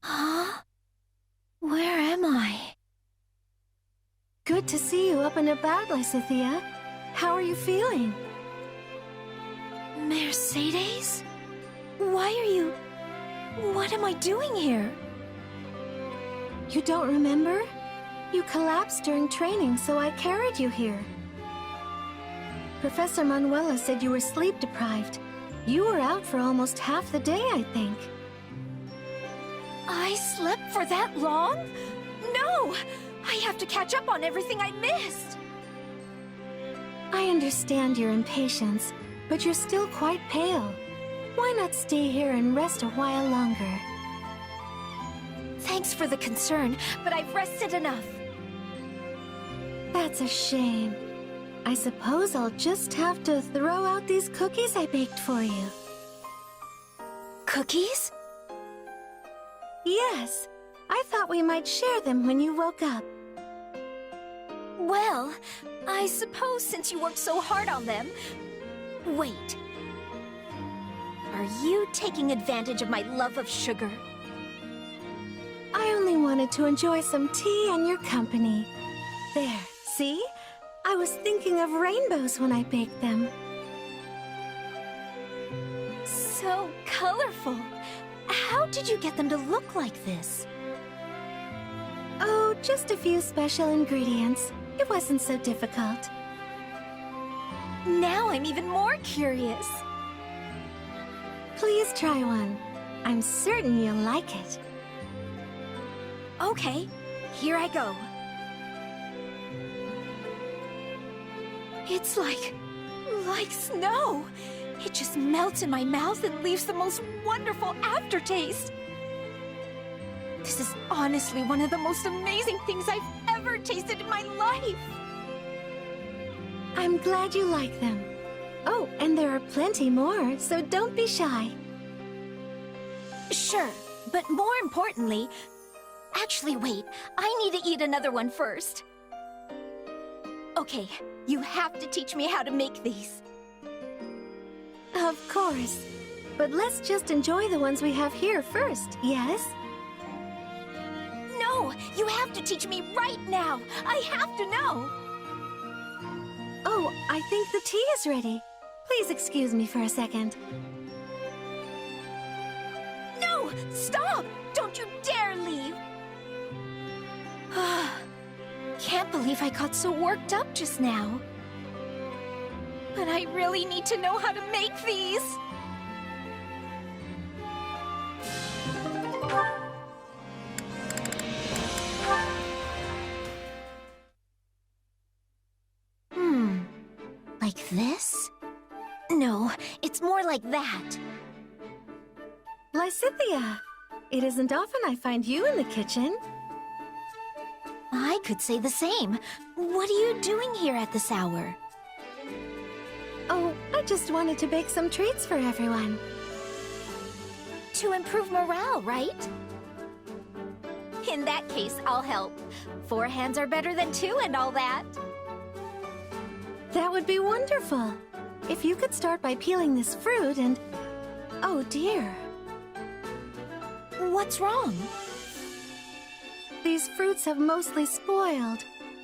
Huh? Where am I? Good to see you up and about, Lysithea. How are you feeling? Mercedes? Why are you... What am I doing here? You don't remember? You collapsed during training, so I carried you here. Professor Manuela said you were sleep-deprived. You were out for almost half the day, I think. I slept for that long? No! I have to catch up on everything I missed! I understand your impatience, but you're still quite pale. Why not stay here and rest a while longer? Thanks for the concern, but I've rested enough. That's a shame. I suppose I'll just have to throw out these cookies I baked for you. Cookies? Yes, I thought we might share them when you woke up. Well, I suppose since you worked so hard on them... Wait. Are you taking advantage of my love of sugar? I only wanted to enjoy some tea and your company. There, see? I was thinking of rainbows when I baked them. So colorful. How did you get them to look like this? Oh, just a few special ingredients. It wasn't so difficult. Now I'm even more curious. Please try one. I'm certain you'll like it. Okay, here I go. It's like snow. It just melts in my mouth and leaves the most wonderful aftertaste. This is honestly one of the most amazing things I've ever tasted in my life. I'm glad you like them. Oh, and there are plenty more, so don't be shy. Sure, but more importantly... Actually, wait, I need to eat another one first. Okay, you have to teach me how to make these. Of course. But let's just enjoy the ones we have here first, yes? No, you have to teach me right now. I have to know. Oh, I think the tea is ready. Please excuse me for a second. No! Stop! Don't you dare leave! Can't believe I got so worked up just now. But I really need to know how to make these. Like this? No, it's more like that. Lysithea, it isn't often I find you in the kitchen. I could say the same. What are you doing here at this hour? Oh, I just wanted to bake some treats for everyone. To improve morale, right? In that case, I'll help. 4 hands are better than 2 and all that. That would be wonderful. If you could start by peeling this fruit and... Oh dear. What's wrong? These fruits have mostly spoiled.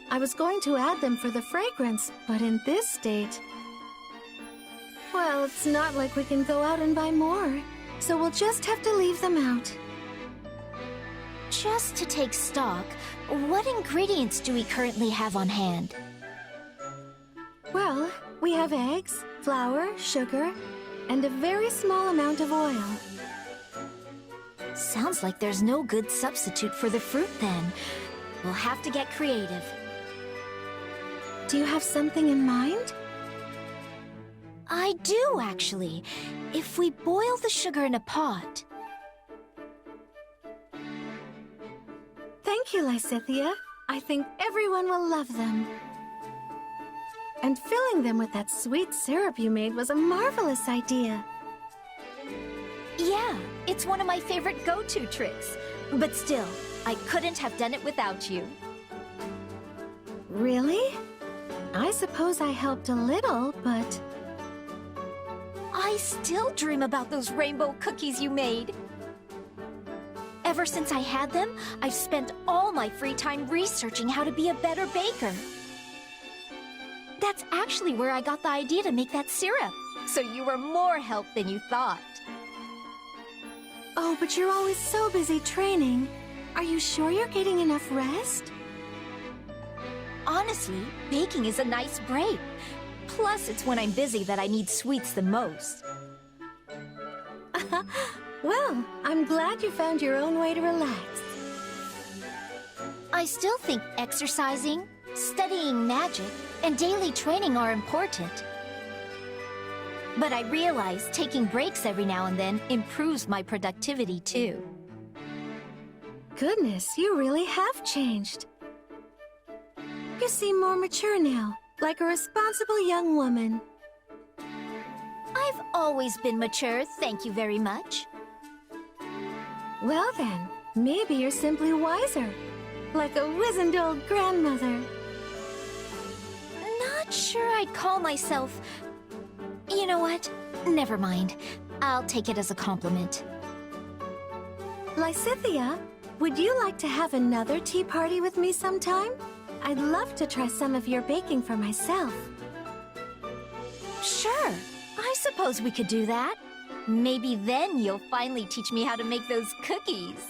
I was going to add them for the fragrance, but in this state... Well, it's not like we can go out and buy more, so we'll just have to leave them out. Just to take stock, what ingredients do we currently have on hand? Well, we have eggs, flour, sugar, and a very small amount of oil. Sounds like there's no good substitute for the fruit then. We'll have to get creative. Do you have something in mind? I do, actually. If we boil the sugar in a pot... Thank you, Lysithea. I think everyone will love them. And filling them with that sweet syrup you made was a marvelous idea. Yeah, it's one of my favorite go-to tricks. But still, I couldn't have done it without you. Really? I suppose I helped a little, but... I I still dream about those rainbow cookies you made. Ever since I had them, I've spent all my free time researching how to be a better baker. That's actually where I got the idea to make that syrup. So you were more help than you thought. Oh, but you're always so busy training. Are you sure you're getting enough rest? Honestly, baking is a nice break. Plus, it's when I'm busy that I need sweets the most. Well, I'm glad you found your own way to relax. I still think exercising, studying magic, and daily training are important. But I realize taking breaks every now and then improves my productivity too. Goodness, you really have changed. You seem more mature now, like a responsible young woman. I've always been mature, thank you very much. Well then, maybe you're simply wiser, like a wizened old grandmother. Not sure I'd call myself... You know what? Never mind. I'll take it as a compliment. Lysithia, would you like to have another tea party with me sometime? I'd love to try some of your baking for myself. Sure. I suppose we could do that. Maybe then you'll finally teach me how to make those cookies.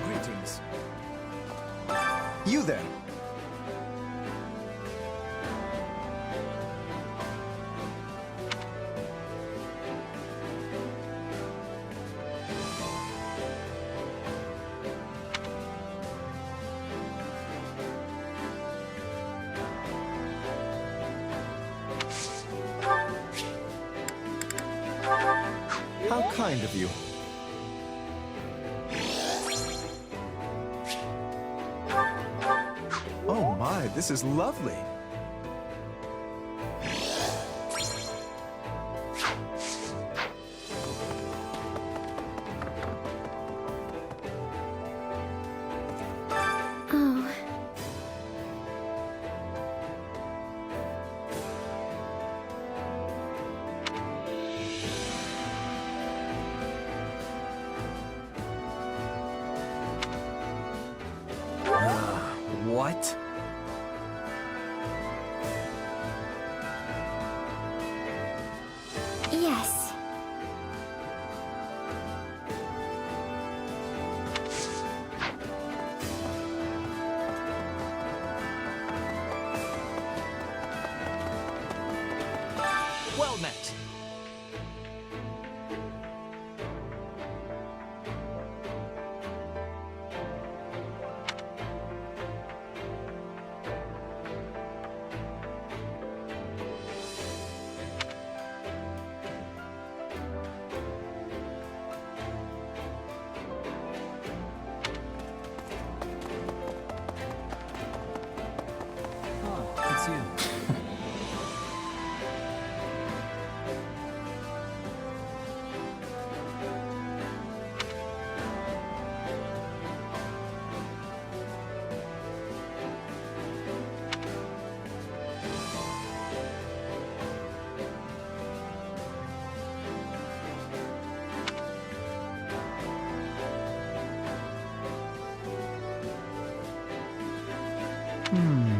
Greetings. You there. How kind of you. Oh my, this is lovely. Oh. What? Yes. Well met. It's you. Hey!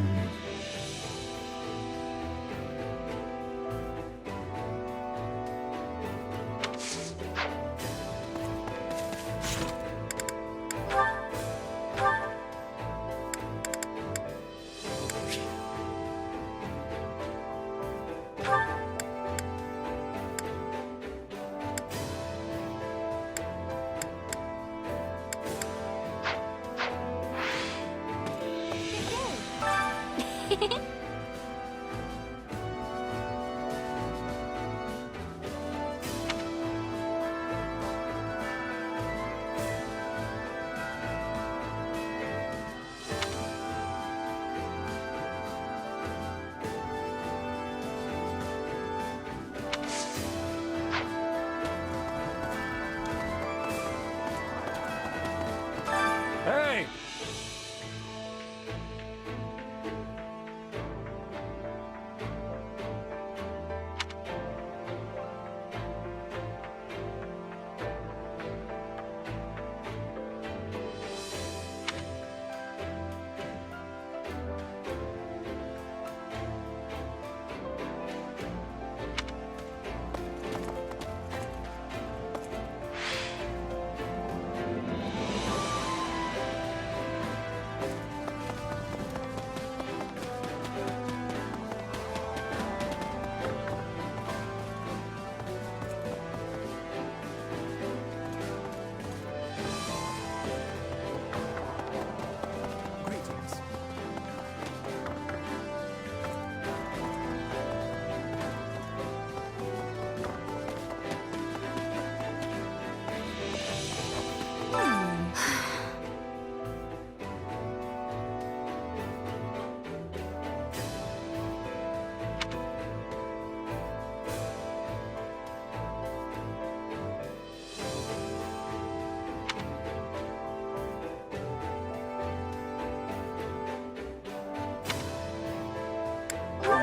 Greetings.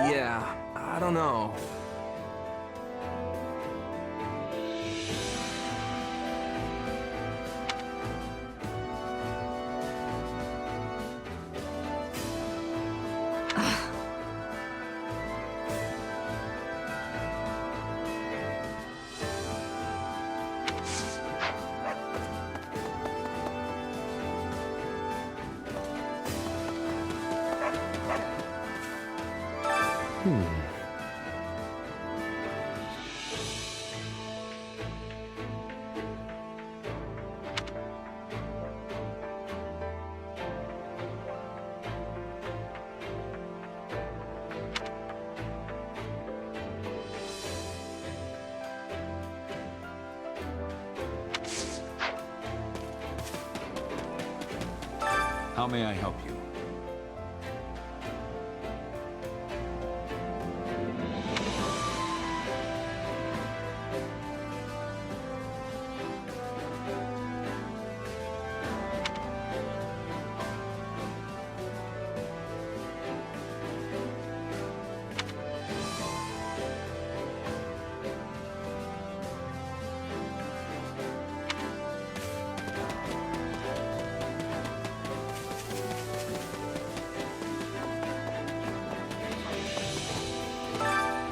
Yeah, I don't know. How may I help you?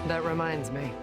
That reminds me.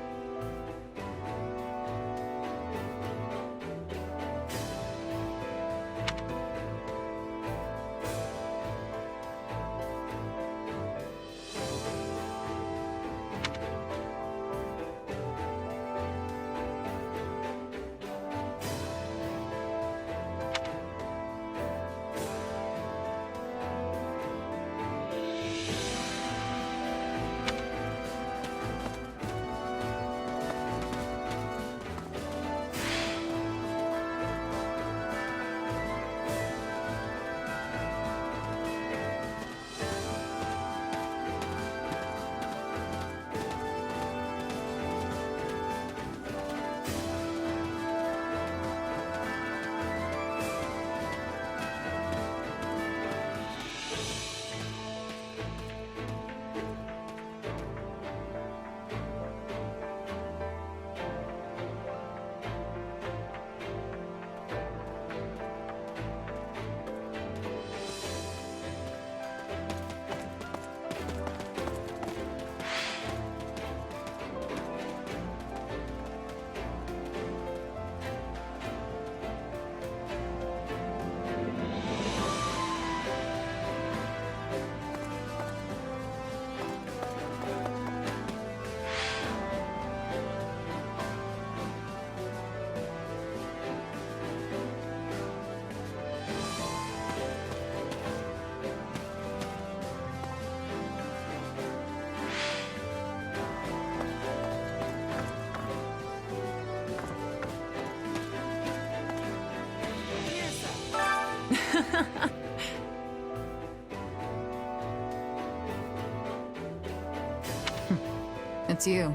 It's you.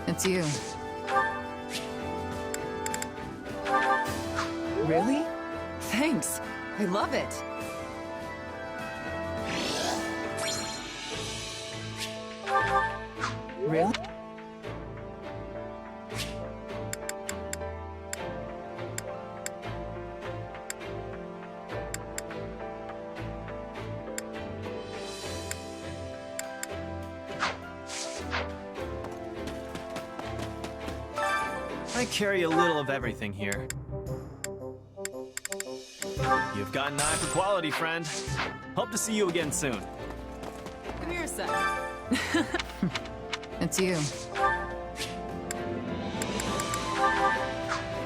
It's you. Really? Thanks. I love it. Really? I carry a little of everything here. You've got an eye for quality, friend. Hope to see you again soon. Come here a sec. It's you.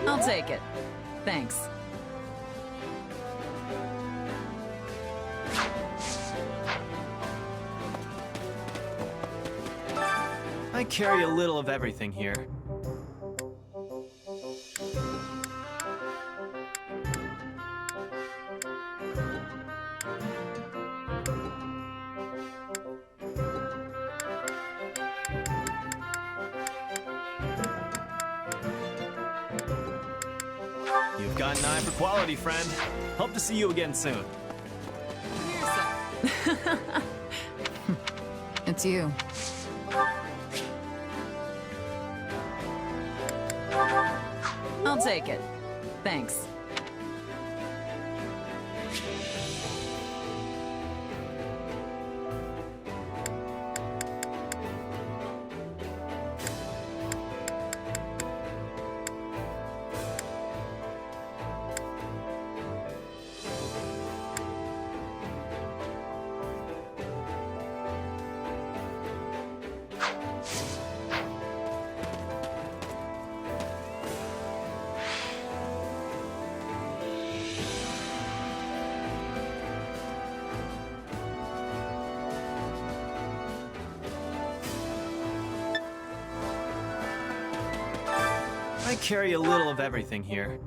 I'll take it. Thanks. I carry a little of everything here. You've got an eye for quality, friend. Hope to see you again soon. Come here a sec. It's you. I'll take it. Thanks. I carry a little of everything here.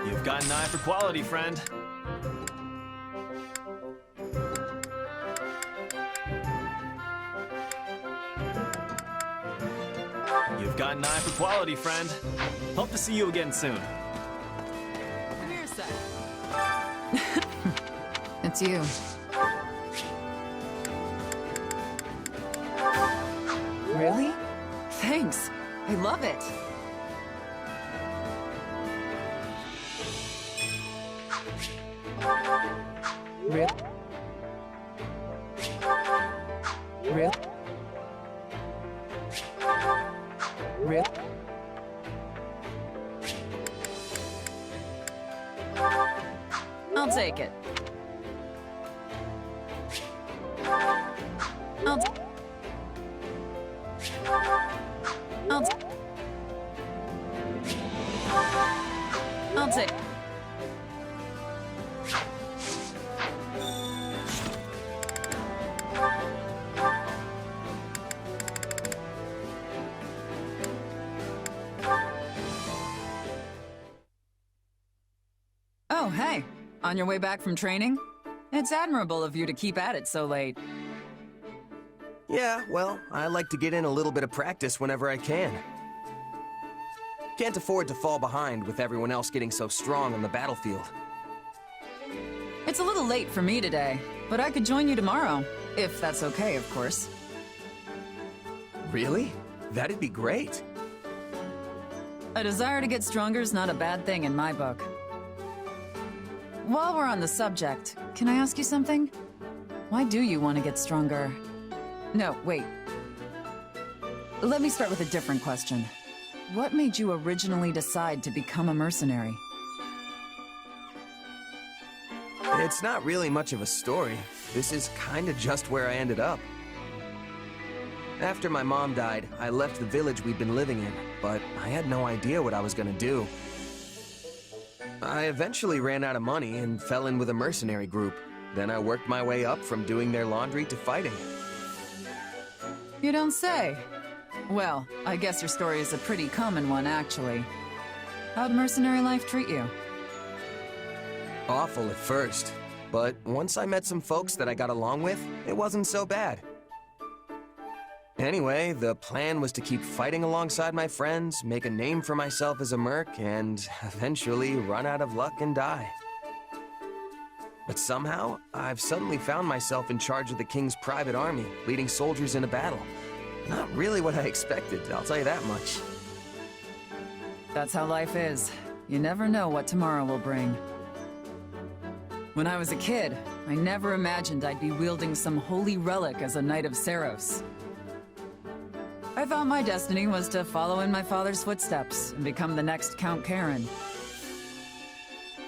You've got an eye for quality, friend. You've got an eye for quality, friend. Hope to see you again soon. Come here a sec. It's you. Really? Thanks. I love it. Real? Real? Real? I'll take it. I'll take. Oh, hey. On your way back from training? It's admirable of you to keep at it so late. Yeah, well, I like to get in a little bit of practice whenever I can. Can't afford to fall behind with everyone else getting so strong on the battlefield. It's a little late for me today, but I could join you tomorrow. If that's okay, of course. Really? That'd be great. A desire to get stronger is not a bad thing in my book. While we're on the subject, can I ask you something? Why do you want to get stronger? No, wait. Let me start with a different question. what made you originally decide to become a mercenary? It's not really much of a story. This is kinda just where I ended up. After my mom died, I left the village we'd been living in, but I had no idea what I was gonna do. I eventually ran out of money and fell in with a mercenary group. Then I worked my way up from doing their laundry to fighting. You don't say. Well, I guess your story is a pretty common one, actually. How'd mercenary life treat you? Awful at first, but once I met some folks that I got along with, it wasn't so bad. Anyway, the plan was to keep fighting alongside my friends, make a name for myself as a merc, and eventually run out of luck and die. But somehow, I've suddenly found myself in charge of the king's private army, leading soldiers in a battle. Not really what I expected, I'll tell you that much. That's how life is. You never know what tomorrow will bring. When I was a kid, I never imagined I'd be wielding some holy relic as a Knight of Saros. I thought my destiny was to follow in my father's footsteps and become the next Count Karen.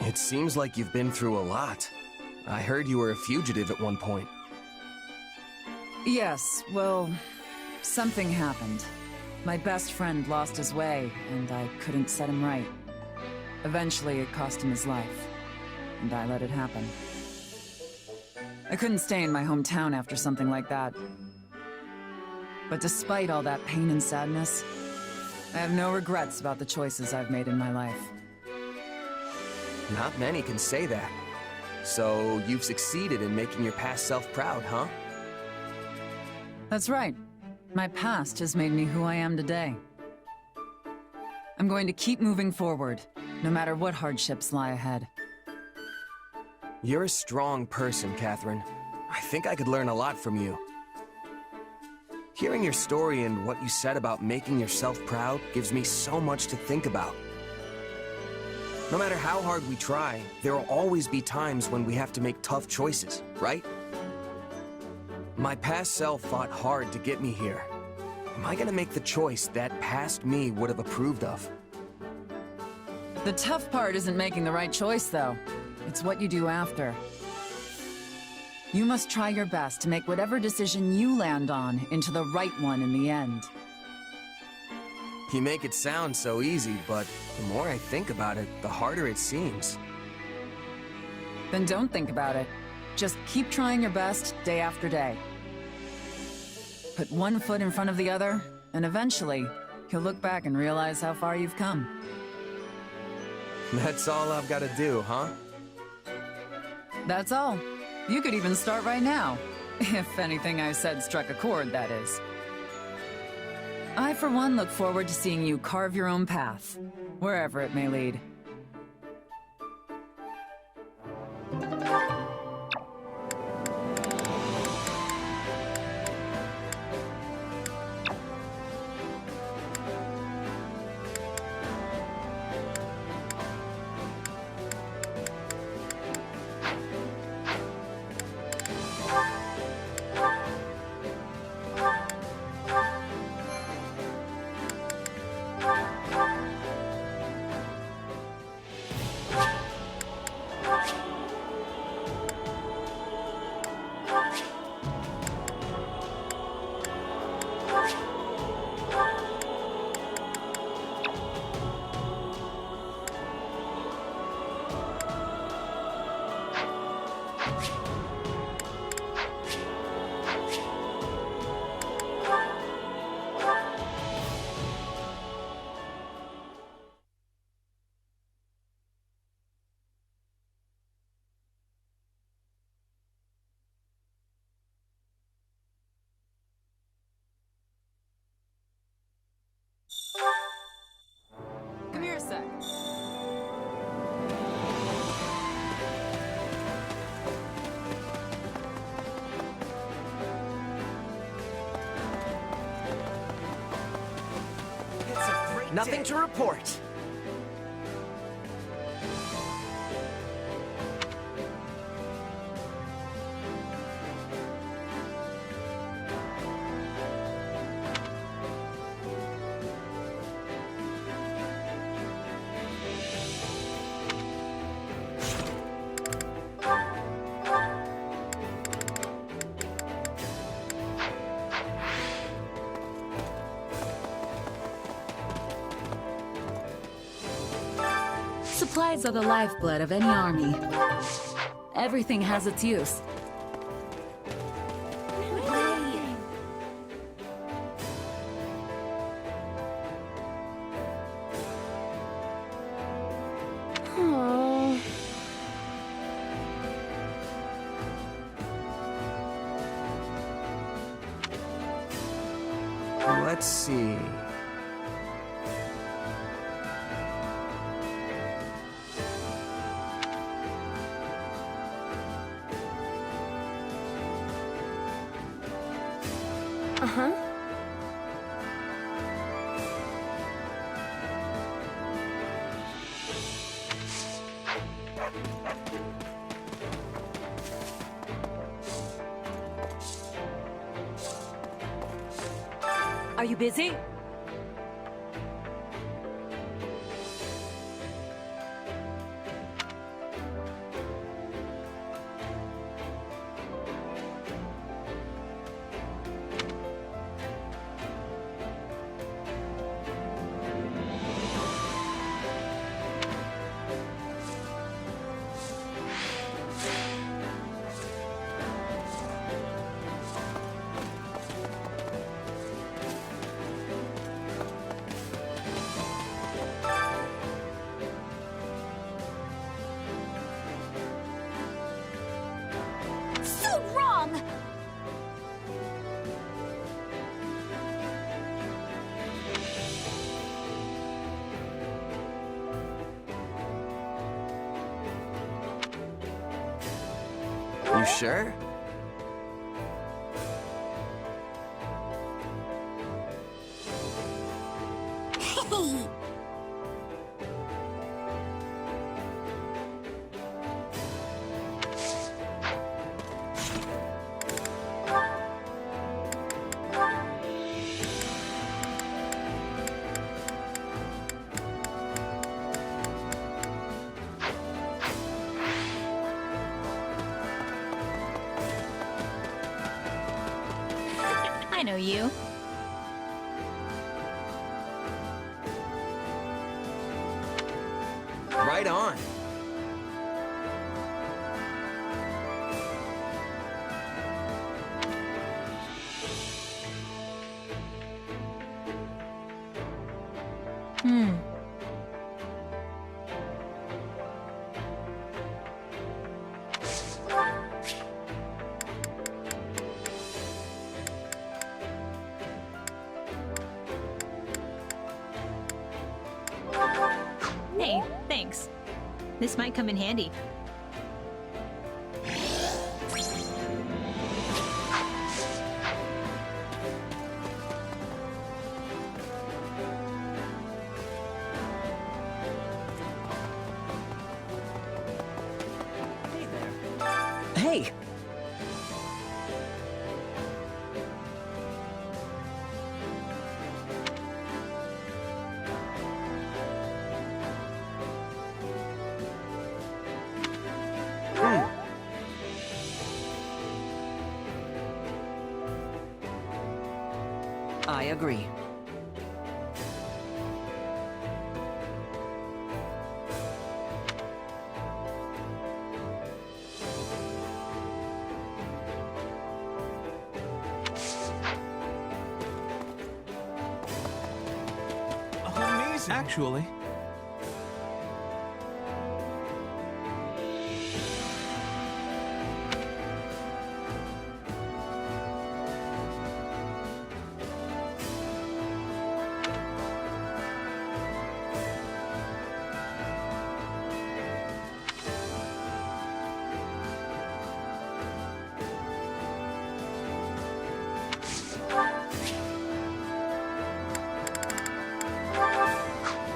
It seems like you've been through a lot. I heard you were a fugitive at one point. Yes, well, something happened. My best friend lost his way, and I couldn't set him right. Eventually, it cost him his life, and I let it happen. I couldn't stay in my hometown after something like that. But despite all that pain and sadness, I have no regrets about the choices I've made in my life. Not many can say that. So, you've succeeded in making your past self proud, huh? That's right. My past has made me who I am today. I'm going to keep moving forward, no matter what hardships lie ahead. You're a strong person, Catherine. I think I could learn a lot from you. Hearing your story and what you said about making yourself proud gives me so much to think about. No matter how hard we try, there will always be times when we have to make tough choices, right? My past self fought hard to get me here. Am I gonna make the choice that past me would have approved of? The tough part isn't making the right choice, though. It's what you do after. You must try your best to make whatever decision you land on into the right one in the end. You make it sound so easy, but the more I think about it, the harder it seems. Then don't think about it. Just keep trying your best day after day. Put one foot in front of the other, and eventually, you'll look back and realize how far you've come. That's all I've got to do, huh? That's all. You could even start right now. If anything I said struck a chord, that is. I, for one, look forward to seeing you carve your own path, wherever it may lead. Come here a sec. Nothing to report. Supplies are the lifeblood of any army. Everything has its use. Oh. Let's see. Uh-huh. Are you busy? So wrong! You sure? I know you. Right on. Hey, thanks. This might come in handy. Hey! I agree. Amazing. Actually.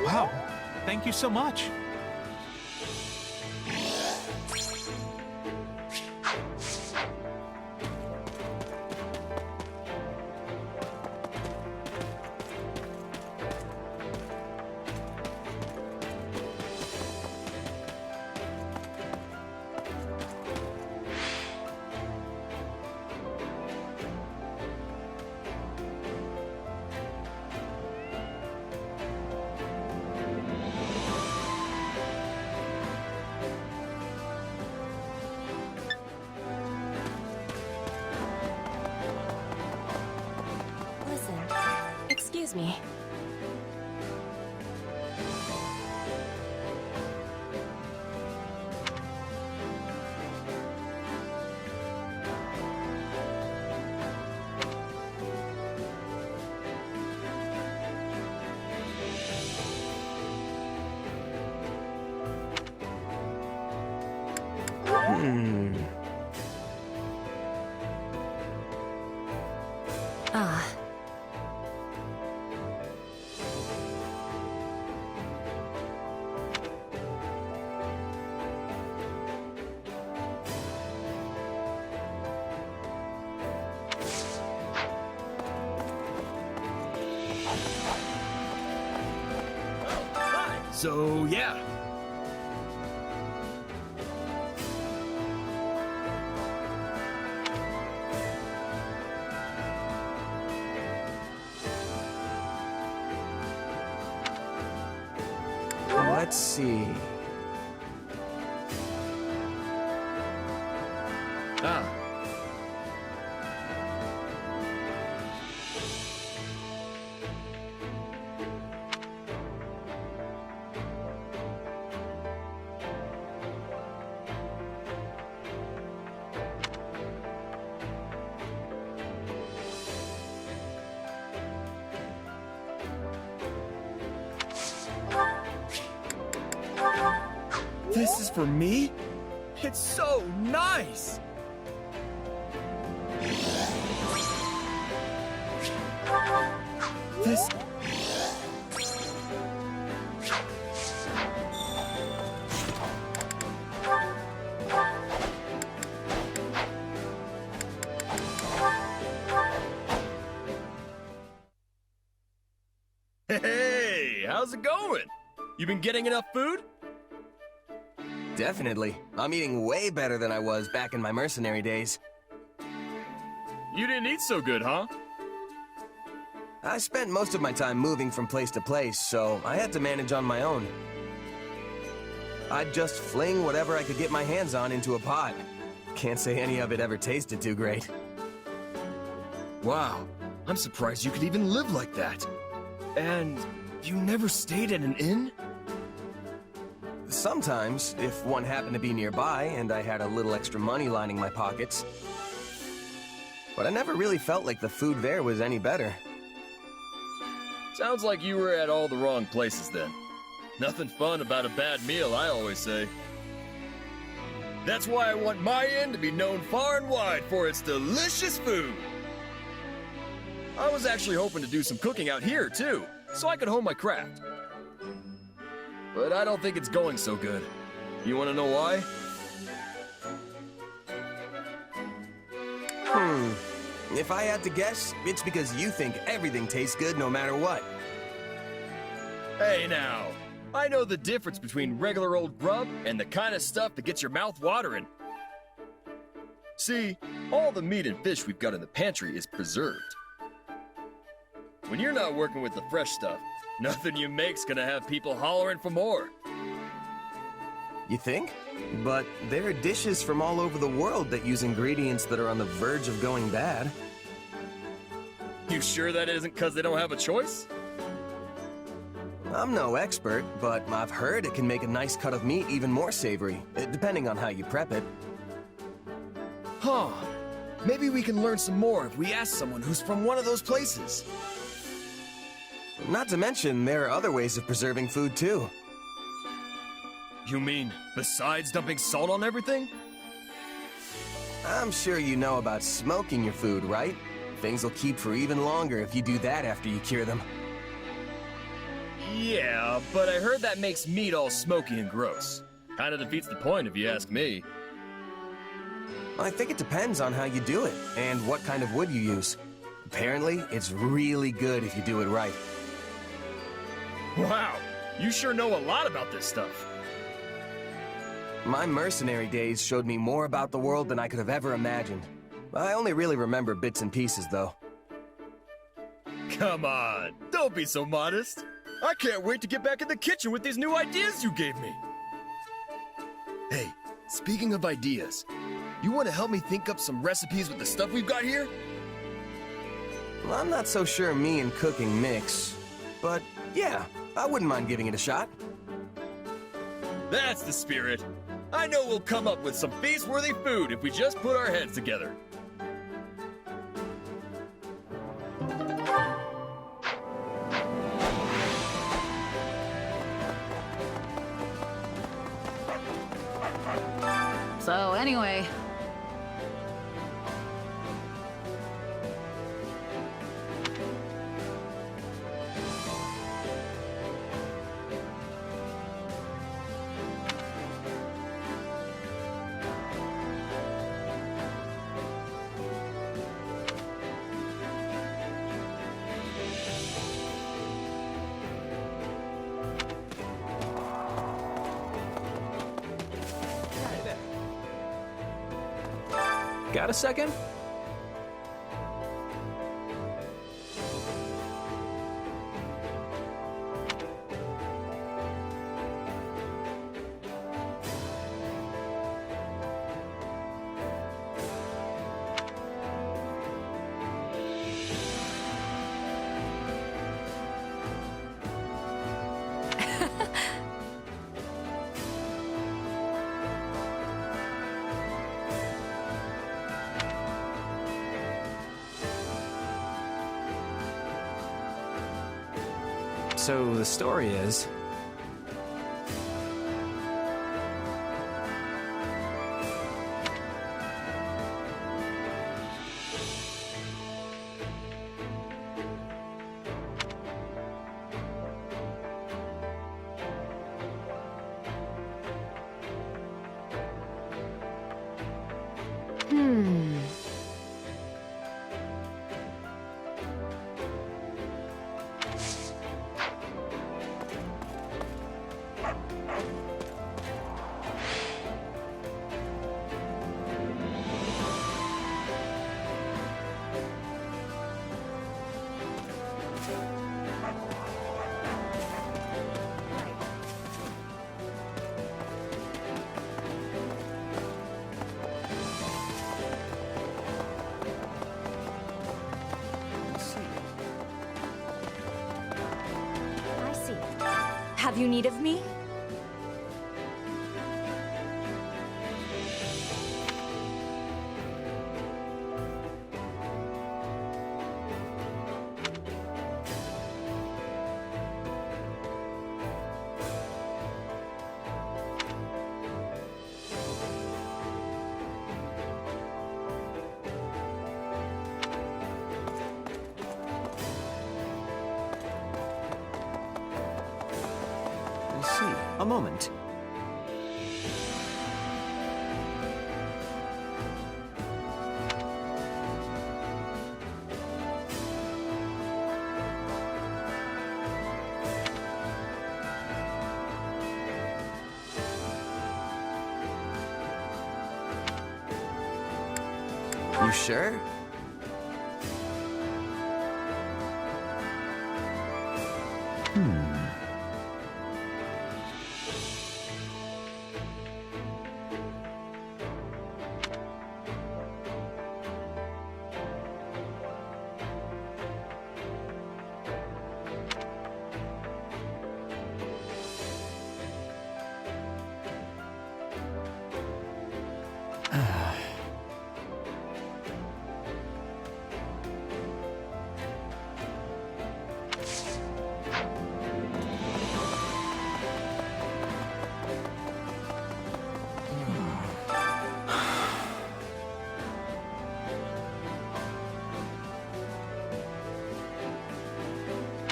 Wow. Thank you so much. reminds me. Ah. So, yeah. Let's see. Ah. This is for me? It's so nice! This... Hey, how's it going? You been getting enough food? Definitely. I'm eating way better than I was back in my mercenary days. You didn't eat so good, huh? I spent most of my time moving from place to place, so I had to manage on my own. I'd just fling whatever I could get my hands on into a pot. Can't say any of it ever tasted too great. Wow, I'm surprised you could even live like that. And you never stayed at an inn? Sometimes, if one happened to be nearby and I had a little extra money lining my pockets. But I never really felt like the food there was any better. Sounds like you were at all the wrong places then. Nothing fun about a bad meal, I always say. That's why I want my inn to be known far and wide for its delicious food. I was actually hoping to do some cooking out here, too, so I could hone my craft. But I don't think it's going so good. You want to know why? If I had to guess, it's because you think everything tastes good no matter what. Hey now, I know the difference between regular old grub and the kind of stuff that gets your mouth watering. See, all the meat and fish we've got in the pantry is preserved. When you're not working with the fresh stuff, nothing you make's gonna have people hollering for more. You think? But there are dishes from all over the world that use ingredients that are on the verge of going bad. You sure that isn't because they don't have a choice? I'm no expert, but I've heard it can make a nice cut of meat even more savory, depending on how you prep it. Huh. Maybe we can learn some more if we ask someone who's from one of those places. Not to mention, there are other ways of preserving food, too. You mean, besides dumping salt on everything? I'm sure you know about smoking your food, right? Things will keep for even longer if you do that after you cure them. Yeah, but I heard that makes meat all smoky and gross. Kinda defeats the point if you ask me. I think it depends on how you do it, and what kind of wood you use. Apparently, it's really good if you do it right. Wow, you sure know a lot about this stuff. My mercenary days showed me more about the world than I could have ever imagined. I only really remember bits and pieces, though. Come on, don't be so modest. I can't wait to get back in the kitchen with these new ideas you gave me. Hey, speaking of ideas, you want to help me think up some recipes with the stuff we've got here? Well, I'm not so sure me and cooking mix. But yeah, I wouldn't mind giving it a shot. That's the spirit. I know we'll come up with some feast-worthy food if we just put our heads together. So anyway, Got a second? So the story is... I see. Have you need of me? We'll see. A moment. You sure?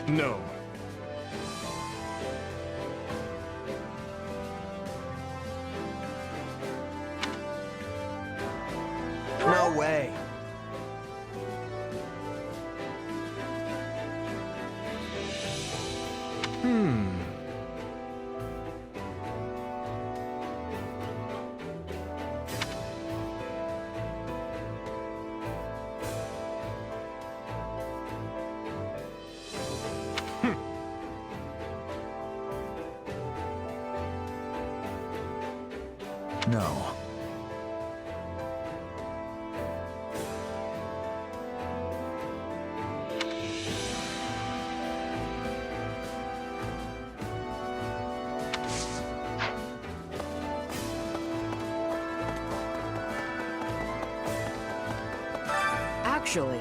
No. No way. No. actually.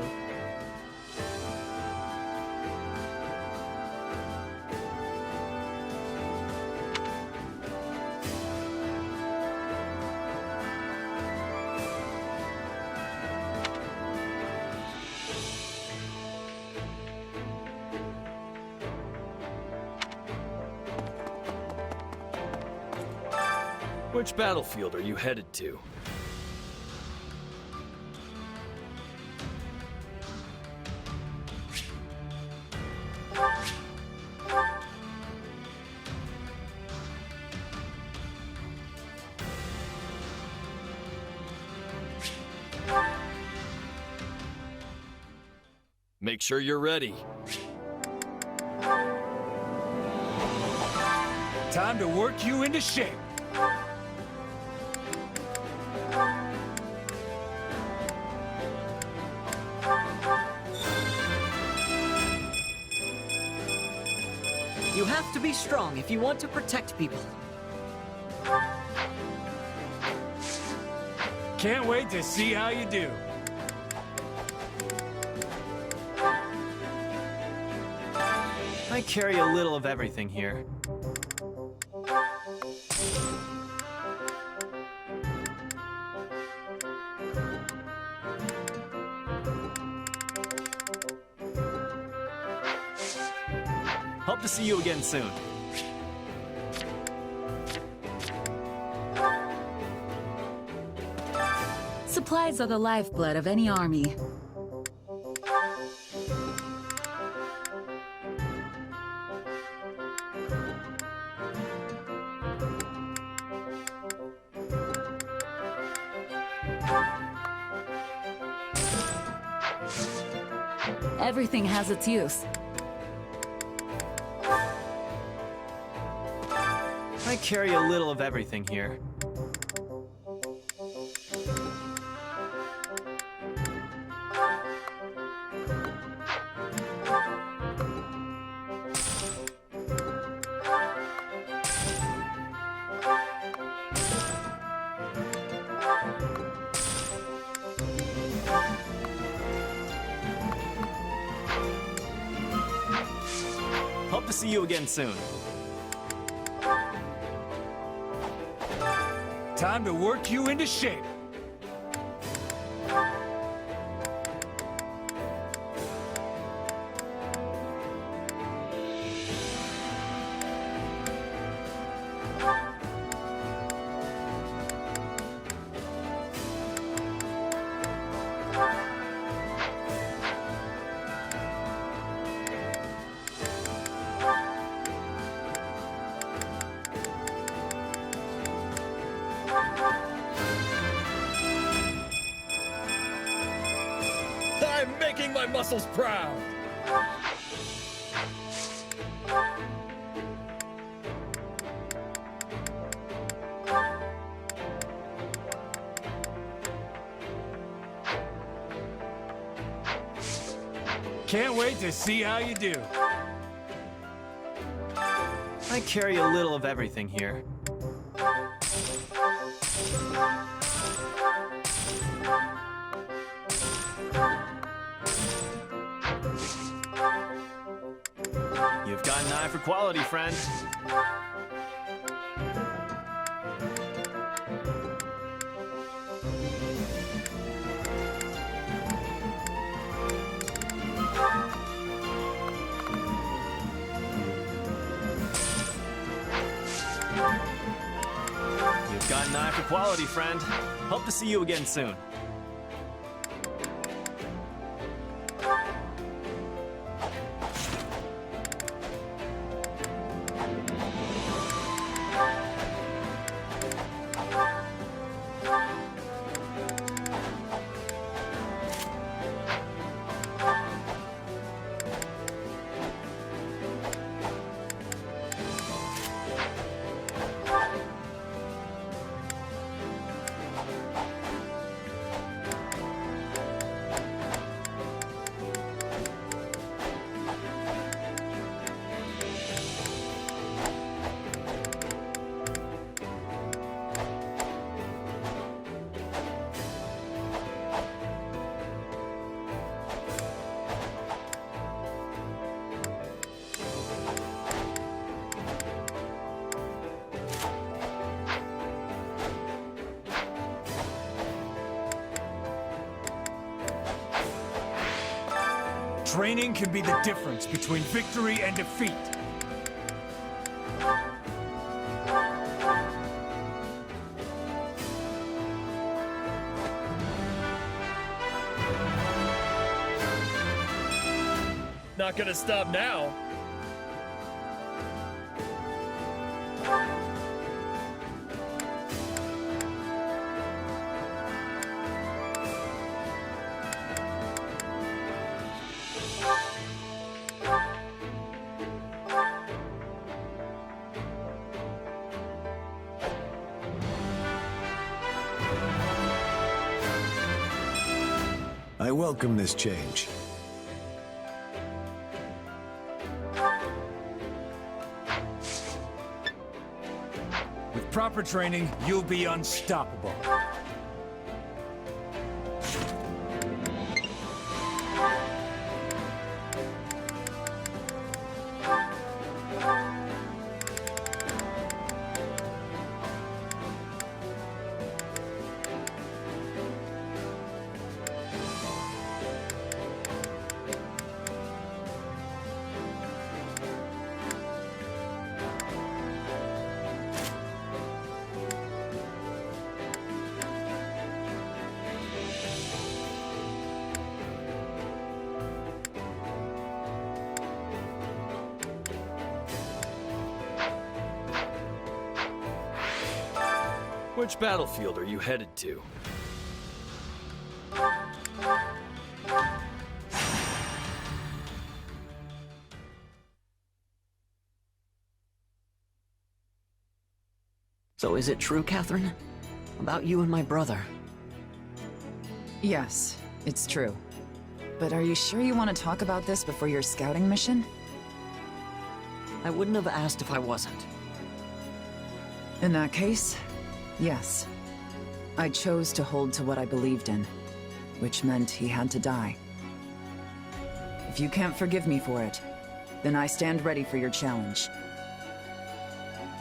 Which battlefield are you headed to? Make sure you're ready. Time to work you into shape. You have to be strong if you want to protect people. Can't wait to see how you do. I carry a little of everything here. Hope to see you again soon. Supplies are the lifeblood of any army. Everything has its use. I carry a little of everything here. Hope to see you again soon. Time to work you into shape. I'm making my muscles proud! Can't wait to see how you do. I carry a little of everything here. You've got an eye for quality, friend. You've got an eye for quality, friend. Hope to see you again soon. Training can be the difference between victory and defeat. Not gonna stop now. I welcome this change. With proper training, you'll be unstoppable. Which battlefield are you headed to? So is it true, Catherine? About you and my brother? Yes, it's true. But are you sure you want to talk about this before your scouting mission? I wouldn't have asked if I wasn't. In that case, yes. I chose to hold to what I believed in, which meant he had to die. If you can't forgive me for it, then I stand ready for your challenge.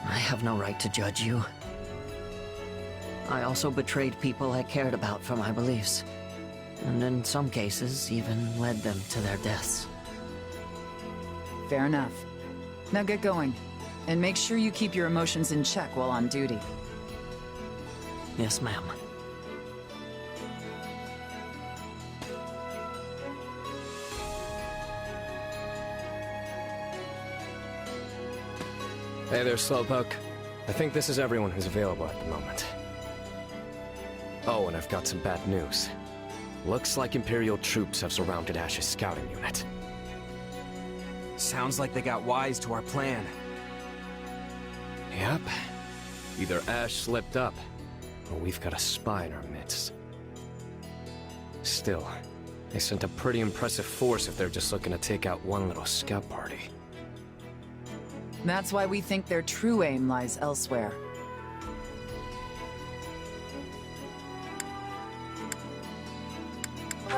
I have no right to judge you. I also betrayed people I cared about for my beliefs, and in some cases, even led them to their deaths. Fair enough. Now get going, and make sure you keep your emotions in check while on duty. Yes, ma'am. Hey there, Slowpoke. I think this is everyone who's available at the moment. Oh, and I've got some bad news. Looks like Imperial troops have surrounded Ash's scouting unit. Sounds like they got wise to our plan. Yep. Either Ash slipped up, or we've got a spy in our midst. Still, they sent a pretty impressive force if they're just looking to take out one little scout party. That's why we think their true aim lies elsewhere.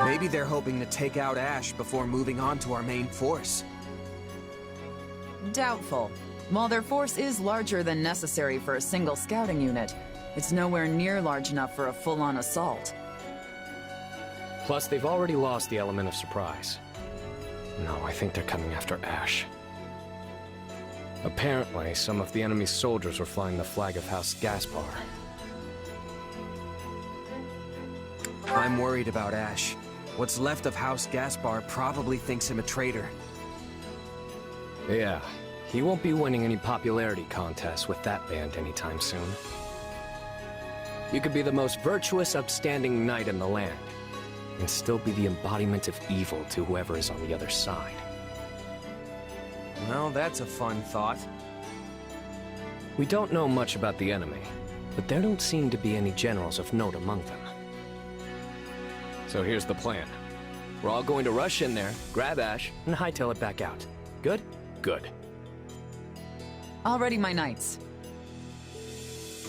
Maybe they're hoping to take out Ash before moving on to our main force. Doubtful. While their force is larger than necessary for a single scouting unit, it's nowhere near large enough for a full-on assault. Plus, they've already lost the element of surprise. No, I think they're coming after Ash. Apparently, some of the enemy's soldiers were flying the flag of House Gaspar. I'm worried about Ash. What's left of House Gaspar probably thinks him a traitor. Yeah, he won't be winning any popularity contests with that band anytime soon. You could be the most virtuous, upstanding knight in the land, and still be the embodiment of evil to whoever is on the other side. Well, that's a fun thought. We don't know much about the enemy, but there don't seem to be any generals of note among them. So here's the plan. We're all going to rush in there, grab Ash, and hightail it back out. Good? Good. Already, my knights.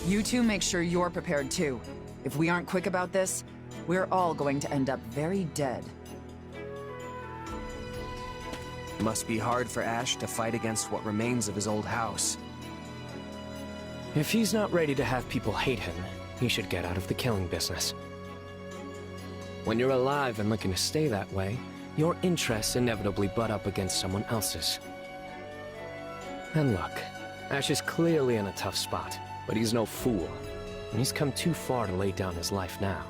You two make sure you're prepared too. If we aren't quick about this, we're all going to end up very dead. Must be hard for Ash to fight against what remains of his old house. If he's not ready to have people hate him, he should get out of the killing business. When you're alive and looking to stay that way, your interests inevitably butt up against someone else's. And look, Ash is clearly in a tough spot, but he's no fool. And he's come too far to lay down his life now.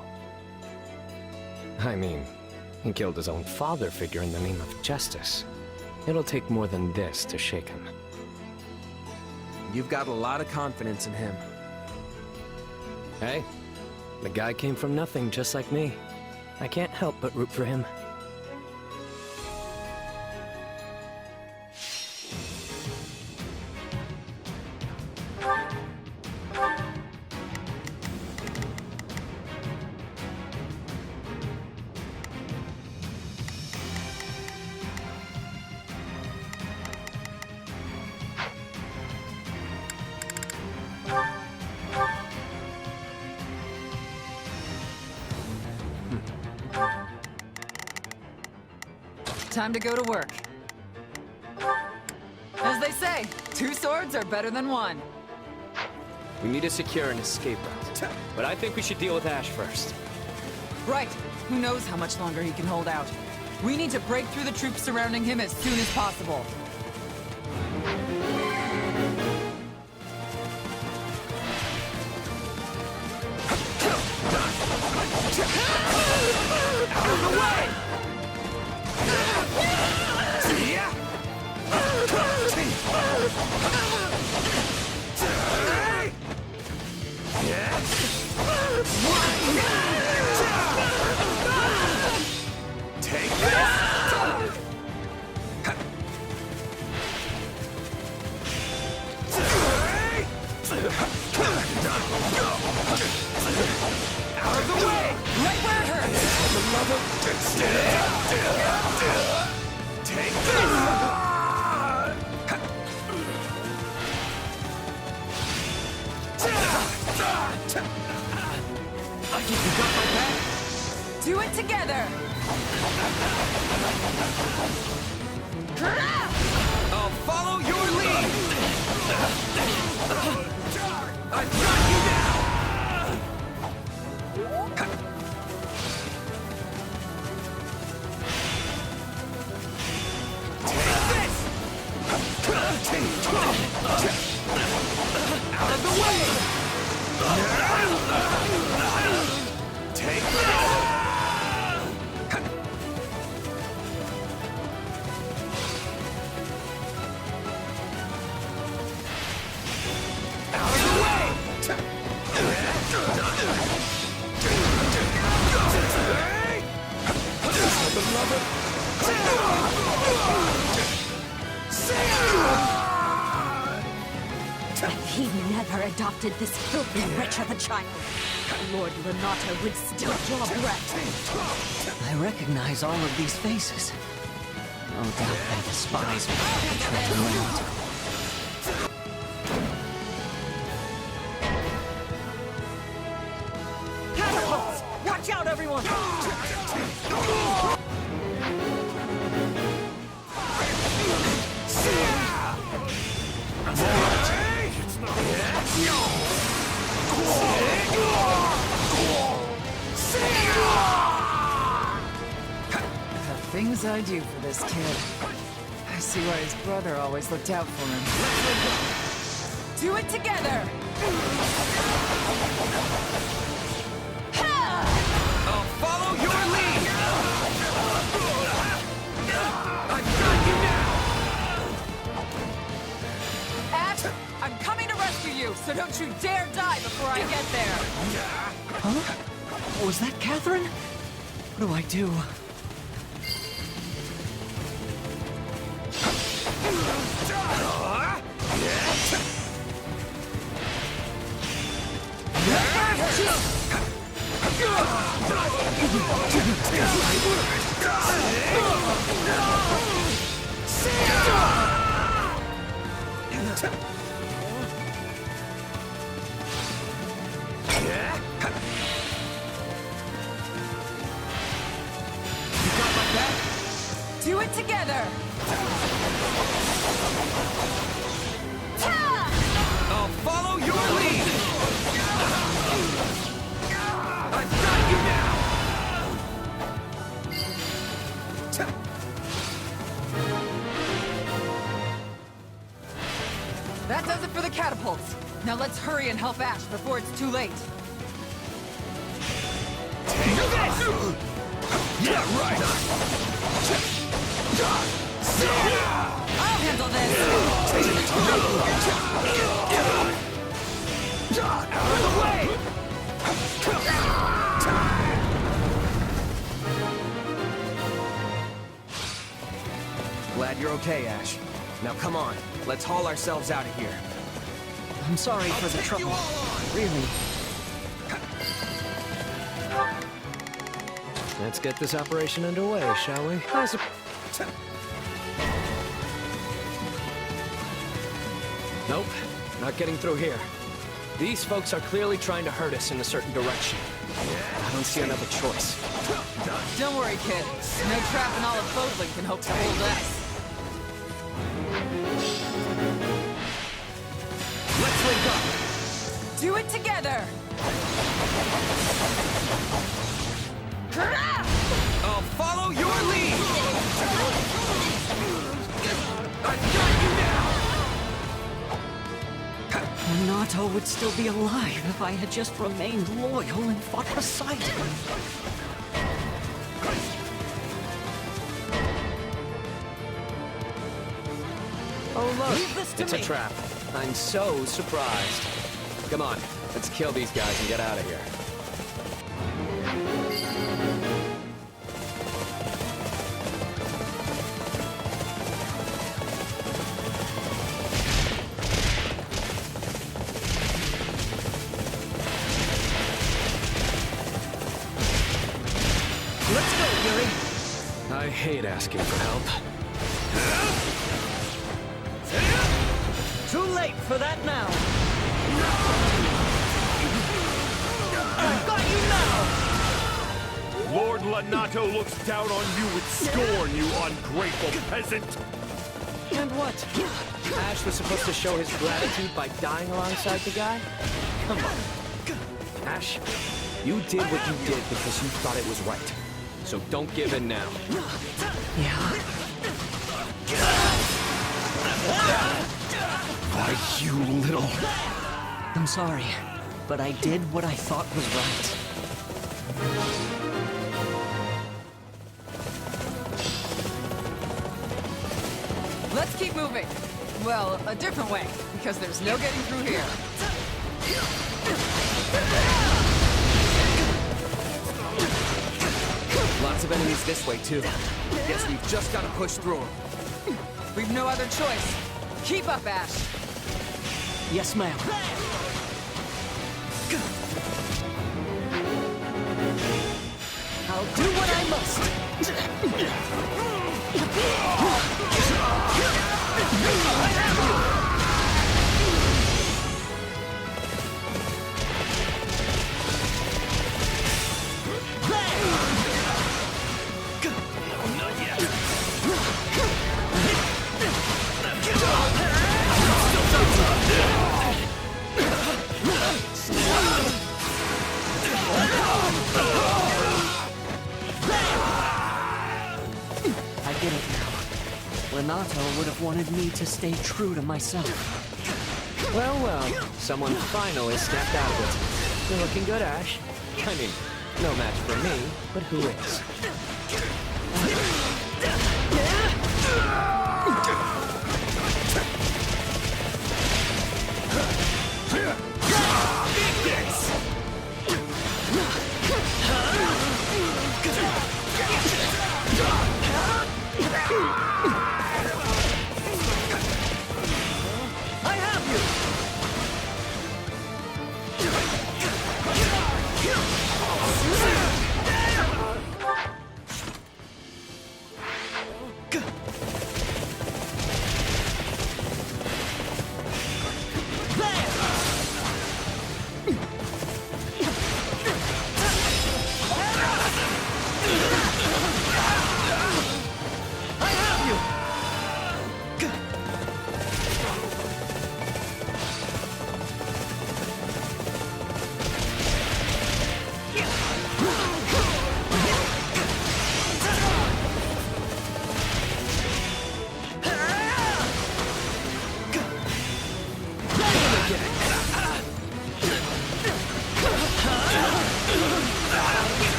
I mean, he killed his own father figure in the name of justice. It'll take more than this to shake him. You've got a lot of confidence in him. Hey, the guy came from nothing just like me. I can't help but root for him. Time to go to work. As they say, 2 swords are better than 1. We need to secure an escape route, but I think we should deal with Ash first. Right. Who knows how much longer he can hold out. We need to break through the troops surrounding him as soon as possible. Out of the way! Take this! Out of the way! Right where it hurts! For the love of... Take this! I think you got my back. Do it together! I'll follow your lead! I've got you now! Out of the way! Take this! Out of the way! He never adopted this filthy wretch of a child. Lord Lenata would still draw breath. I recognize all of these faces. No doubt they despise me and try to run out. Catapults! Watch out, everyone! The things I do for this kid. I see why his brother always looked out for him. Do it together! I'll follow your lead! I've got you now! Ash, I'm coming to rescue you, so don't you dare die before I get there! Huh? Was that Catherine? What do I do? Do it together! I'll follow your lead! I've got you now! That does it for the catapults. Now let's hurry and help Ash before it's too late. Yeah, right. I'll handle this. Out of the way! Glad you're okay, Ash. Now come on, let's haul ourselves out of here. I'm sorry for the trouble. Really. Let's get this operation underway, shall we? Nope, not getting through here. These folks are clearly trying to hurt us in a certain direction. I don't see another choice. Don't worry, kid. No trap in all of Fodling can hope to hold us. Let's link up! Do it together! I'll follow your lead! I've got you now! Renato would still be alive if I had just remained loyal and fought beside him. Oh look, this to it's me. a trap. I'm so surprised. Come on, let's kill these guys and get out of here. Let's go, Yuri. I hate asking for help. Too late for that now. I've got you now! Lord Lonato looks down on you with scorn, you ungrateful peasant! And what? Ash was supposed to show his gratitude by dying alongside the guy? Come on. Ash, you did what you did because you thought it was right. So don't give in now. Yeah. Why, you little... I'm sorry, but I did what I thought was right. Let's keep moving. Well, a different way, because there's no getting through here. Lots of enemies this way, too. Guess we've just gotta push through them. We've no other choice. Keep up, Ash. Yes, ma'am. I'll do what I must. I get it now. Renato would have wanted me to stay true to myself. Well, well, someone finally snapped out of it. You're looking good, Ash. I mean, no match for me, but who is? I have you!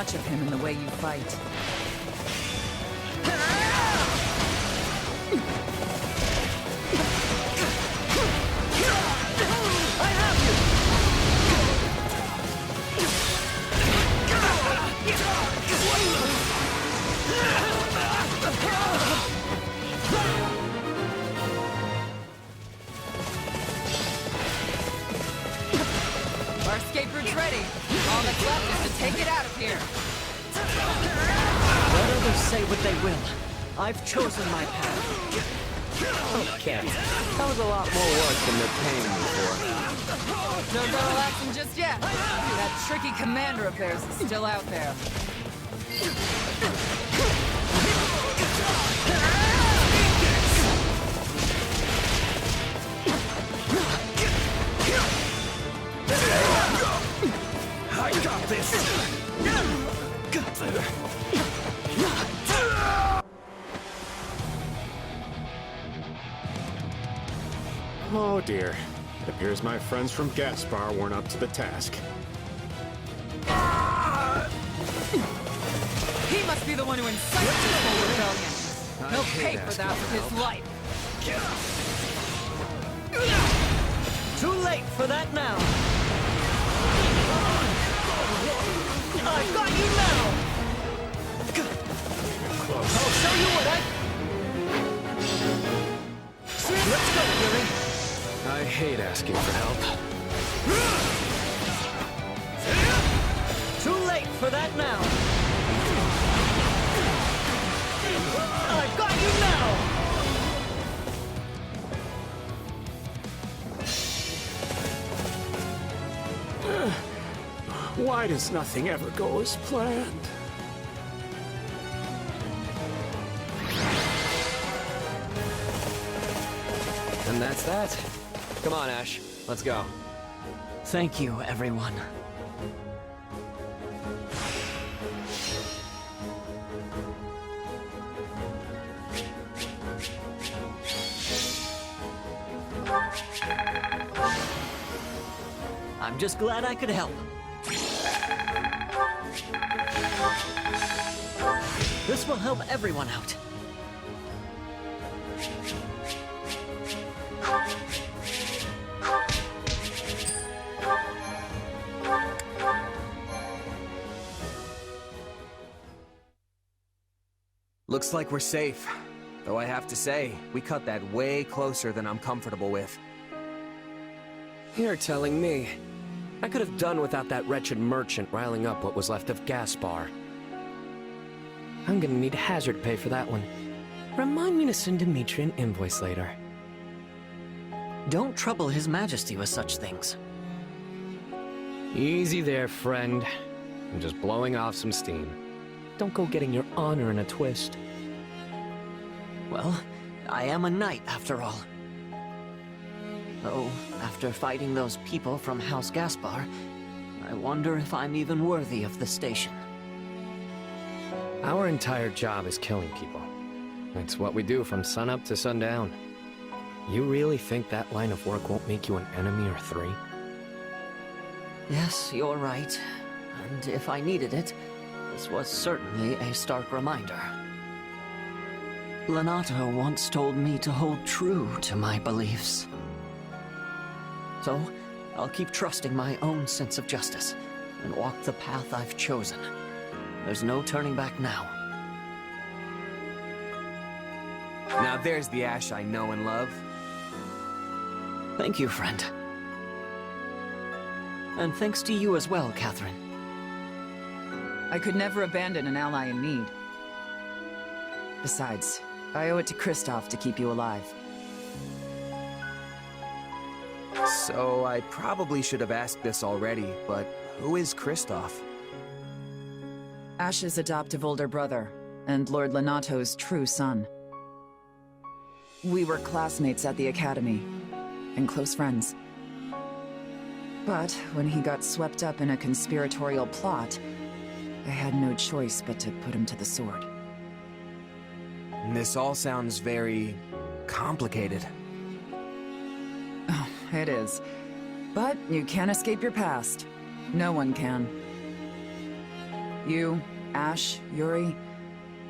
much of him in the way you fight. Our escape route's ready. All that's left is to take it out of here. Let others say what they will. I've chosen my path. Okay. That was a lot more work than they're paying me for. No double action just yet. That tricky commander of theirs is still out there. I got this! Oh dear. It appears my friends from Gaspar weren't up to the task. He must be the one who incited this whole rebellion. He'll pay for that with his life. Too late for that now. I've got you now. I'll show you what Let's go, Fury. I hate asking for help. Too late for that now. I've got you now. Why does nothing ever go as planned? And that's that. Come on, Ash. Let's go. Thank you, everyone. I'm just glad I could help. This will help everyone out. Looks like we're safe. Though I have to say, we cut that way closer than I'm comfortable with. You're telling me. I could have done without that wretched merchant riling up what was left of Gaspar. I'm gonna need hazard pay for that one. Remind me to send Dimitri an invoice later. Don't trouble His Majesty with such things. Easy there, friend. I'm just blowing off some steam. Don't go getting your honor in a twist. Well, I am a knight after all. Though, after fighting those people from House Gaspar, I wonder if I'm even worthy of the station. Our entire job is killing people. It's what we do from sunup to sundown. You really think that line of work won't make you an enemy or three? Yes, you're right. And if I needed it, this was certainly a stark reminder. Lenato once told me to hold true to my beliefs. So, I'll keep trusting my own sense of justice, and walk the path I've chosen. There's no turning back now. Now there's the Ash I know and love. Thank you, friend. And thanks to you as well, Catherine. I could never abandon an ally in need. Besides, I owe it to Kristoff to keep you alive. So I probably should have asked this already, but who is Kristoff? Ash's adoptive older brother, and Lord Lenato's true son. We were classmates at the academy, and close friends. But when he got swept up in a conspiratorial plot, I had no choice but to put him to the sword. This all sounds very complicated. Oh, it is. But you can't escape your past. No one can. You, Ash, Yuri,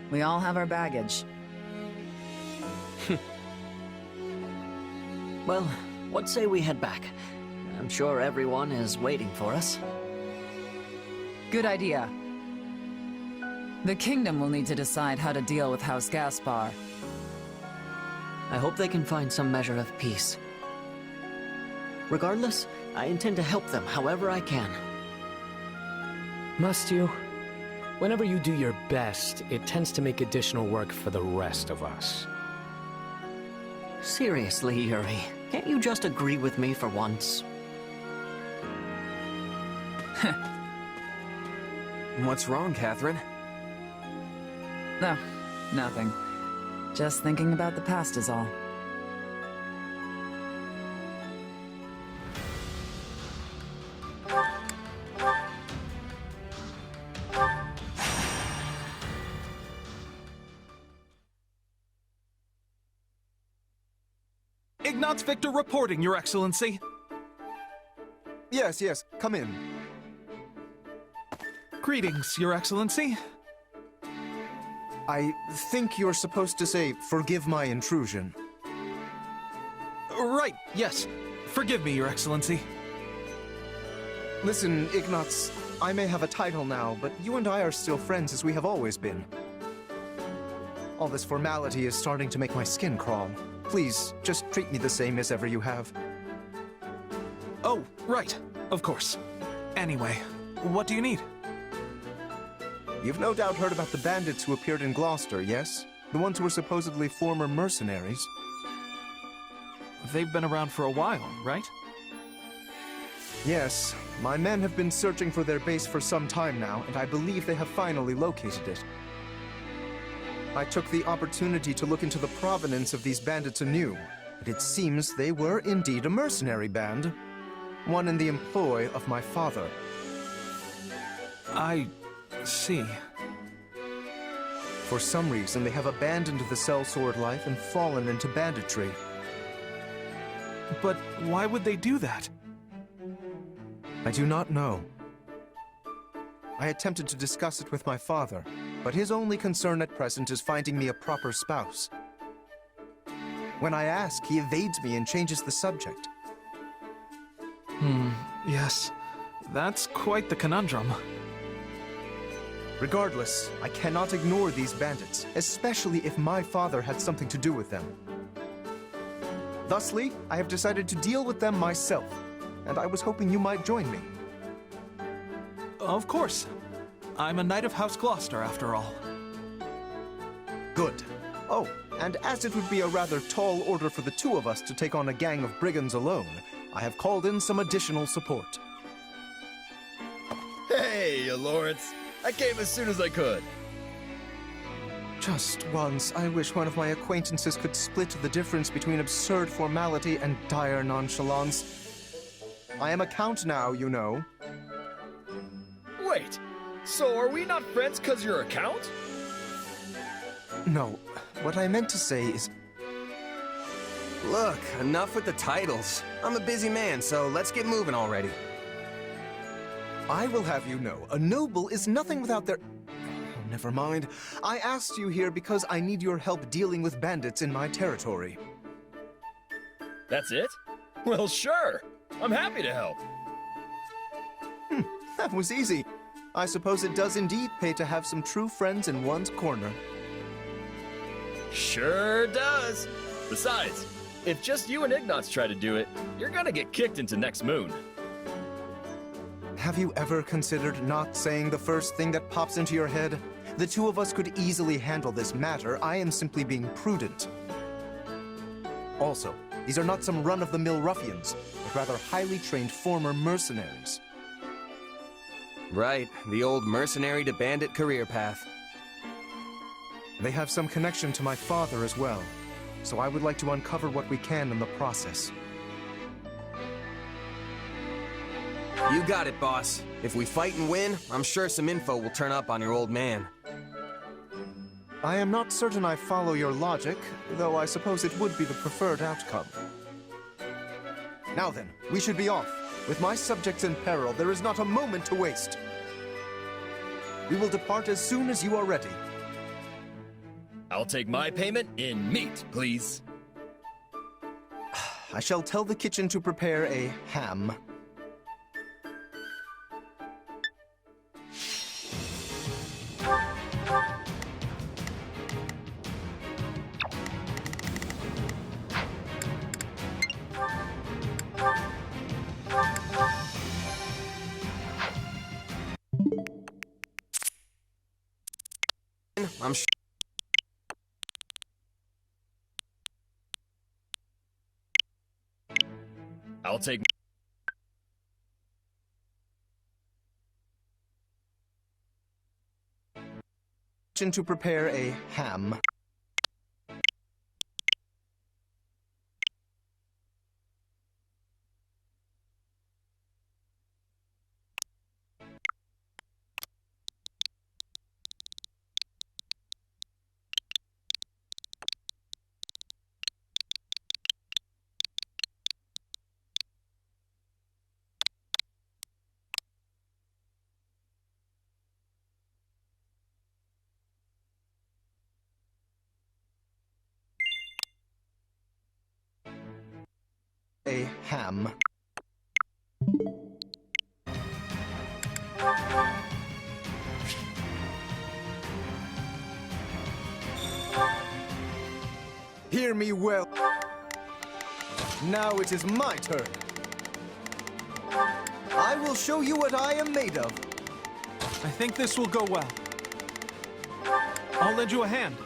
we all have our baggage. Well, what say we head back? I'm sure everyone is waiting for us. Good idea. The kingdom will need to decide how to deal with House Gaspar. I hope they can find some measure of peace. Regardless, I intend to help them however I can. Must you? Whenever you do your best, it tends to make additional work for the rest of us. Seriously, Yuri, can't you just agree with me for once? What's wrong, Catherine? No, nothing. Just thinking about the past is all. Ignatz Victor reporting, Your Excellency. Yes, come in. Greetings, Your Excellency. I think you're supposed to say, "Forgive my intrusion." Right, yes. Forgive me, Your Excellency. Listen, Ignatz, I may have a title now, but you and I are still friends as we have always been. All this formality is starting to make my skin crawl. Please, just treat me the same as ever you have. Oh, right. Of course. Anyway, what do you need? You've no doubt heard about the bandits who appeared in Gloucester, yes? The ones who were supposedly former mercenaries. They've been around for a while, right? Yes. My men have been searching for their base for some time now, and I believe they have finally located it. I took the opportunity to look into the provenance of these bandits anew, and it seems they were indeed a mercenary band. One in the employ of my father. I see. For some reason, they have abandoned the sellsword life and fallen into banditry. But why would they do that? I do not know. I attempted to discuss it with my father, but his only concern at present is finding me a proper spouse. When I ask, he evades me and changes the subject. Yes. That's quite the conundrum. Regardless, I cannot ignore these bandits, especially if my father had something to do with them. Thusly, I have decided to deal with them myself, and I was hoping you might join me. Of course. I'm a knight of House Gloucester, after all. Good. Oh, and as it would be a rather tall order for the two of us to take on a gang of brigands alone, I have called in some additional support. Hey, Lorenz. I came as soon as I could. Just once, I wish one of my acquaintances could split the difference between absurd formality and dire nonchalance. I am a count now, you know. Wait, so are we not friends because you're a count? No, what I meant to say is... Look, enough with the titles. I'm a busy man, so let's get moving already. I will have you know, a noble is nothing without their... Oh, never mind. I asked you here because I need your help dealing with bandits in my territory. That's it? Well, sure. I'm happy to help. That was easy. I suppose it does indeed pay to have some true friends in one's corner. Sure does. Besides, if just you and Ignatz try to do it, you're gonna get kicked into next moon. Have you ever considered not saying the first thing that pops into your head? The two of us could easily handle this matter. I am simply being prudent. Also, these are not some run-of-the-mill ruffians, but rather highly trained former mercenaries. Right, the old mercenary to bandit career path. They have some connection to my father as well, so I would like to uncover what we can in the process. You got it, boss. If we fight and win, I'm sure some info will turn up on your old man. I am not certain I follow your logic, though I suppose it would be the preferred outcome. Now then, we should be off. With my subjects in peril, there is not a moment to waste. We will depart as soon as you are ready. I'll take my payment in meat, please. I shall tell the kitchen to prepare a ham. I'm I'll take... Kitchen to prepare a ham. A ham. Hear me well. Now it is my turn. I will show you what I am made of. I think this will go well. I'll lend you a hand.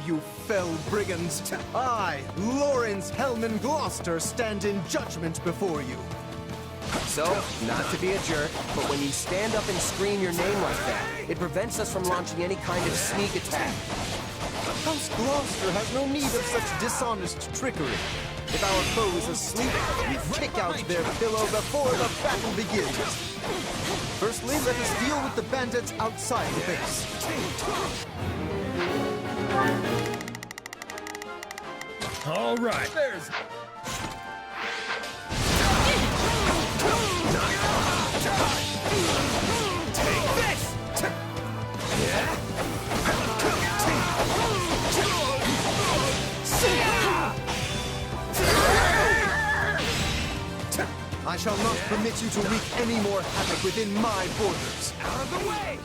You fell brigands. I, Lorenz Hellman Gloucester, stand in judgment before you. So, not to be a jerk, but when you stand up and scream your name like that, it prevents us from launching any kind of sneak attack. House Gloucester has no need of such dishonest trickery. If our foe is asleep, we kick out their pillow before the battle begins. Firstly, let us deal with the bandits outside the base. All right, there's... Take this! I shall not permit you to wreak any more havoc within my borders. Out of the way!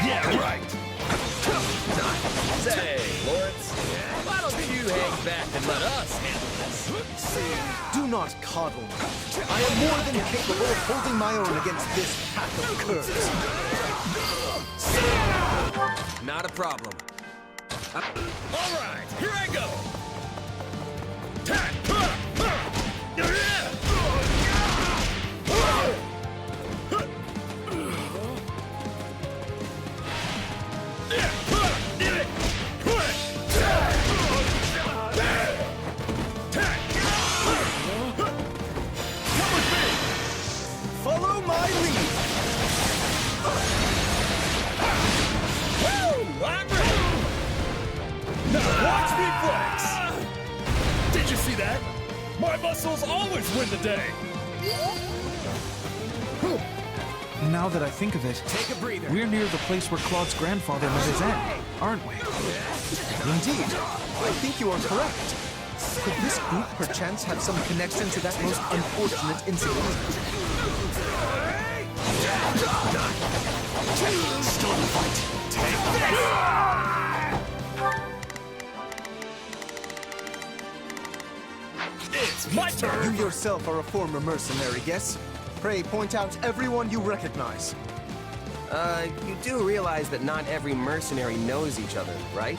Yeah, right! Say, Lorenz, why don't you hang back and let us handle this? Do not coddle me. I am more than capable of holding my own against this pack of curs. Not a problem. All right, here I go! Follow my lead. I'm ready! Now watch me flex! Did you see that? My muscles always win the day! Now that I think of it, Take a breather. we're near the place where Claude's grandfather met his end, aren't we? Indeed, I think you are correct. Could this group perchance have some connection to that most unfortunate incident? Still the fight. Take this! It's my turn! You yourself are a former mercenary, yes? Pray point out everyone you recognize. You do realize that not every mercenary knows each other, right?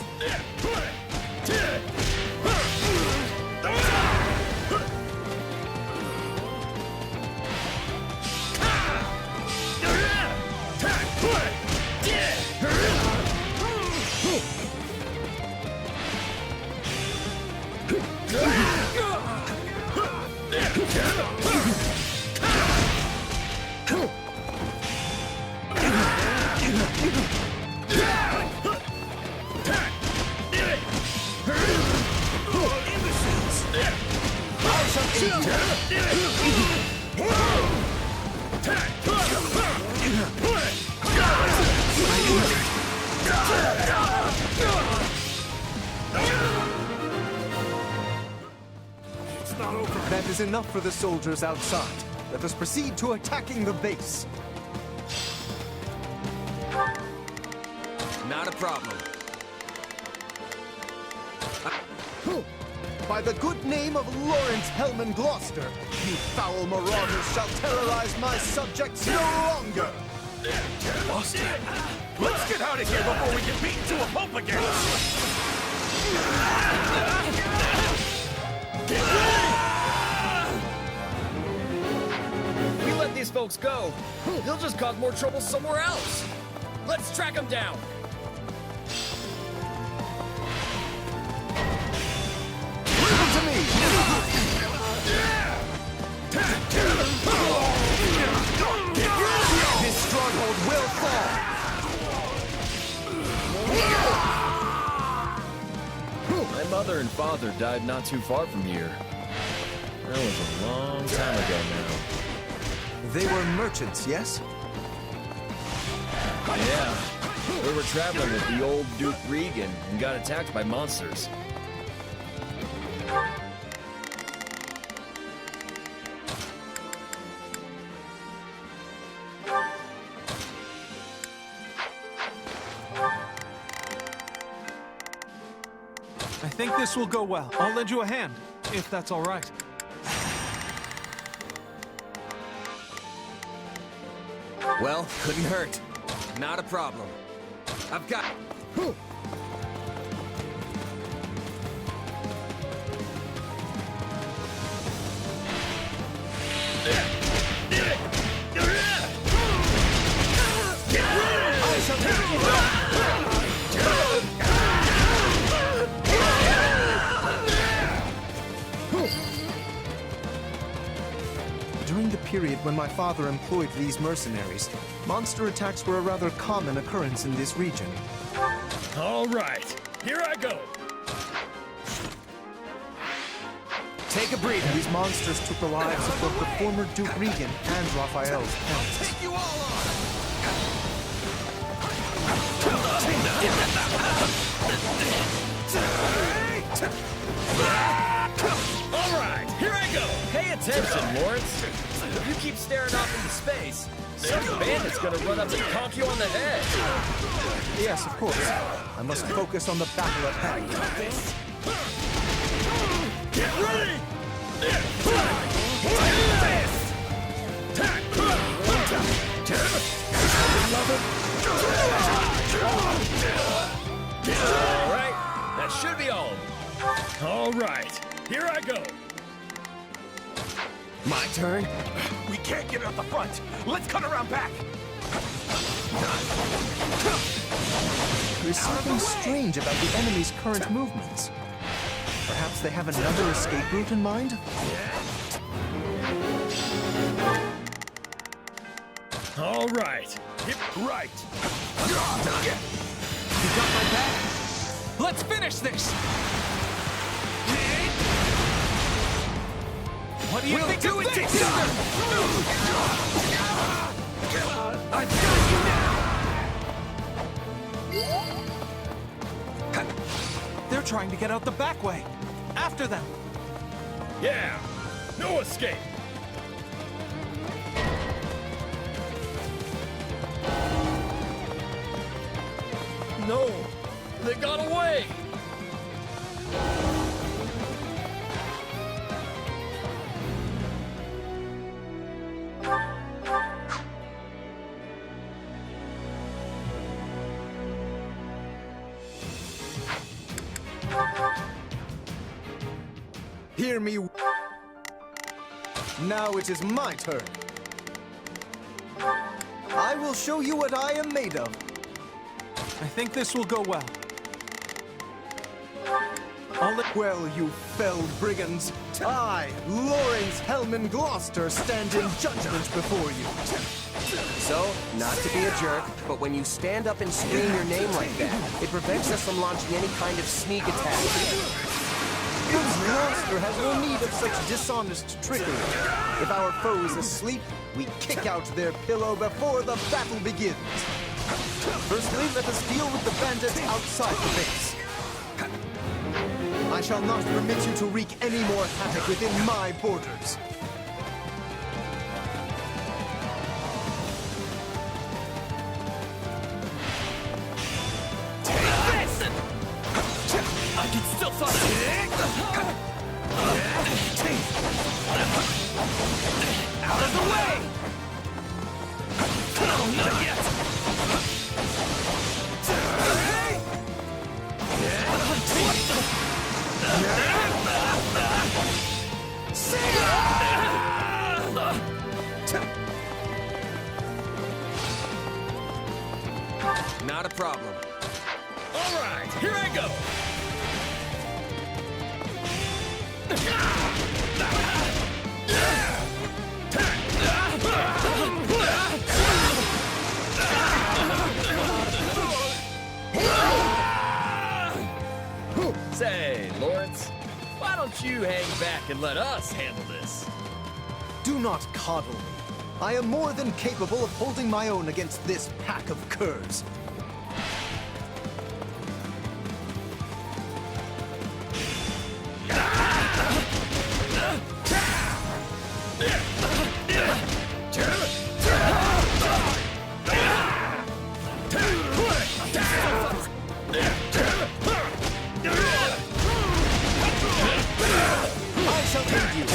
is enough for the soldiers outside. Let us proceed to attacking the base. Not a problem. By the good name of Lorenz, Hellman, Gloucester, you foul marauders shall terrorize my subjects no longer! Gloucester, let's get out of here before we get beaten to a pulp again! If we let these folks go, they'll just cause more trouble somewhere else. Let's track them down. Listen to me! This stronghold will fall! My mother and father died not too far from here. That was a long time ago now. They were merchants, yes? Yeah. We were traveling with the old Duke Regan and got attacked by monsters. I think this will go well. I'll lend you a hand, if that's all right. Well, couldn't hurt. Not a problem. I've got... During the period when my father employed these mercenaries, monster attacks were a rather common occurrence in this region. All right, here I go. Take a breather. These monsters took the lives of both the former Duke Regan and Raphael's parents. Take you all on! All right, here I go. Pay attention, Lawrence. If you keep staring off into space, some bandit's gonna run up and conk you on the head. Yes, of course. I must focus on the battle at hand. Get ready! All right, that should be all. All right, here I go. My turn? We can't get out the front. Let's cut around back. There's something strange about the enemy's current movements. Perhaps they have another escape route in mind? All right. Right. You got my back? Let's finish this! What do you think do of it this? together! I've got you now! They're trying to get out the back way. After them. Yeah, no escape. No, they got away. Hear me. Now it is my turn. I will show you what I am made of. I think this will go well. Well, you felled brigands, I, Lorenz Hellman Gloucester, stand in judgment before you. So, not to be a jerk, but when you stand up and scream your name like that, it prevents us from launching any kind of sneak attack. Gloucester has no need of such dishonest trickery. If our foe is asleep, we kick out their pillow before the battle begins. Firstly, let us deal with the bandits outside the base. I shall not permit you to wreak any more havoc within my borders. I can still fight. Out of the way! No, not yet! Not a problem. All right, here I go. Say, Lorenz, why don't you hang back and let us handle this? Do not coddle me. I am more than capable of holding my own against this pack of curs. I shall aid you.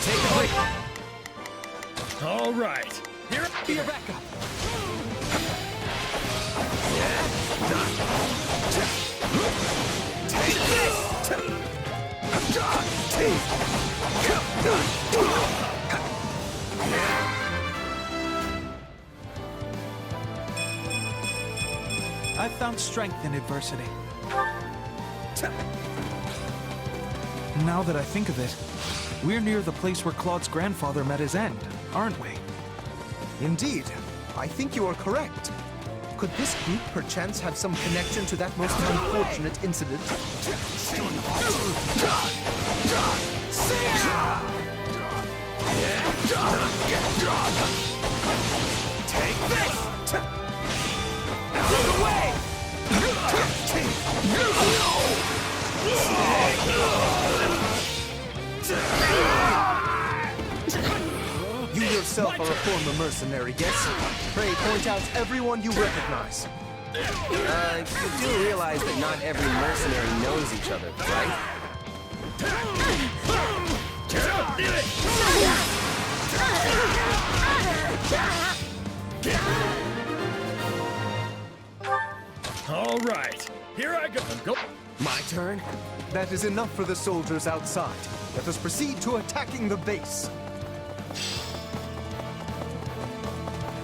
Take a break. All right, here Be your backup. I've found strength in adversity. Now that I think of it, we're near the place where Claude's grandfather met his end, aren't we? Indeed. I think you are correct. Could this group perchance have some connection to that most unfortunate incident? Take this! Out of the way! You yourself are a former mercenary, yes? Pray point out everyone you recognize. You do realize that not every mercenary knows each other, right? All right, here I go. My turn? That is enough for the soldiers outside. Let us proceed to attacking the base.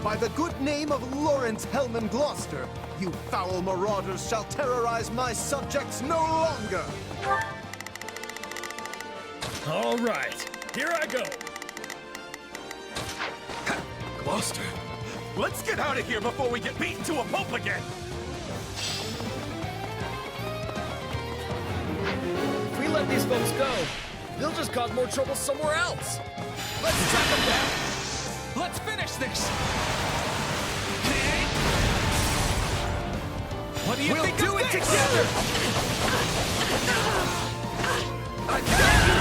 By the good name of Lorenz, Helm, and Gloucester, you foul marauders shall terrorize my subjects no longer! All right, here I go. Gloucester, let's get out of here before we get beaten to a pulp again! If we let these folks go, they'll just cause more trouble somewhere else. Let's track them down. Let's finish this! What do you think We'll do it together! I got you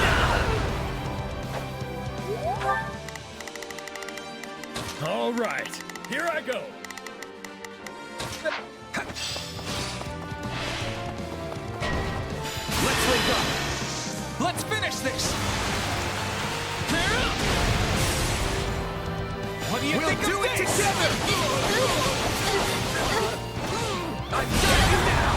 now! All right, here I go. Let's link up! Let's finish this! What do you think We'll do of it this? together! I got you now!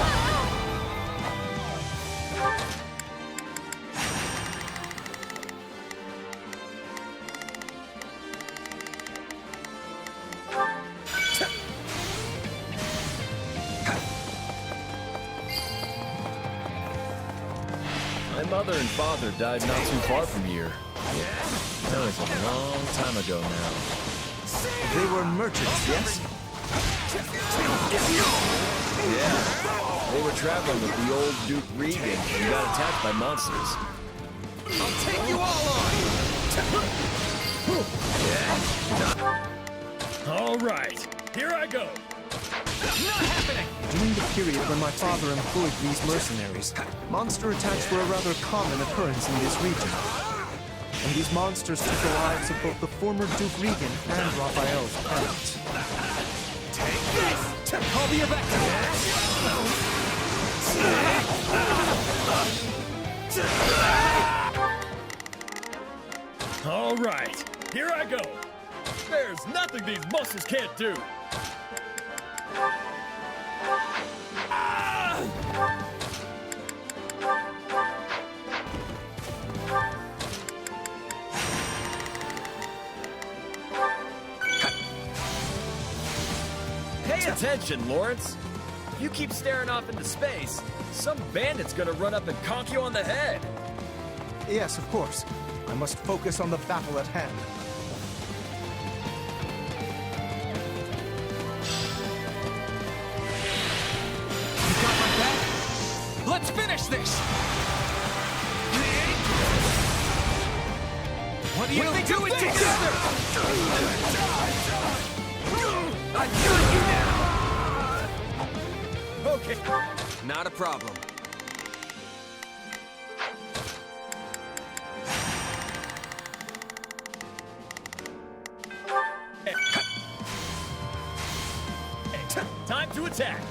My mother and father died not too far from here. That was a long time ago now. They were merchants, yes? Yeah, they were traveling with the old Duke Regan and got attacked by monsters. I'll take you all on! All right, here I go. During the period when my father employed these mercenaries, monster attacks were a rather common occurrence in this region. And these monsters took the lives of both the former Duke Regan and Raphael's parents. Take this! I'll be your back. All right, here I go. There's nothing these muscles can't do. Pay attention, Lorenz. If you keep staring off into space, some bandit's gonna run up and conk you on the head. Yes, of course. I must focus on the battle at hand. You got my back? Let's finish this! What do you think do it together? I got you now! Okay. Not a problem. Time to attack.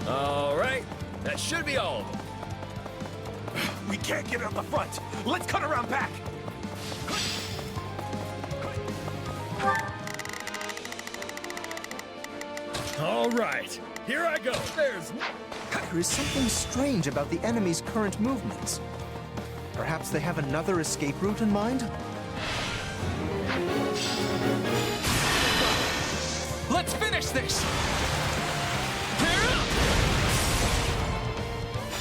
All right, that should be all of them. We can't get out the front. Let's cut around back. All right, here I go. There is something strange about the enemy's current movements. Perhaps they have another escape route in mind? Let's finish this!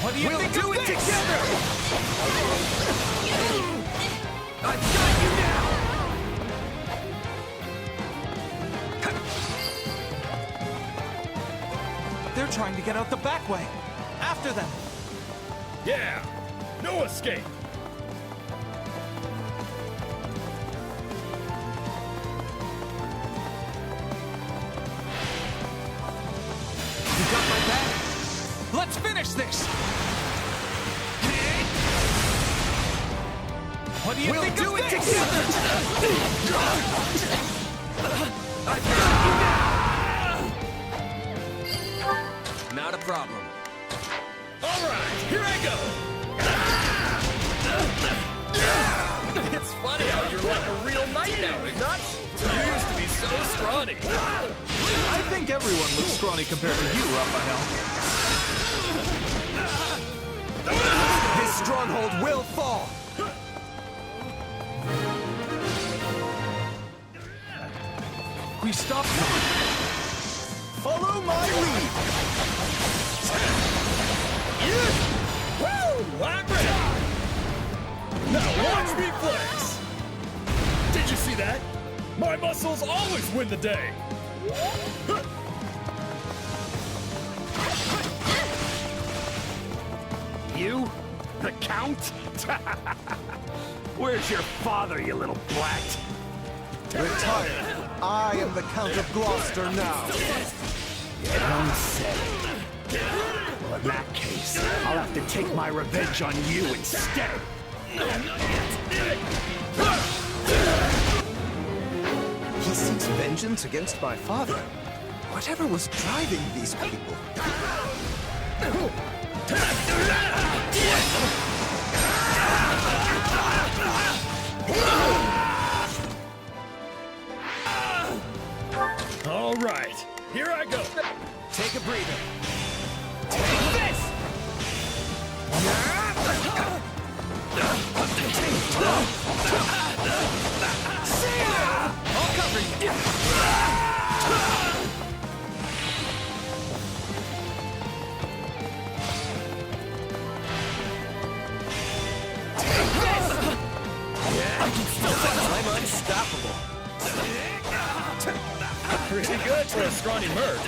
What do you think do it together? I got you now! They're trying to get out the back way. After them. Yeah, no escape. You got my back? Let's finish this! What do you think do it together? I got you now! Not a problem. All right, here I go. It's funny how you're like a real knight now, Ignatz. You used to be so scrawny. I think everyone looks scrawny compared to you, Raphael. This stronghold will fall! We stopped them. Follow my lead! Woo! I'm ready. Now watch me flex. Did you see that? My muscles always win the day. You? The Count? Where's your father, you little brat? Retire! I am the Count of Gloucester now! Unsettled. Well, in that case, I'll have to take my revenge on you instead. He seeks vengeance against my father. Whatever was driving these people? All right, here I go. Take a breather. Take this! I'll cover you. I'm unstoppable. Pretty good for a scrawny merc.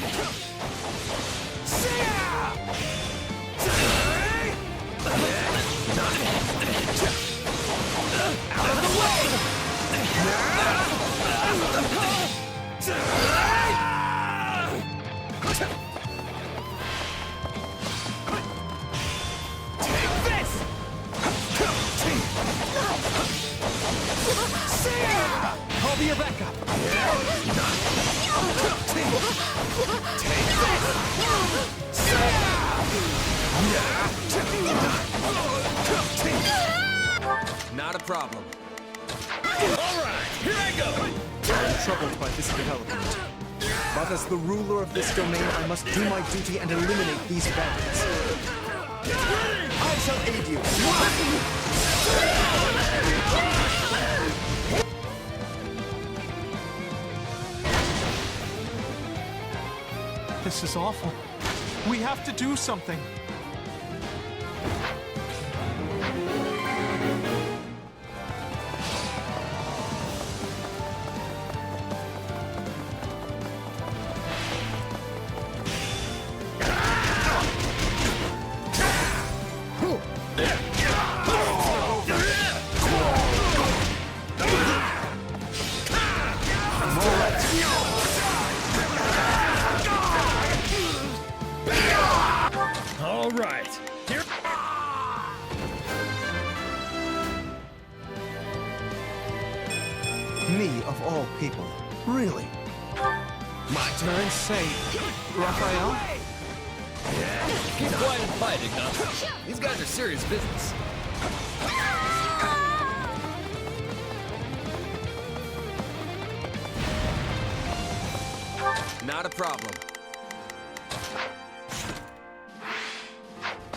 Out of the way! be your backup. Not a problem. Alright, here I go! I'm troubled by this development. But as the ruler of this domain, I must do my duty and eliminate these bandits. I shall aid you. This is awful. We have to do something. Alright, here. Me, of all people. Really? My turn. Say, Raphael? Keep quiet and fight, Ignace. These guys are serious business. Not a problem.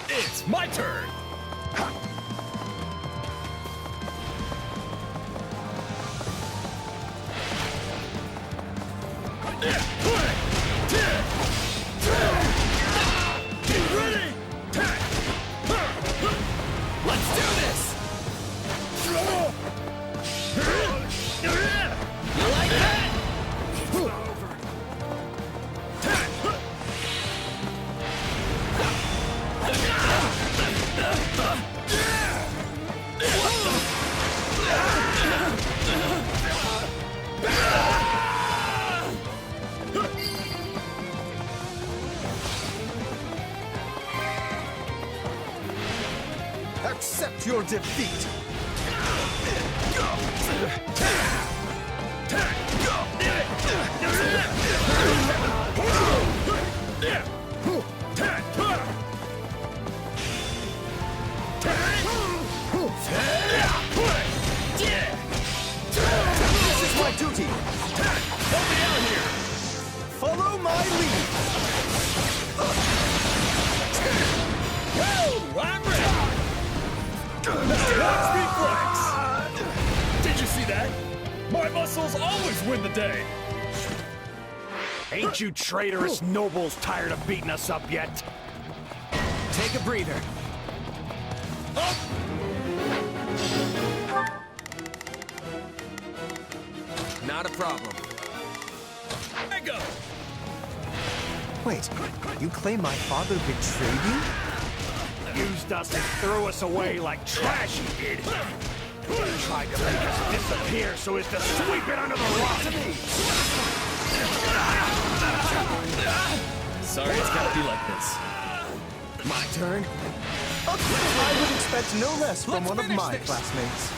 It's my turn! Ready! Let's do this! You like that? Accept your defeat. This is my duty. Help me out here! Follow my lead. Woo! I'm ready! Watch reflex! Did you see that? My muscles always win the day! Ain't you traitorous nobles tired of beating us up yet? Take a breather. Not a problem. I go! Wait, you claim my father betrayed you? Used us and threw us away like trash, he did. Tried to make us disappear so as to sweep it under the rug. Sorry it's gotta be like this. My turn. I would expect no less from one of my classmates.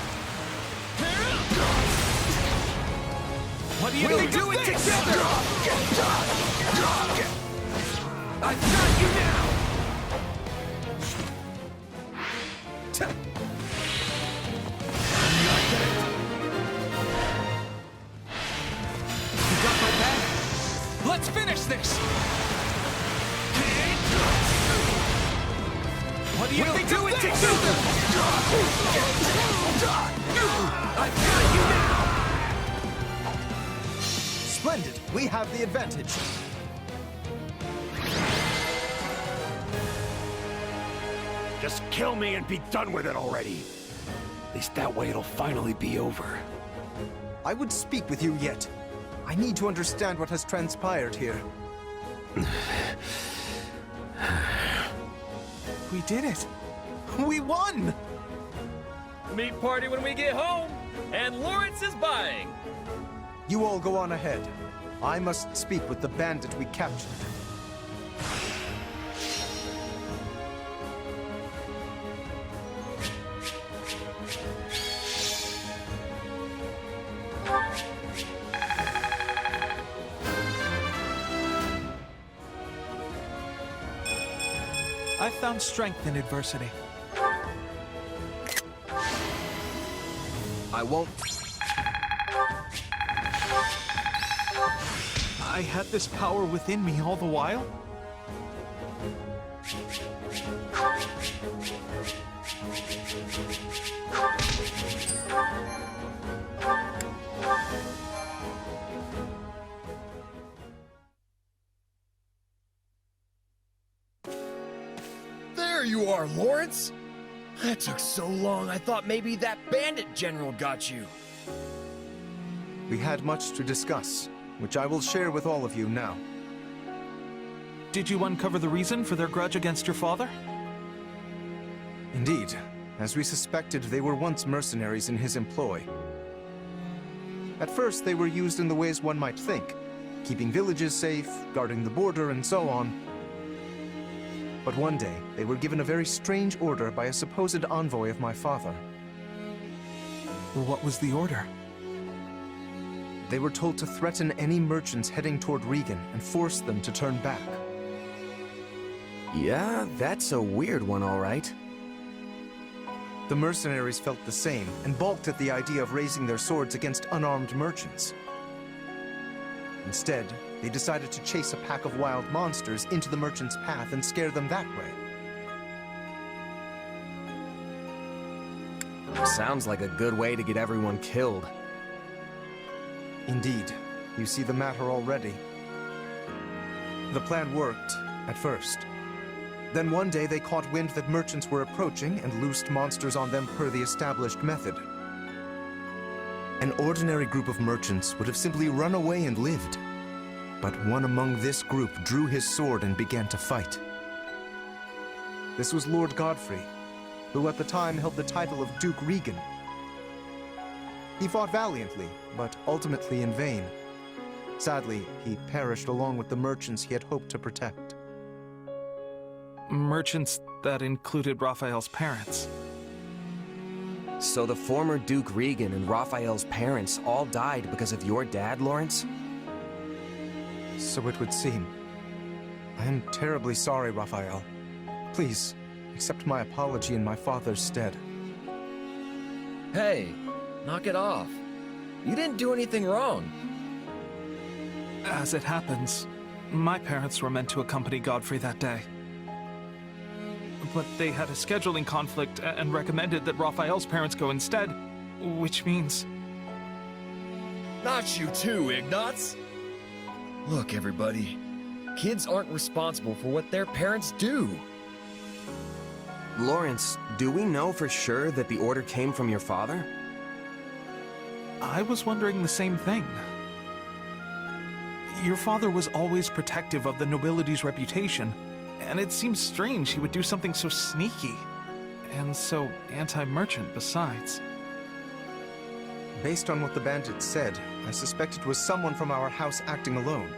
What do you think do of it this? together! I've got you now! You got my back? Let's finish this! What do you think of this? I've got you now! Splendid, we have the advantage. Just kill me and be done with it already. At least that way it'll finally be over. I would speak with you yet. I need to understand what has transpired here. We did it! We won! Meat party when we get home, and Lorenz is buying. You all go on ahead. I must speak with the bandit we captured. I've found strength in adversity. I won't... I had this power within me all the while? There you are, Lorenz! That took so long, I thought maybe that bandit general got you. We had much to discuss, which I will share with all of you now. Did you uncover the reason for their grudge against your father? Indeed. As we suspected, they were once mercenaries in his employ. At first, they were used in the ways one might think, keeping villages safe, guarding the border, and so on. But one day, they were given a very strange order by a supposed envoy of my father. What was the order? They were told to threaten any merchants heading toward Regan and force them to turn back. Yeah, that's a weird one, all right. The mercenaries felt the same and balked at the idea of raising their swords against unarmed merchants. Instead, they decided to chase a pack of wild monsters into the merchants' path and scare them that way. Sounds like a good way to get everyone killed. Indeed. You see the matter already. The plan worked, at first. Then one day they caught wind that merchants were approaching and loosed monsters on them per the established method. An ordinary group of merchants would have simply run away and lived. But one among this group drew his sword and began to fight. This was Lord Godfrey, who at the time held the title of Duke Regan. He fought valiantly, but ultimately in vain. Sadly, he perished along with the merchants he had hoped to protect. Merchants that included Raphael's parents. So the former Duke Regan and Raphael's parents all died because of your dad, Lorenz? So it would seem. I am terribly sorry, Raphael. Please, accept my apology in my father's stead. Hey, knock it off. You didn't do anything wrong. As it happens, my parents were meant to accompany Godfrey that day. But they had a scheduling conflict and recommended that Raphael's parents go instead, which means... Not you too, Ignatz! Look, everybody. Kids aren't responsible for what their parents do. Lorenz, do we know for sure that the order came from your father? I was wondering the same thing. Your father was always protective of the nobility's reputation, and it seems strange he would do something so sneaky, and so anti-merchant besides. Based on what the bandits said, I suspect it was someone from our house acting alone.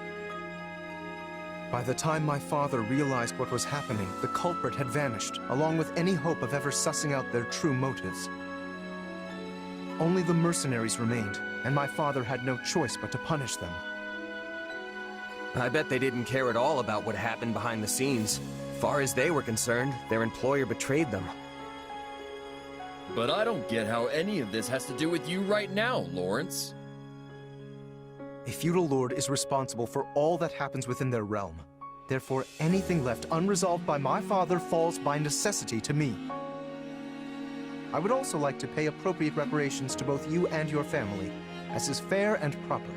By the time my father realized what was happening, the culprit had vanished, along with any hope of ever sussing out their true motives. Only the mercenaries remained, and my father had no choice but to punish them. I bet they didn't care at all about what happened behind the scenes. Far as they were concerned, their employer betrayed them. But I don't get how any of this has to do with you right now, Lorenz. A feudal lord is responsible for all that happens within their realm. Therefore, anything left unresolved by my father falls by necessity to me. I would also like to pay appropriate reparations to both you and your family, as is fair and proper.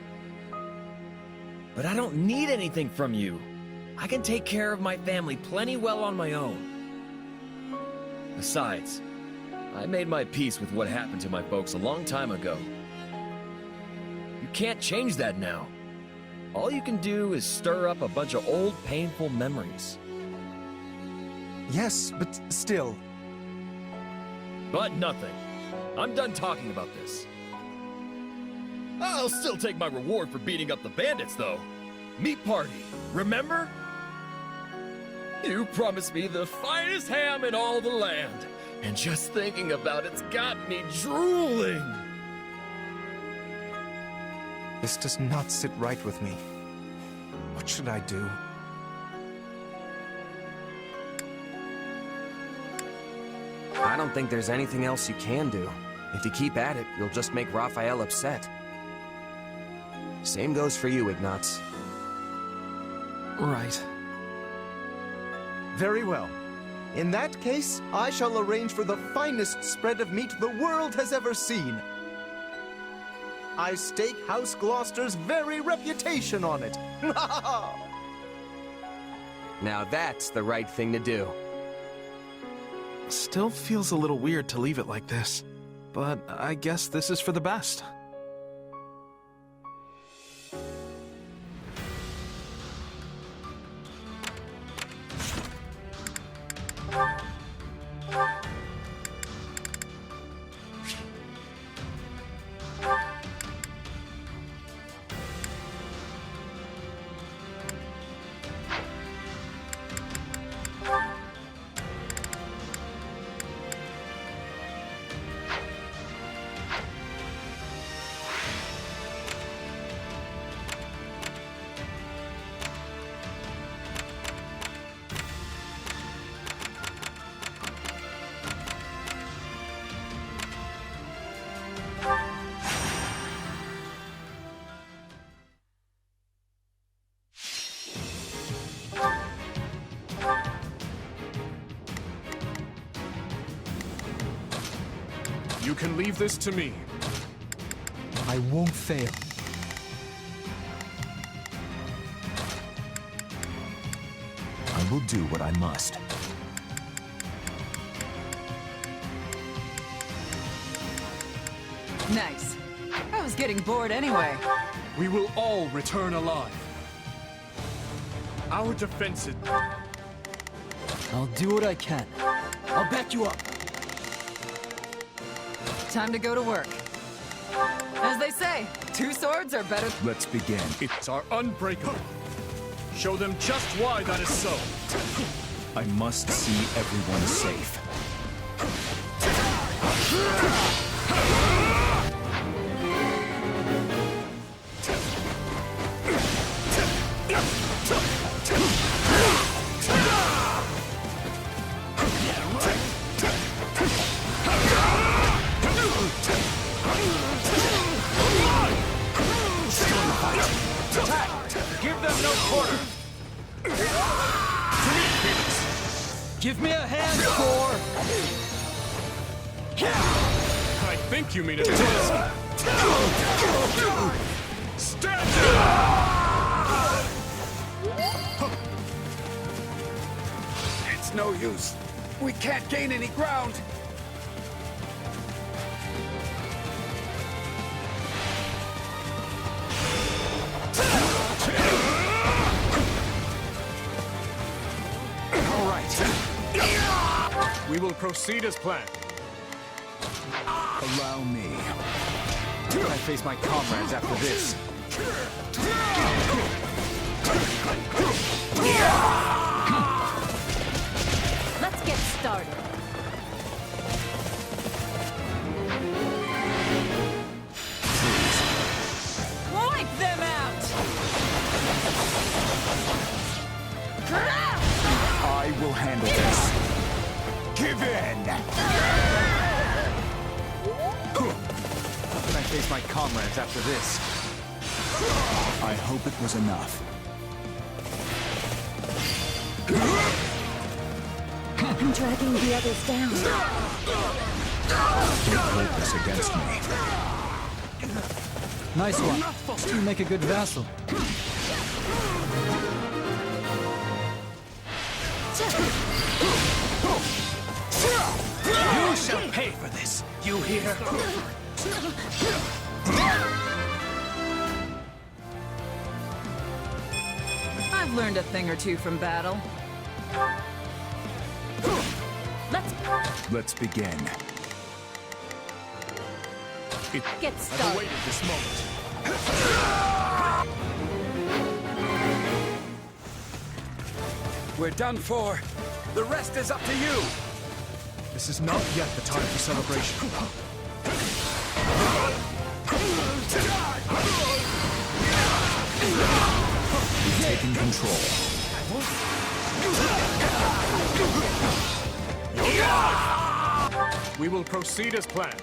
But I don't need anything from you. I can take care of my family plenty well on my own. Besides, I made my peace with what happened to my folks a long time ago. You can't change that now. All you can do is stir up a bunch of old, painful memories. Yes, but still... But nothing. I'm done talking about this. I'll still take my reward for beating up the bandits, though. Meat party, remember? You promised me the finest ham in all the land, and just thinking about it's got me drooling. This does not sit right with me. What should I do? I don't think there's anything else you can do. If you keep at it, you'll just make Raphael upset. Same goes for you, Ignatz. Right. Very well. In that case, I shall arrange for the finest spread of meat the world has ever seen. I stake House Gloucester's very reputation on it. Now that's the right thing to do. Still feels a little weird to leave it like this, but I guess this is for the best. You can leave this to me. I won't fail. I will do what I must. Nice. I was getting bored anyway. We will all return alive. Our defenses. I'll do what I can. I'll back you up. Time to go to work. As they say, two swords are better. Let's begin. It's our unbreakable. Show them just why that is so. I must see everyone safe. Give them no quarter! Give me a hand, Thor! I think you mean it. Stand down! It's no use. We can't gain any ground. All right. We will proceed as planned. Allow me. I face my comrades after this. Let's get started. Wipe them out! I will handle this. Give in! How can I face my comrades after this? I hope it was enough. I'm dragging the others down. Don't hold this against me. Nice one. You make a good vassal. You shall pay for this. You hear? I've learned a thing or two from battle. Let's begin. Get I've started. awaited this moment. We're done for. The rest is up to you. This is not yet the time for celebration. Taking control. We will proceed as planned.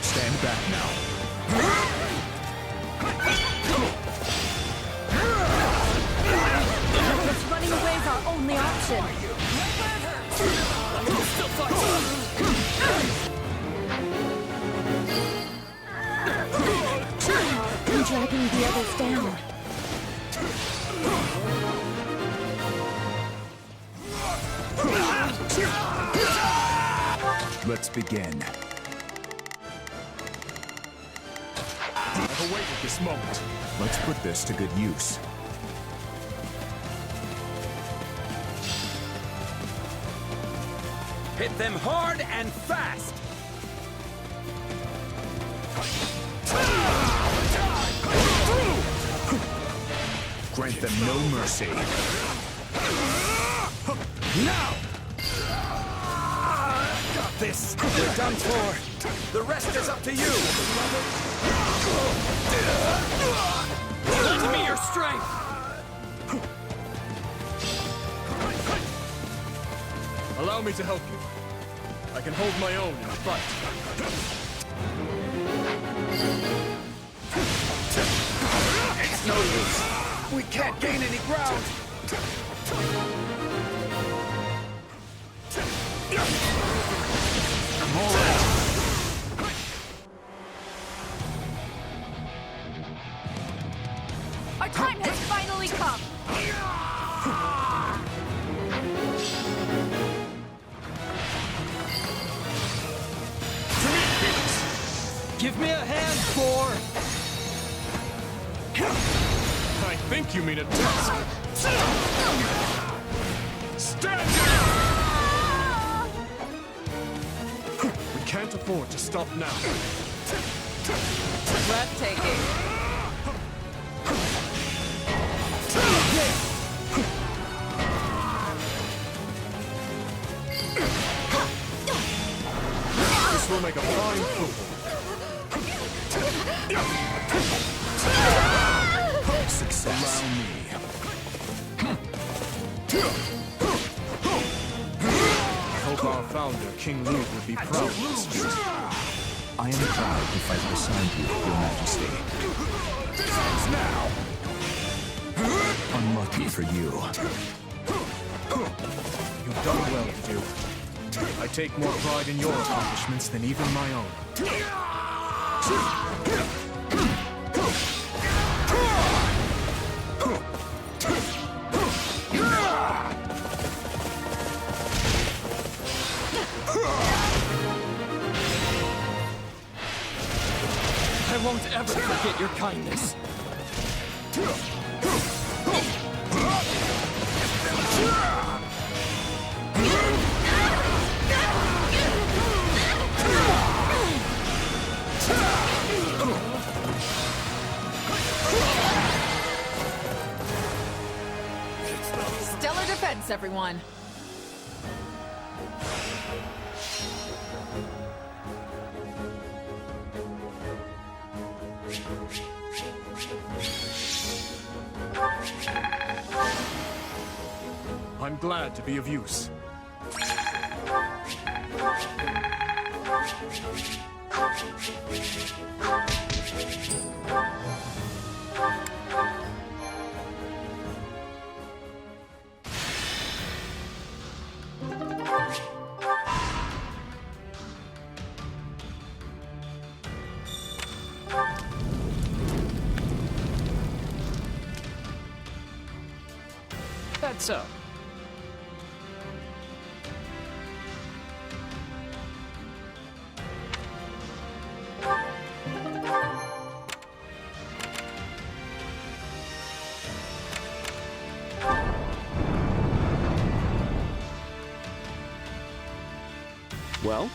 Stand back now. Because running away is our only option. I'm dragging the others down. Let's begin. I've awaited this moment. Let's put this to good use. Hit them hard and fast! Grant them no mercy. Now! Got this! You're done for! The rest is up to you! Lend me your strength! Allow me to help you. I can hold my own in a fight. It's no use! We can't gain any ground! All right. Our time has finally come! Give me a hand, Thor! I think you mean a task. Stand down! We can't afford to stop now. Breathtaking. This will make a fine football. Success. Allow me. I hope our founder, King Lu, would be proud of this feat. I am proud to fight beside you, Your Majesty. Now! Unlucky for you. You've done well, you. I take more pride in your accomplishments than even my own. I won't ever forget your kindness. Stellar defense, everyone. I'm glad to be of use. That's so. Well?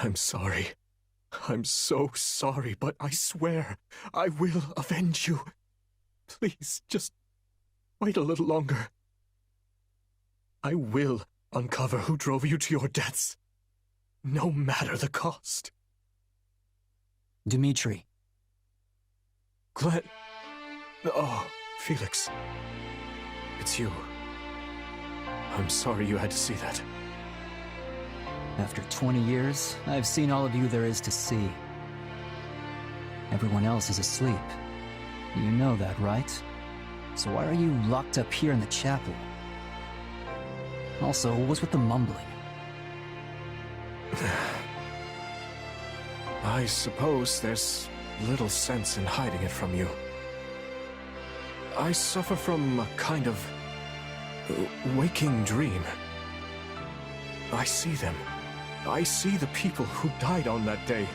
I'm sorry. I'm so sorry, but I swear I will avenge you. Please, just wait a little longer. I will uncover who drove you to your deaths, no matter the cost. Dimitri. Glenn. Oh, Felix. It's you. I'm sorry you had to see that. After 20 years, I've seen all of you there is to see. Everyone else is asleep. You know that, right? So why are you locked up here in the chapel? Also, what's with the mumbling? I suppose there's little sense in hiding it from you. I suffer from a kind of waking dream. I see them. I see the people who died on that day,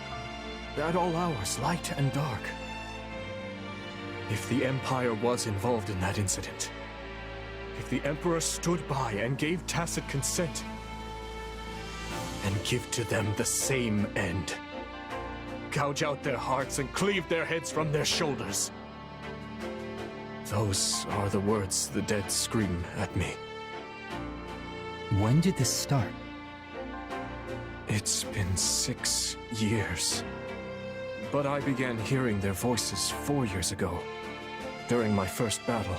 at all hours, light and dark. If the Empire was involved in that incident, if the Emperor stood by and gave tacit consent, and give to them the same end, gouge out their hearts and cleave their heads from their shoulders. Those are the words the dead scream at me. When did this start? It's been 6 years. But I began hearing their voices 4 years ago, during my first battle.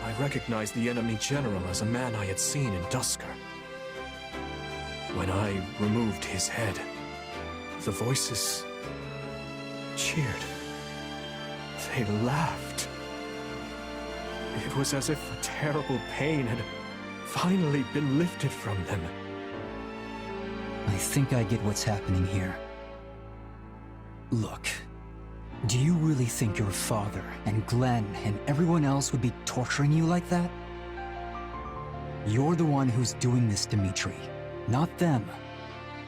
I recognized the enemy general as a man I had seen in Dusker. When I removed his head, the voices cheered. They laughed. It was as if a terrible pain had finally been lifted from them. I think I get what's happening here. Look, do you really think your father and Glenn and everyone else would be torturing you like that? You're the one who's doing this, Dimitri. Not them.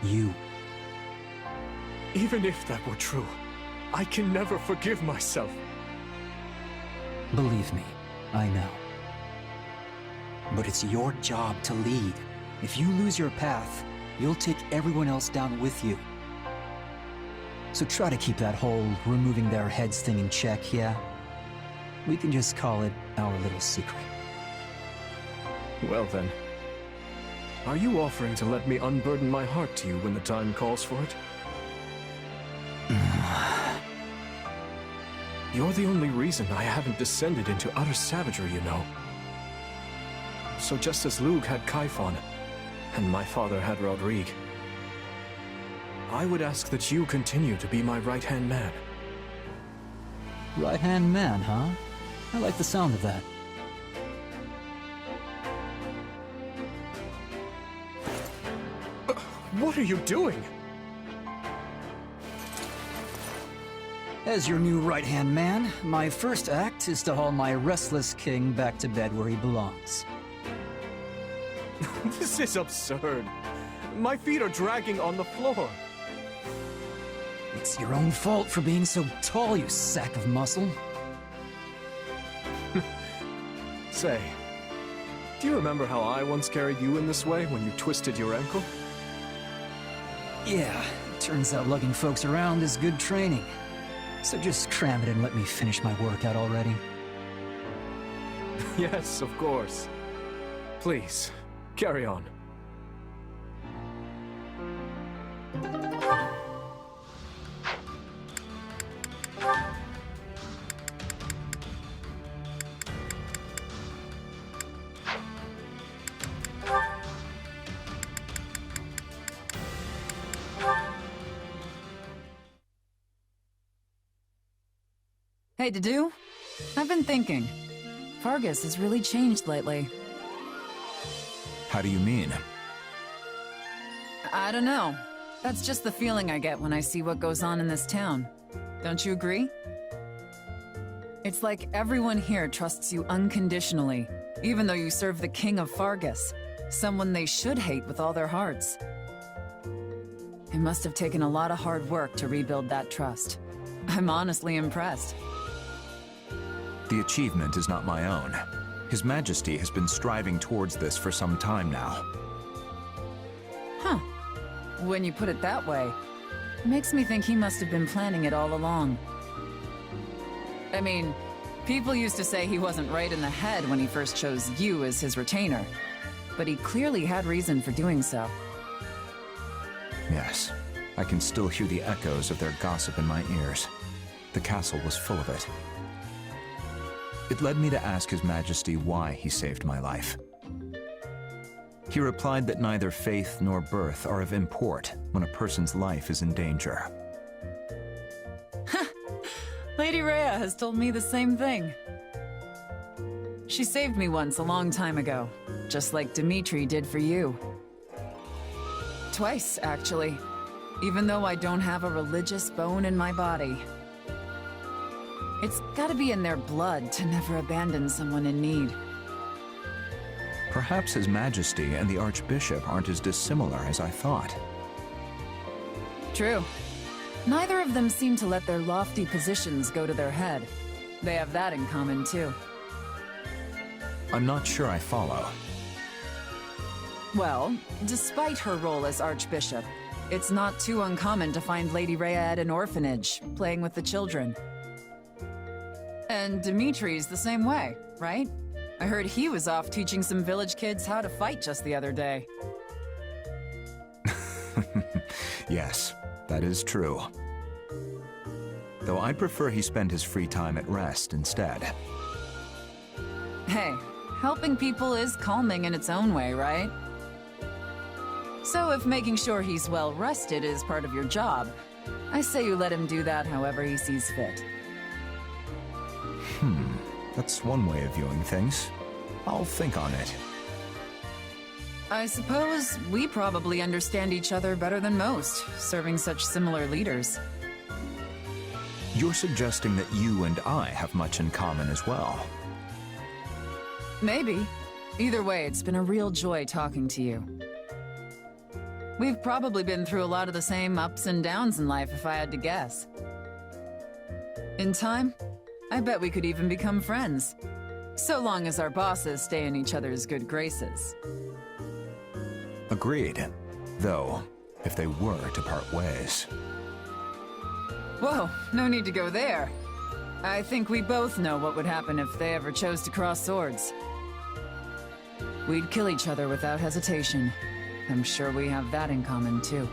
You. Even if that were true, I can never forgive myself. Believe me, I know. But it's your job to lead. If you lose your path, you'll take everyone else down with you. So try to keep that whole removing their heads thing in check, yeah? We can just call it our little secret. Well then, are you offering to let me unburden my heart to you when the time calls for it? You're the only reason I haven't descended into utter savagery, you know. So just as Lug had Kaifon, and my father had Rodrigue, I would ask that you continue to be my right-hand man. Right-hand man, huh? I like the sound of that. What are you doing? As your new right-hand man, my first act is to haul my restless king back to bed where he belongs. This is absurd. My feet are dragging on the floor. It's your own fault for being so tall, you sack of muscle. Say, do you remember how I once carried you in this way when you twisted your ankle? Yeah, turns out lugging folks around is good training. So just cram it and let me finish my workout already. Yes, of course. Please, carry on. Hey, Dedue? I've been thinking. Fargus has really changed lately. How do you mean? I don't know. That's just the feeling I get when I see what goes on in this town. Don't you agree? It's like everyone here trusts you unconditionally, even though you serve the King of Fargus, someone they should hate with all their hearts. It must have taken a lot of hard work to rebuild that trust. I'm honestly impressed. The achievement is not my own. His Majesty has been striving towards this for some time now. Huh. when you put it that way, makes me think he must have been planning it all along. I mean, people used to say he wasn't right in the head when he first chose you as his retainer, but he clearly had reason for doing so. Yes, I can still hear the echoes of their gossip in my ears. The castle was full of it. It led me to ask His Majesty why he saved my life. He replied that neither faith nor birth are of import when a person's life is in danger. Lady Rhea has told me the same thing. She saved me once a long time ago, just like Dimitri did for you. Twice, actually, even though I don't have a religious bone in my body. It's gotta be in their blood to never abandon someone in need. Perhaps His Majesty and the Archbishop aren't as dissimilar as I thought. True. Neither of them seem to let their lofty positions go to their head. They have that in common, too. I'm not sure I follow. Well, despite her role as Archbishop, it's not too uncommon to find Lady Rhea at an orphanage, playing with the children. And Dimitri's the same way, right? I heard he was off teaching some village kids how to fight just the other day. Yes, that is true. Though I prefer he spend his free time at rest instead. Hey, helping people is calming in its own way, right? So if making sure he's well rested is part of your job, I say you let him do that however he sees fit. That's one way of viewing things. I'll think on it. I suppose we probably understand each other better than most, serving such similar leaders. You're suggesting that you and I have much in common as well. Maybe. Either way, it's been a real joy talking to you. We've probably been through a lot of the same ups and downs in life, if I had to guess. In time, I bet we could even become friends. So long as our bosses stay in each other's good graces. Agreed. Though, if they were to part ways. Whoa, no need to go there. I think we both know what would happen if they ever chose to cross swords. We'd kill each other without hesitation. I'm sure we have that in common, too.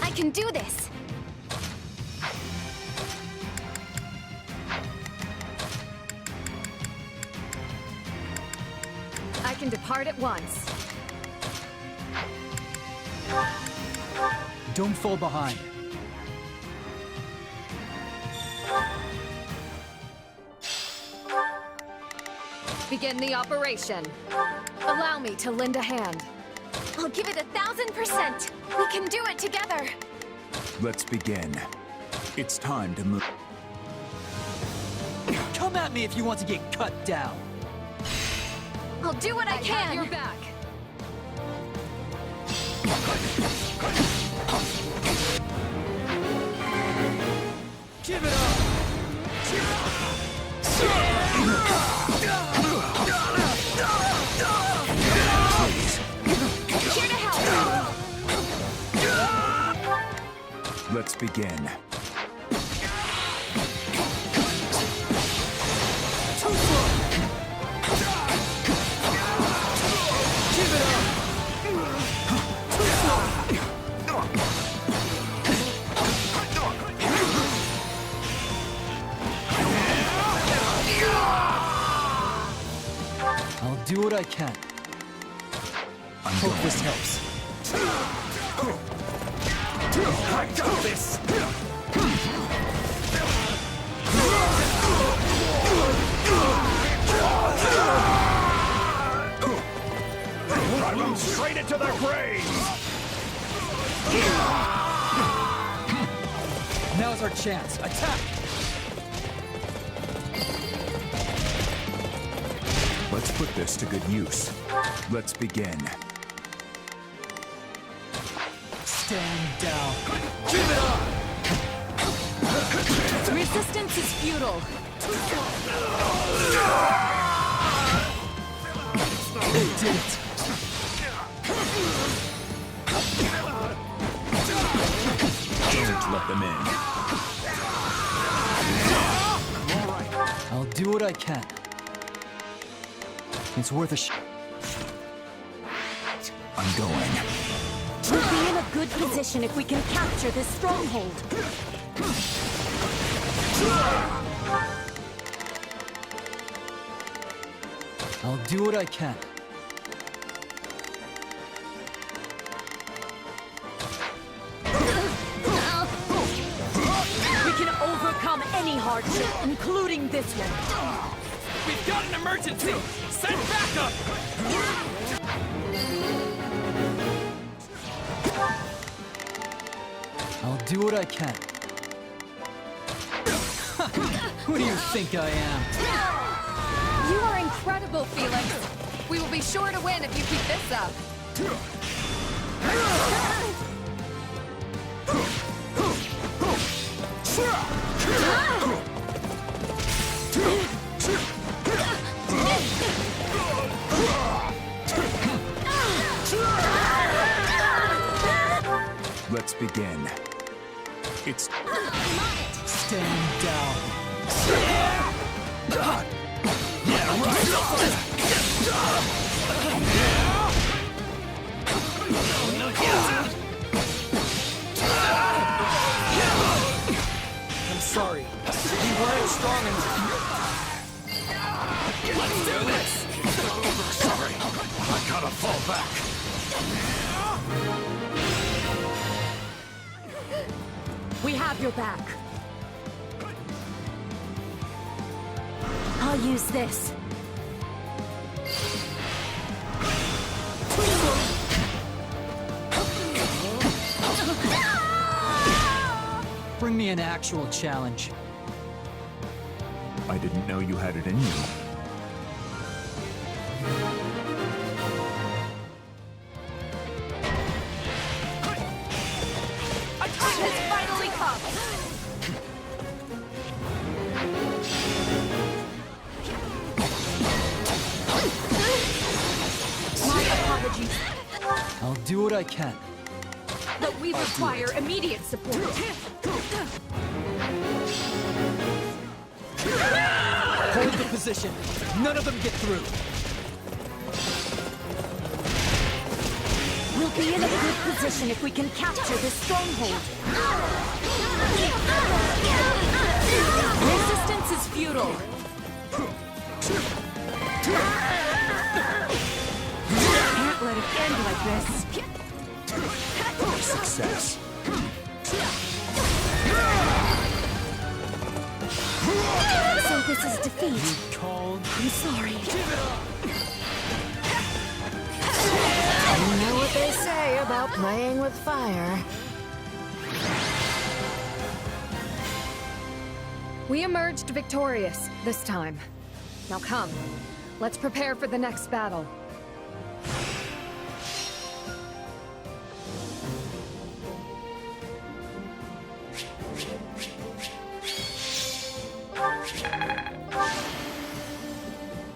I can do this! I can depart at once. Don't fall behind. Begin the operation. Allow me to lend a hand. I'll give it 1,000%! We can do it together! Let's begin. It's time to move. Come at me if you want to get cut down. I'll do what I can! Have your back. Give it up! Here to help! Let's begin. I'll do what I can. Hope this helps. I got this! Run them straight into their graves! Now's our chance. Attack! Let's put this to good use. Let's begin. Stand down. Give it up! Resistance is futile. They did it. Don't let them in. I'll do what I can. It's worth a I'm going. We'll be in a good position if we can capture this stronghold. I'll do what I can. We can overcome any hardship, including this one. We've got an emergency! Send backup! I'll do what I can. Who do you think I am? You are incredible, Felix. We will be sure to win if you keep this up. Let's begin. It's... Stand down. Yeah, right! I'm sorry. We weren't strong enough. Let's do this! Sorry, I gotta fall back. We have your back. I'll use this. Bring me an actual challenge. I didn't know you had it in you. Our time has finally come! My apologies, I'll do what I can. but we require immediate support. Hold the position. None of them get through. We'll be in a good position if we can capture this stronghold. Resistance is futile. Can't let it end like this. Success. So this is defeat. I'm sorry. You know what they say about playing with fire. We emerged victorious this time. Now come, let's prepare for the next battle.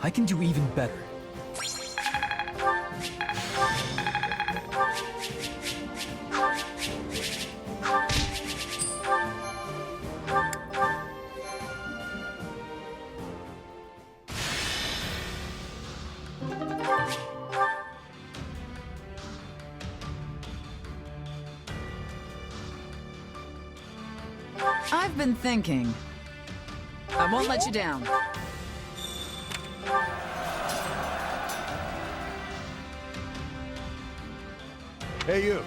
I can do even better. I've been thinking. I won't let you down. Hey, you.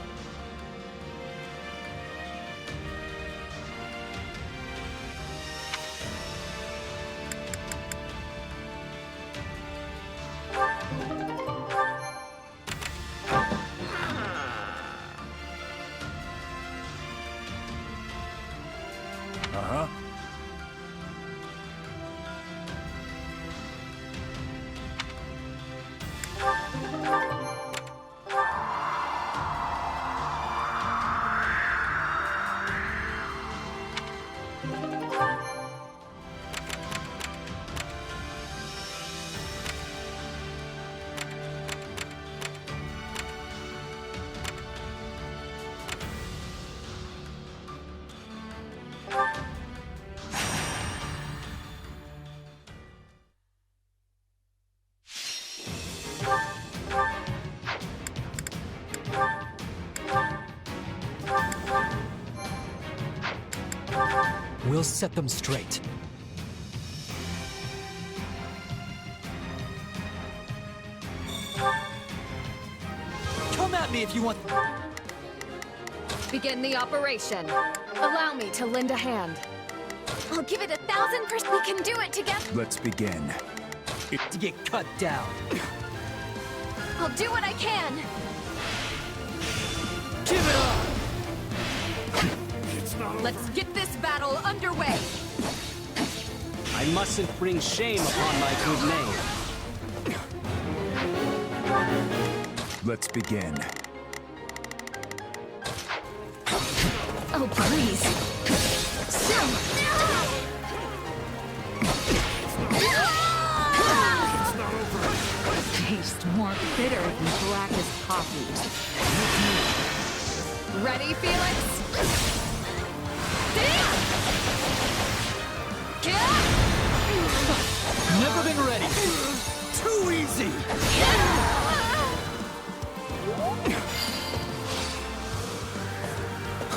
We'll set them straight. Come at me if you want... Begin the operation. Allow me to lend a hand. I'll give it 1,000%. We can do it together. Let's begin. To get cut down. I'll do what I can. Give it up! Let's get this battle underway. I mustn't bring shame upon my good name. Let's begin. Oh, please. Tastes more bitter than blackest coffee. Ready, Felix? Never been ready. Too easy.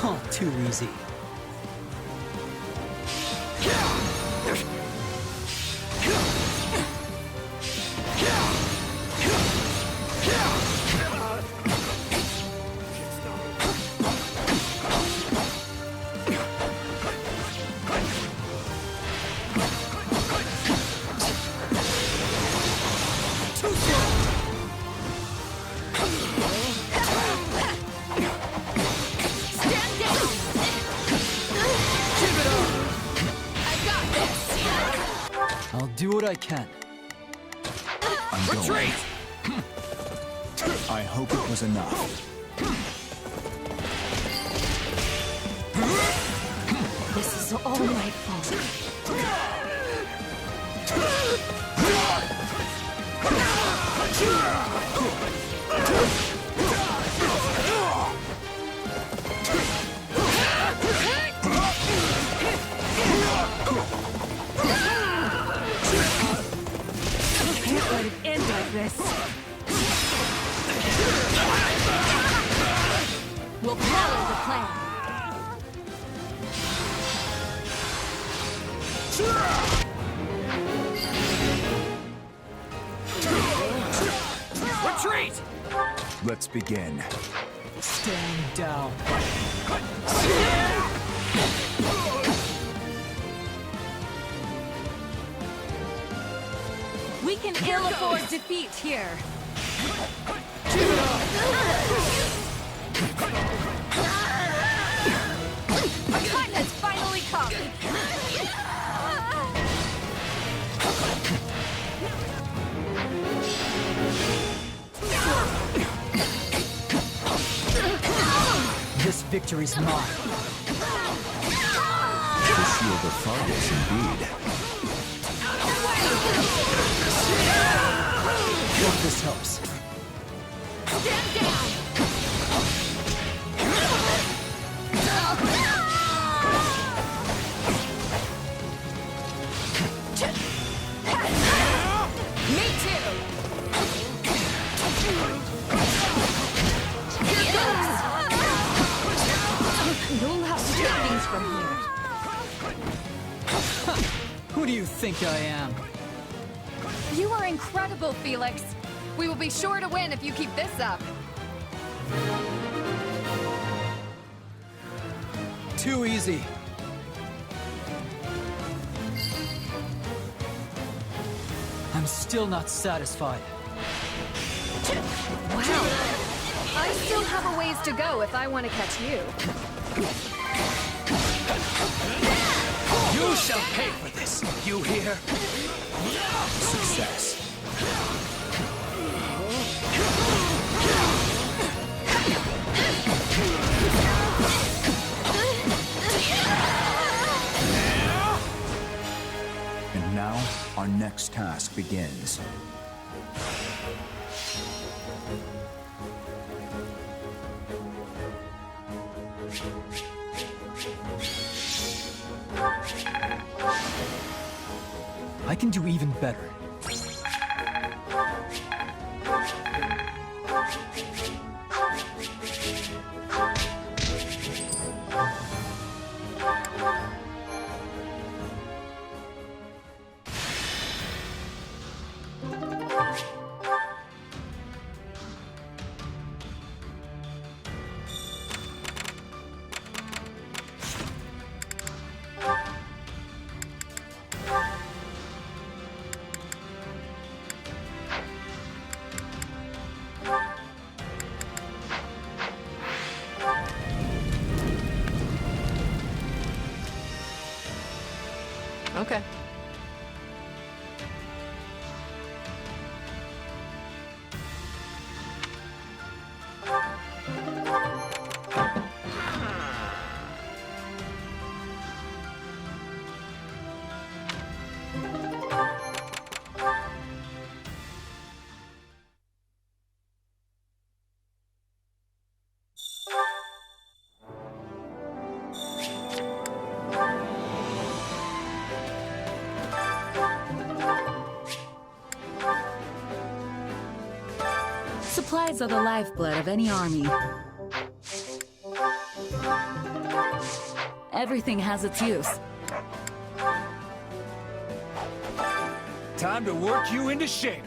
Oh, too easy. I'll do what I can. I'm going. I hope it was enough. This is all my fault. Can't let it end like this. We'll follow the plan. Retreat! Let's begin. Stand down. We can ill afford defeat here. Our time has finally come. This victory's mine. The shield of Fargus, indeed. Hope this helps. Stand down. Me too. Here goes. You'll have to take things from here. Who do you think I am? You are incredible, Felix. We will be sure to win if you keep this up. Too easy. I'm still not satisfied. Wow. I still have a ways to go if I want to catch you. You shall pay for this. You hear? Success. And now, our next task begins. I can do even better. Okay. Supplies are the lifeblood of any army. Everything has its use. Time to work you into shape.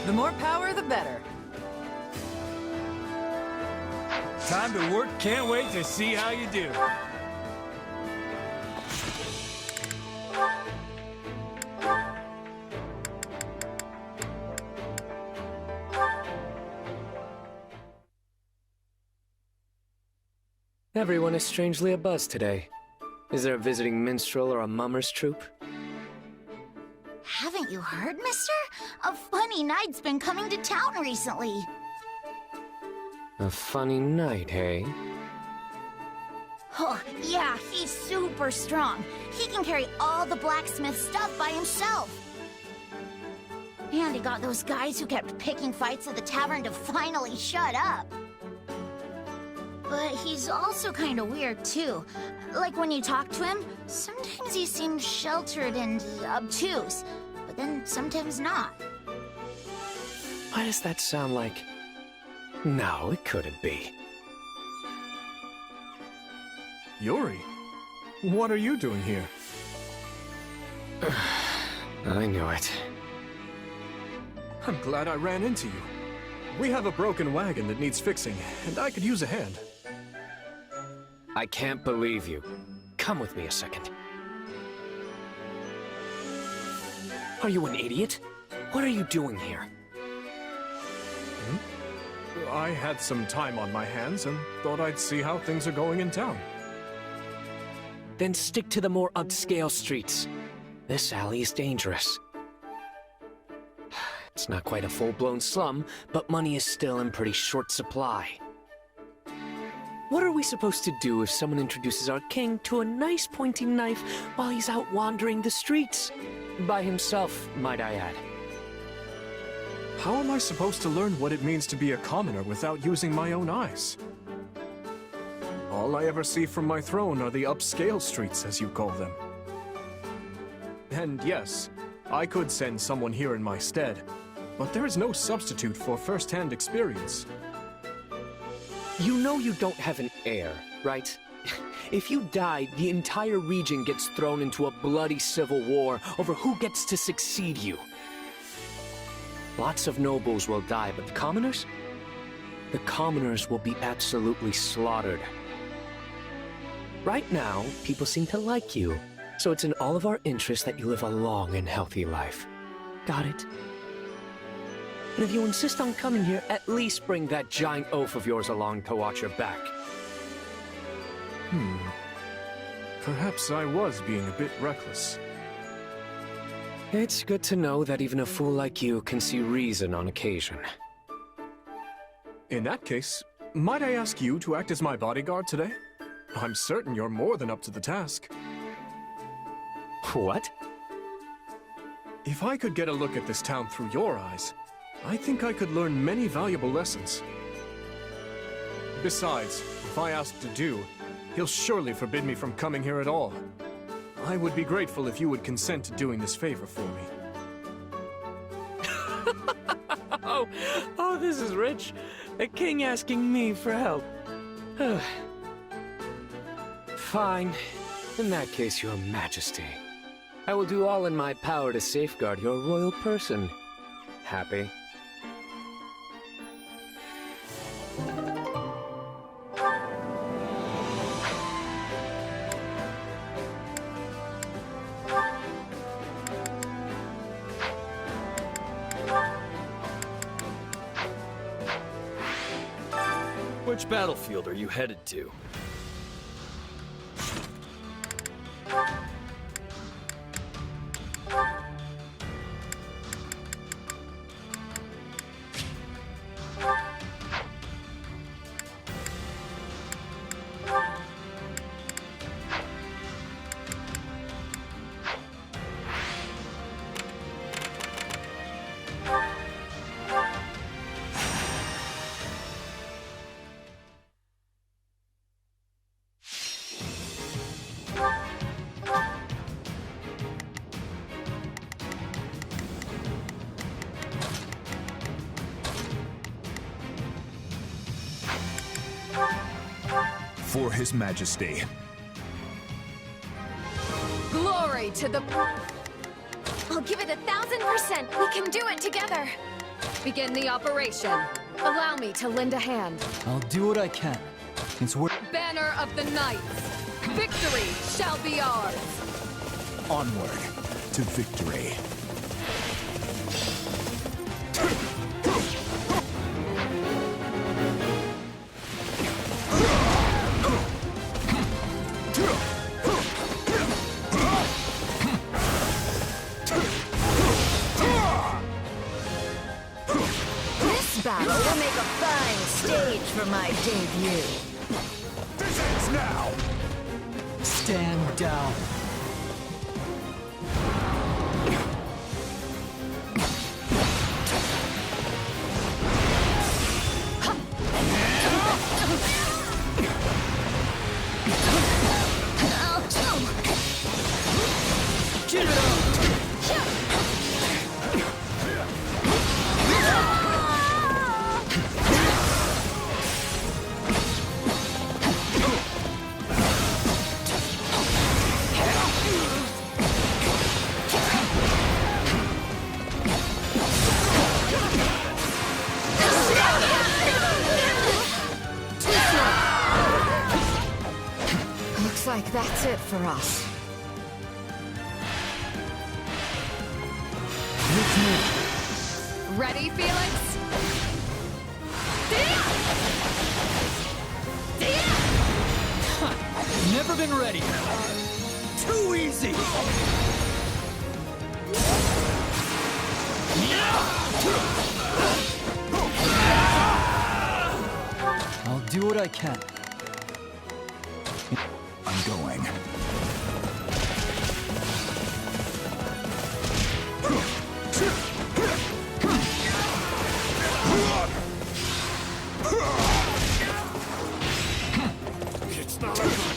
The more power, the better. Time to work. Can't wait to see how you do. Everyone is strangely abuzz today. Is there a visiting minstrel or a mummer's troupe? Haven't you heard, mister? A funny knight's been coming to town recently. A funny night, hey? Oh, yeah, he's super strong. He can carry all the blacksmith stuff by himself. And he got those guys who kept picking fights at the tavern to finally shut up. But he's also kind of weird, too. Like when you talk to him, sometimes he seems sheltered and obtuse, but then sometimes not. Why does that sound like... No, it couldn't be. Yuri, what are you doing here? I knew it. I'm glad I ran into you. We have a broken wagon that needs fixing, and I could use a hand. I can't believe you. Come with me a second. Are you an idiot? What are you doing here? I had some time on my hands and thought I'd see how things are going in town. Then stick to the more upscale streets. This alley is dangerous. It's not quite a full-blown slum, but money is still in pretty short supply. What are we supposed to do if someone introduces our king to a nice pointy knife while he's out wandering the streets? By himself, might I add. How am I supposed to learn what it means to be a commoner without using my own eyes? All I ever see from my throne are the upscale streets, as you call them. And yes, I could send someone here in my stead, but there is no substitute for first-hand experience. You know you don't have an heir, right? If you die, the entire region gets thrown into a bloody civil war over who gets to succeed you. Lots of nobles will die, but the commoners? The commoners will be absolutely slaughtered. Right now, people seem to like you, so it's in all of our interest that you live a long and healthy life. Got it? And if you insist on coming here, at least bring that giant oaf of yours along to watch your back. Perhaps I was being a bit reckless. It's good to know that even a fool like you can see reason on occasion. In that case, might I ask you to act as my bodyguard today? I'm certain you're more than up to the task. What? If I could get a look at this town through your eyes, I think I could learn many valuable lessons. Besides, if I ask to do, he'll surely forbid me from coming here at all. I would be grateful if you would consent to doing this favor for me. Oh, this is rich. A king asking me for help. Fine. In that case, Your Majesty. I will do all in my power to safeguard your royal person. Happy? Which battlefield are you headed to? For His Majesty. Glory to the... I'll give it 1,000%. We can do it together. Begin the operation. Allow me to lend a hand. I'll do what I can. It's worth... Banner of the Knights. Victory shall be ours. Onward to victory. Battle will make a fine stage for my debut. This ends now! Stand down. Get it up! Looks like that's it for us. Ready, Felix? Never been ready. Too easy. I'll do what I can. I'm going. It's not over.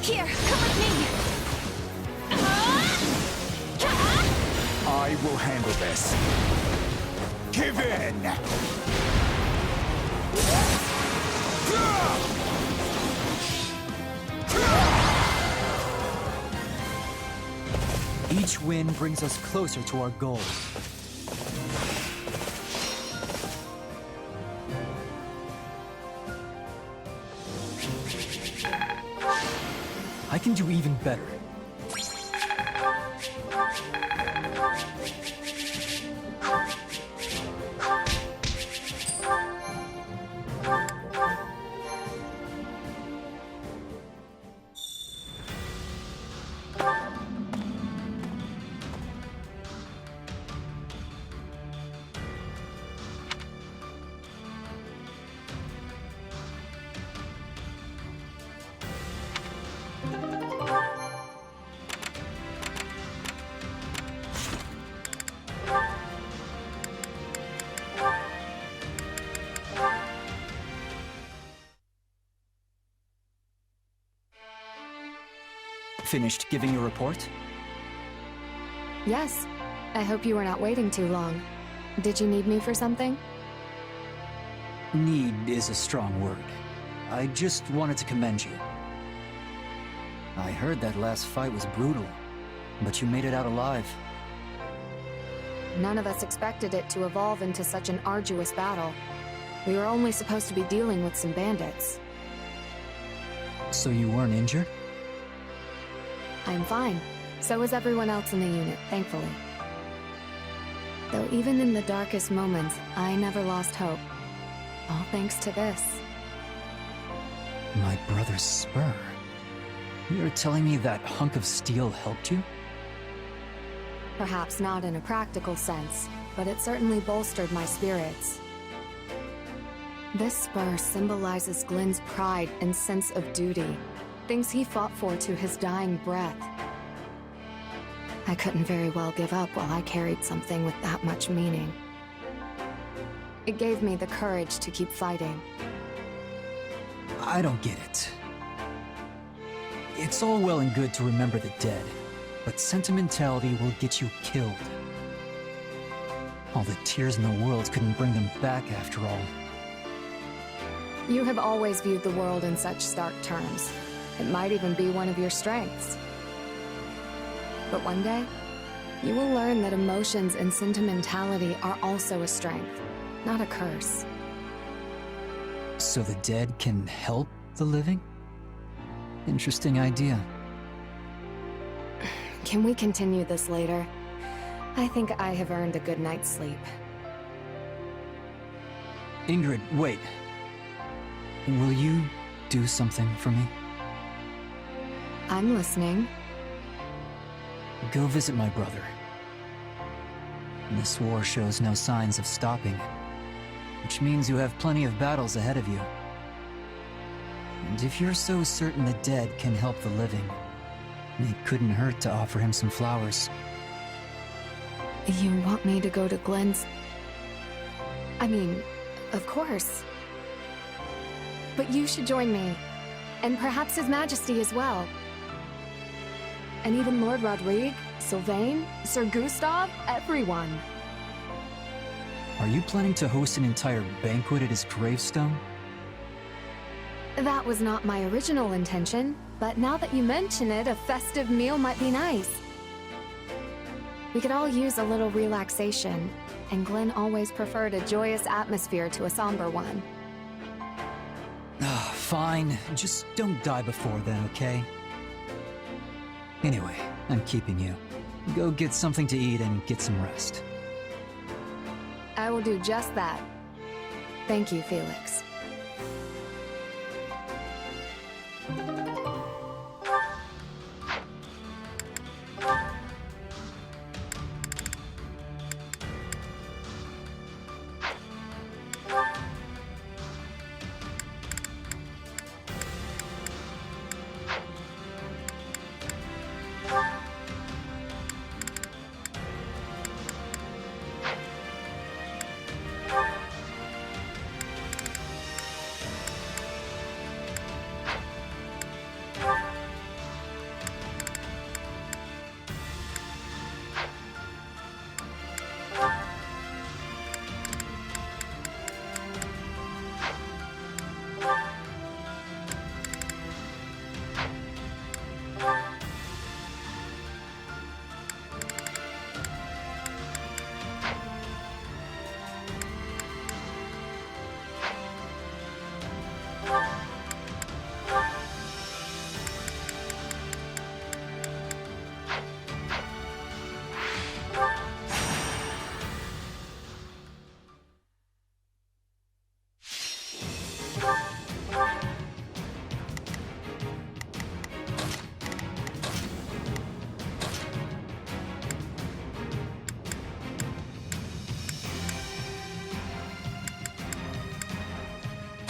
Here, come with me. I will handle this. Give in! Each win brings us closer to our goal. I can do even better. Finished giving your report? Yes. I hope you were not waiting too long. Did you need me for something? Need is a strong word. I just wanted to commend you. I heard that last fight was brutal, but you made it out alive. None of us expected it to evolve into such an arduous battle. We were only supposed to be dealing with some bandits. So you weren't injured? I'm fine. So is everyone else in the unit, thankfully. Though even in the darkest moments, I never lost hope. All thanks to this. My brother's spur. You're telling me that hunk of steel helped you? Perhaps not in a practical sense, but it certainly bolstered my spirits. This spur symbolizes Glenn's pride and sense of duty, things he fought for to his dying breath. I couldn't very well give up while I carried something with that much meaning. It gave me the courage to keep fighting. I don't get it. It's all well and good to remember the dead, but sentimentality will get you killed. All the tears in the world couldn't bring them back after all. You have always viewed the world in such stark terms. It might even be one of your strengths. But one day, you will learn that emotions and sentimentality are also a strength, not a curse. So the dead can help the living? Interesting idea. Can we continue this later? I think I have earned a good night's sleep. Ingrid, wait. Will you do something for me? I'm listening. Go visit my brother. This war shows no signs of stopping, which means you have plenty of battles ahead of you. And if you're so certain the dead can help the living, it couldn't hurt to offer him some flowers. You want me to go to Glenn's? I mean, of course. But you should join me, and perhaps His Majesty as well. And even Lord Rodrigue, Sylvain, Sir Gustav, everyone. Are you planning to host an entire banquet at his gravestone? That was not my original intention, but now that you mention it, a festive meal might be nice. We could all use a little relaxation, and Glenn always preferred a joyous atmosphere to a somber one. Fine, just don't die before then, okay? Anyway, I'm keeping you. Go get something to eat and get some rest. I will do just that. Thank you, Felix.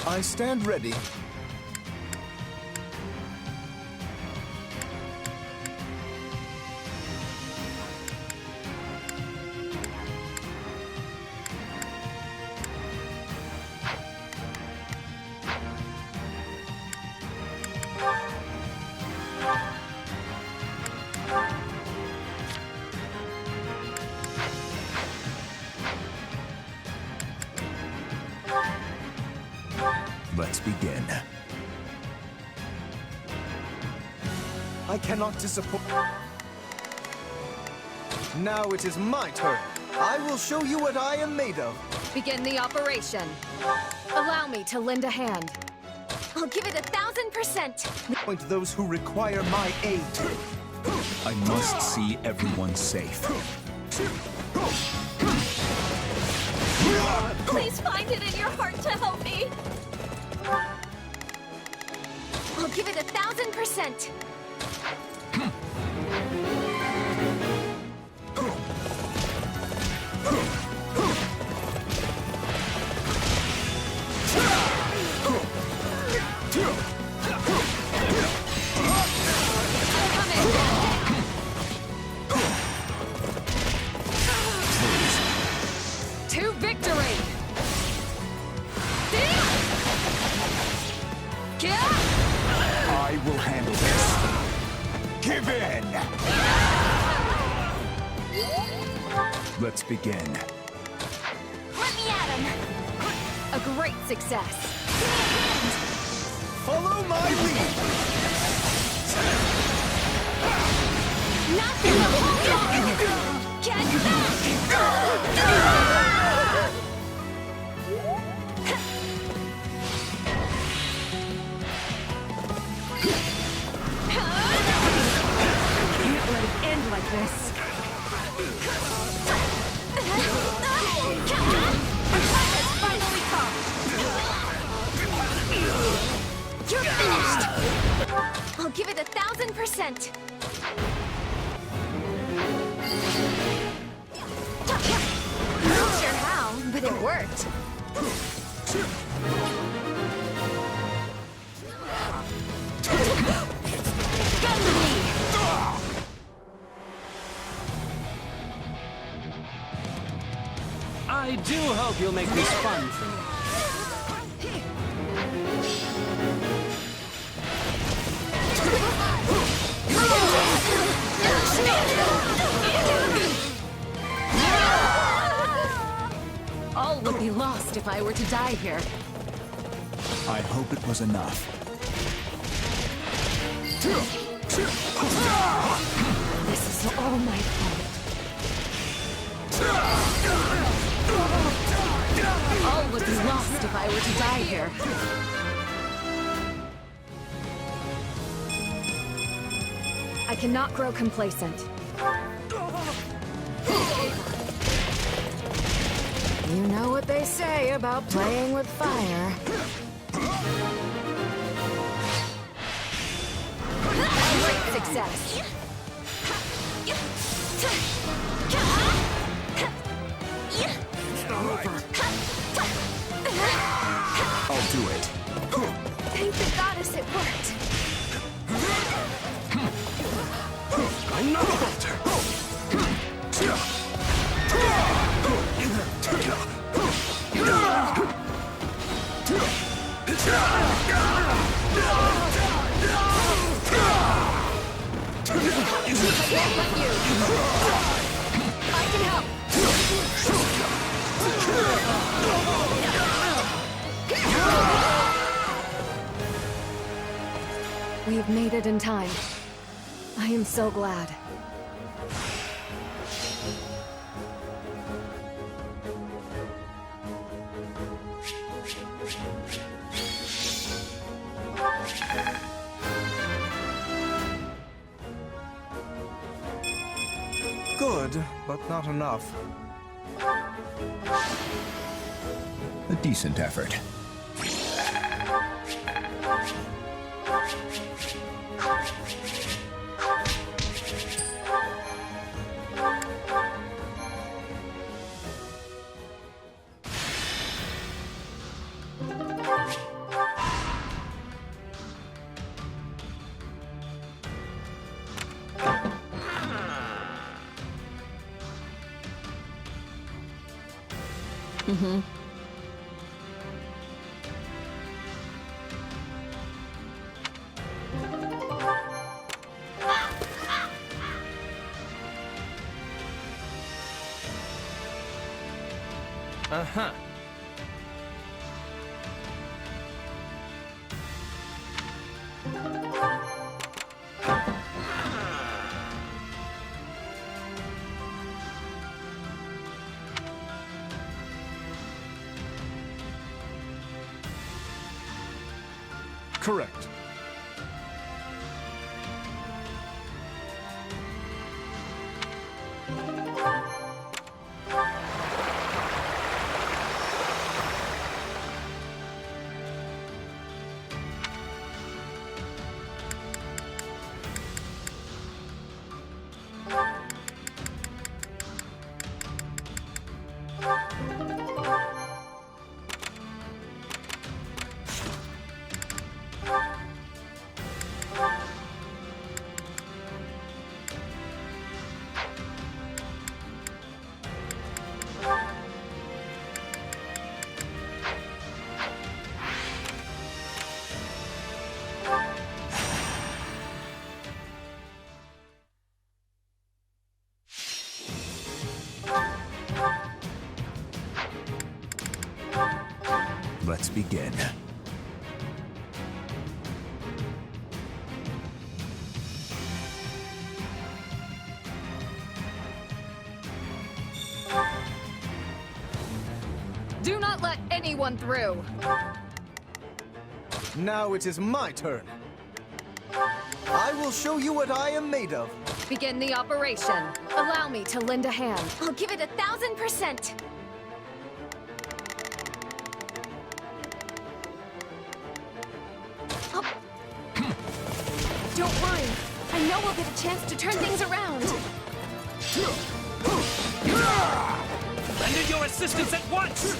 I stand ready. Let's begin. I cannot disappoint. Now it is my turn. I will show you what I am made of. Begin the operation. Allow me to lend a hand. I'll give it 1,000%. Point those who require my aid. I must see everyone safe. Please find it in your heart to help me. I'll give it 1,000%. To victory! I will handle this. Give in! Let's begin. Let me at him. A great success. Follow my lead. Not in the whole Get back! Can't let it end like this. Finally come. You're finished. I'll give it 1,000%. Not sure how, but it worked. Gun me. I do hope you'll make this fun for me. All would be lost if I were to die here. I hope it was enough. This is all my fault. All would be lost if I were to die here. I cannot grow complacent. You know what they say about playing with fire. Great success. I'll do it. Thank the goddess it worked. I can help. We've made it in time. I am so glad. Good, but not enough. A decent effort. Mm-hmm. Uh-huh. Correct. Let's begin. Do not let anyone through. Now it is my turn. I will show you what I am made of. Begin the operation. Allow me to lend a hand. I'll give it 1,000%. Don't worry. I know we'll get a chance to turn things around. Render your assistance at once!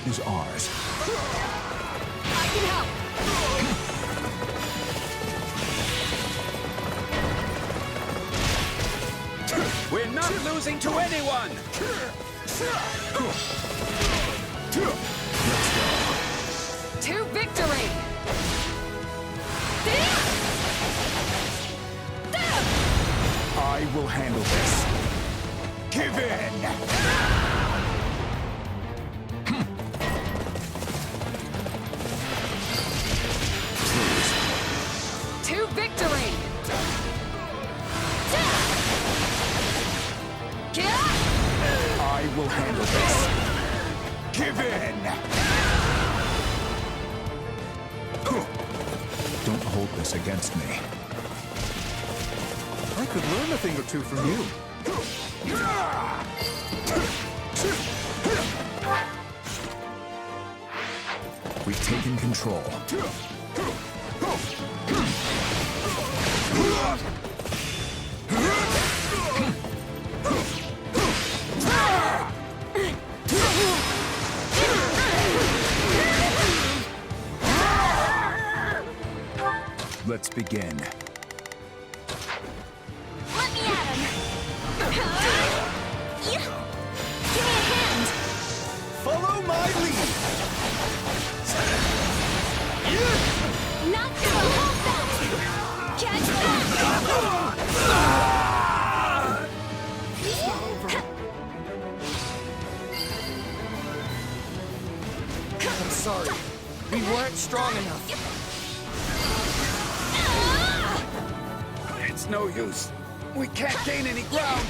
is ours. I can help. We're not losing to anyone! To victory! I will handle this. Give in! To victory! I will handle this. Give in! Don't hold this against me. I could learn a thing or two from you. We've taken control. Let's begin. Let me at him! Give me a hand! Follow my lead! Not gonna hold that! Catch I'm sorry. We weren't strong enough. It's no use. We can't gain any ground.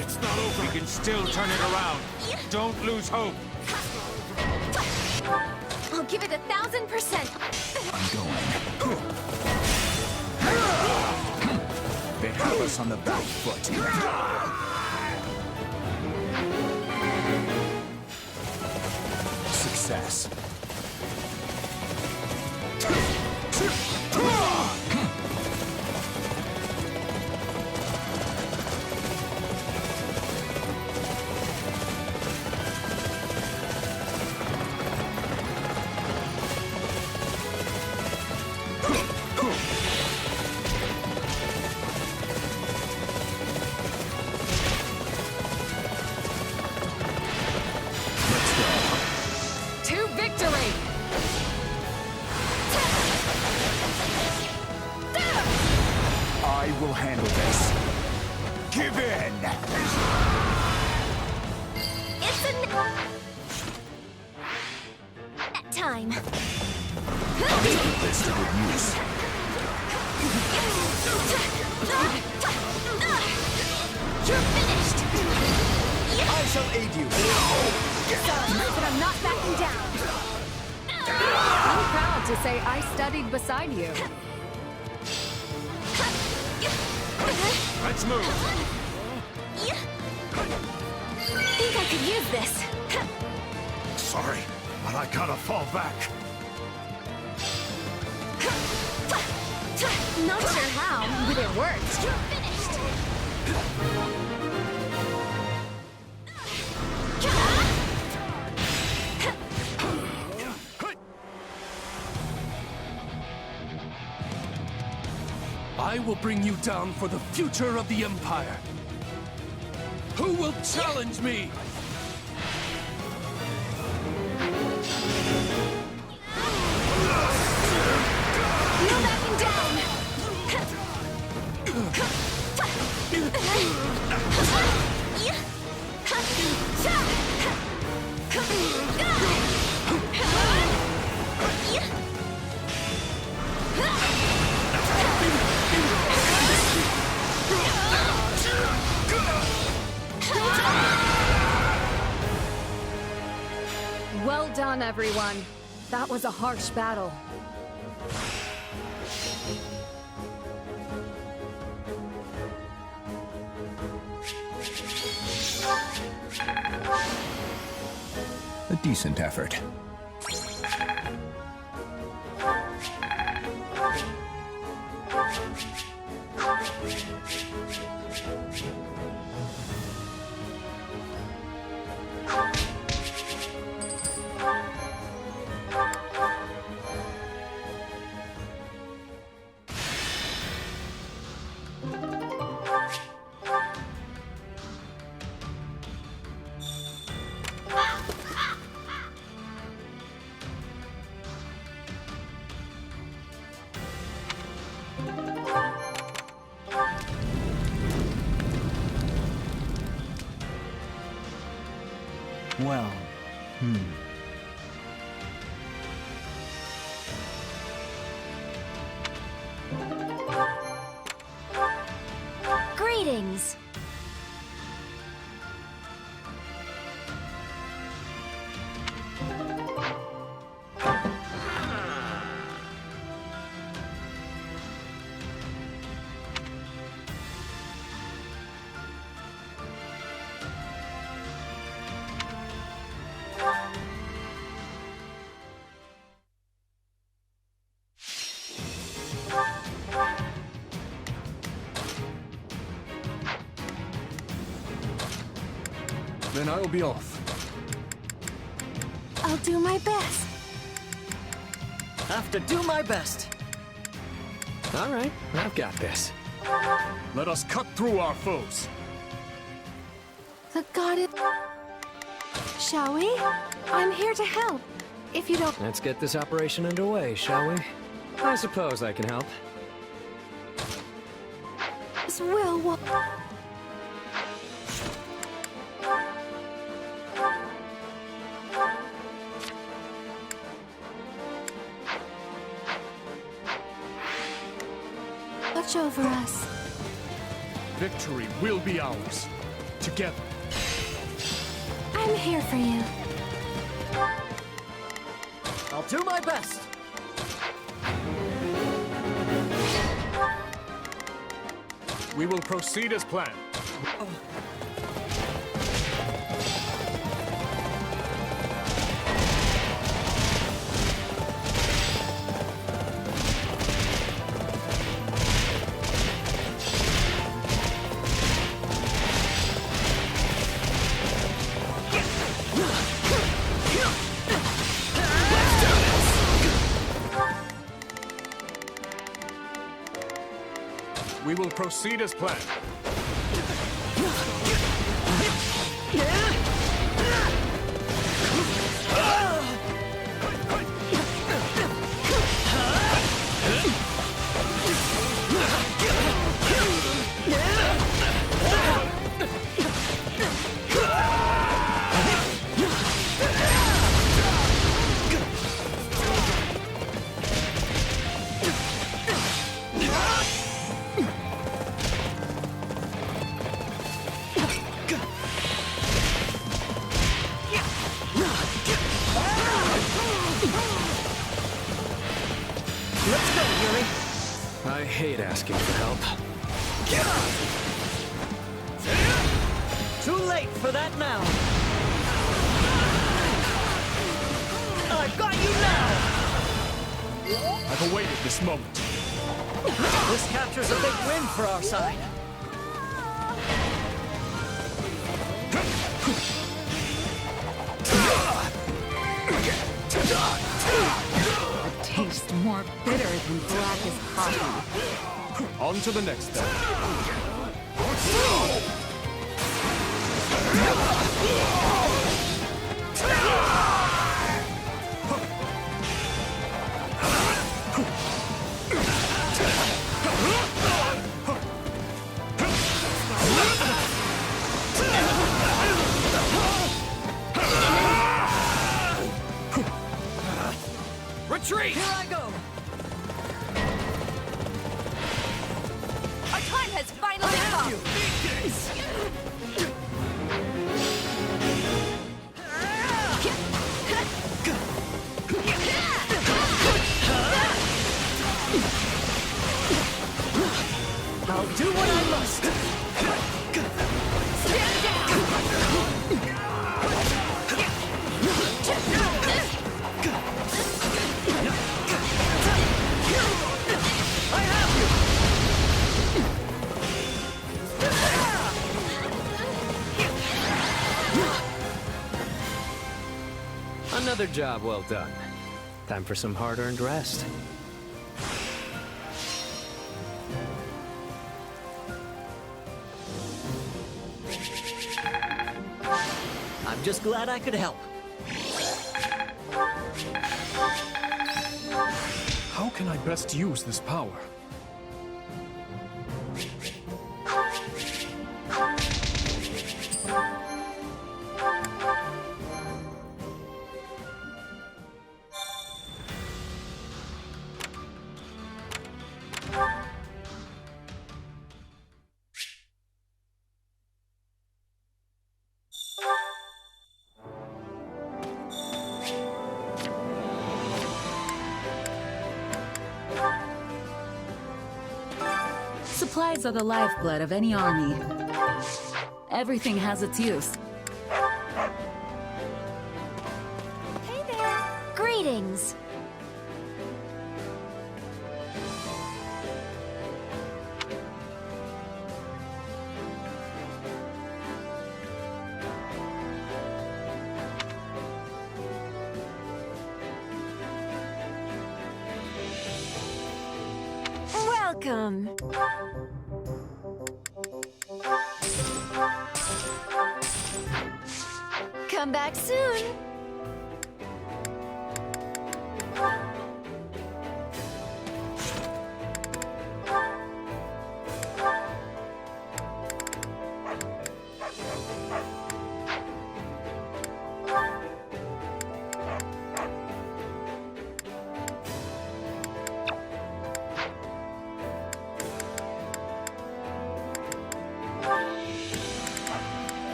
It's not over. We can still turn it around. Don't lose hope. I'll give it 1,000%. I'm going. They have us on the back foot. Success. To victory! I will handle this. Give in! It's that time. I'll put this to good use. You're finished! I shall aid you. Sorry, but I'm not backing down. I'm proud to say I studied beside you. Let's move. Think I could use this. Sorry, but I gotta fall back. Not sure how, but it worked. You're finished. I will bring you down for the future of the Empire. Who will challenge me? No backing down. Well done, everyone. That was a harsh battle. A decent effort. Well, Greetings. Then I'll be off. I'll do my best. Have to do my best. All right, I've got this. Let us cut through our foes. The goddess... Shall we? I'm here to help. If you don't... Let's get this operation underway, shall we? I suppose I can help. Will... Watch over us. Victory will be ours. Together. I'm here for you. I'll do my best. We will proceed as planned. We will proceed as planned. I hate asking for help. Too late for that now. I've got you now. I've awaited this moment. This captures a big win for our side. It tastes more bitter than black as coffee. On to the next step. Retreat! Here I go! Our time has finally come! I'll do what I must! Stand down! I have you! Another job well done. Time for some hard-earned rest. I'm just glad I could help. How can I best use this power? Supplies are the lifeblood of any army. Everything has its use. Hey there! Greetings! welcome. Come back soon.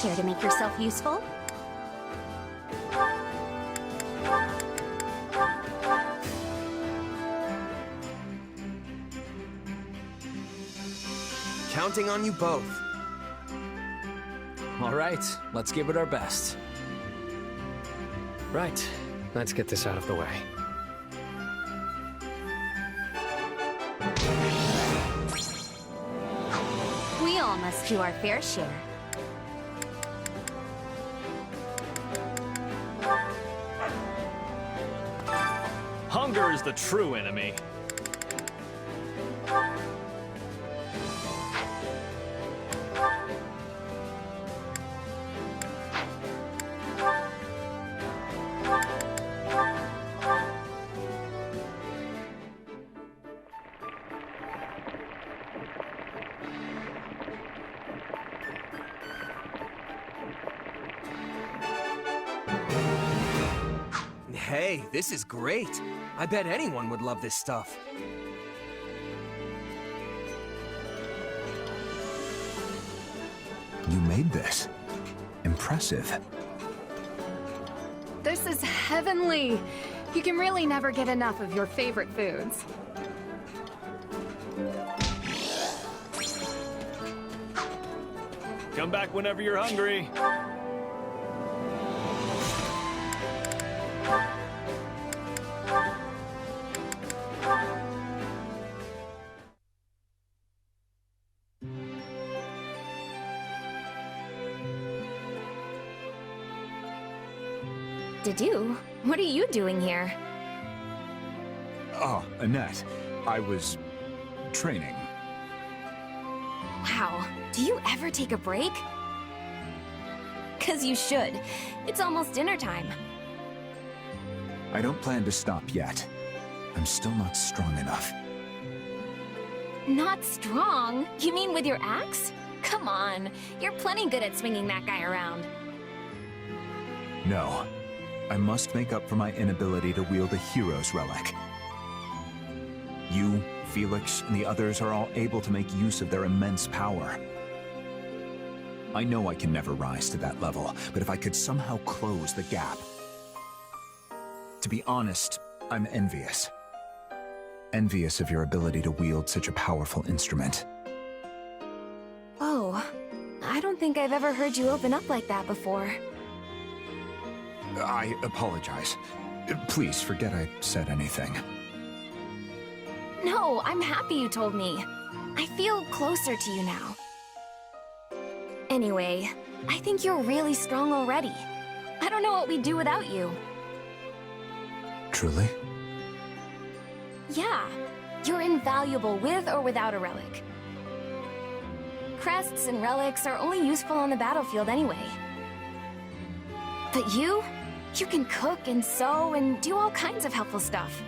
Care to make yourself useful? Counting on you both. All right, let's give it our best. Right, let's get this out of the way. We all must do our fair share. Hunger is the true enemy. Hey, this is great. I bet anyone would love this stuff. You made this. Impressive. This is heavenly. You can really never get enough of your favorite foods. Come back whenever you're hungry. Dedu, what are you doing here? Oh, Annette, I was training. Wow, do you ever take a break? 'Cause you should. It's almost dinner time. I don't plan to stop yet. I'm still not strong enough. Not strong? You mean with your axe? Come on, you're plenty good at swinging that guy around. No. I must make up for my inability to wield a hero's relic. You, Felix, and the others are all able to make use of their immense power. I know I can never rise to that level, but if I could somehow close the gap... To be honest, I'm envious. Envious of your ability to wield such a powerful instrument. Oh, I don't think I've ever heard you open up like that before. I apologize. Please forget I said anything. No, I'm happy you told me. I feel closer to you now. Anyway, I think you're really strong already. I don't know what we'd do without you. Truly? Yeah, you're invaluable with or without a relic. Crests and relics are only useful on the battlefield anyway. But you can cook and sew and do all kinds of helpful stuff.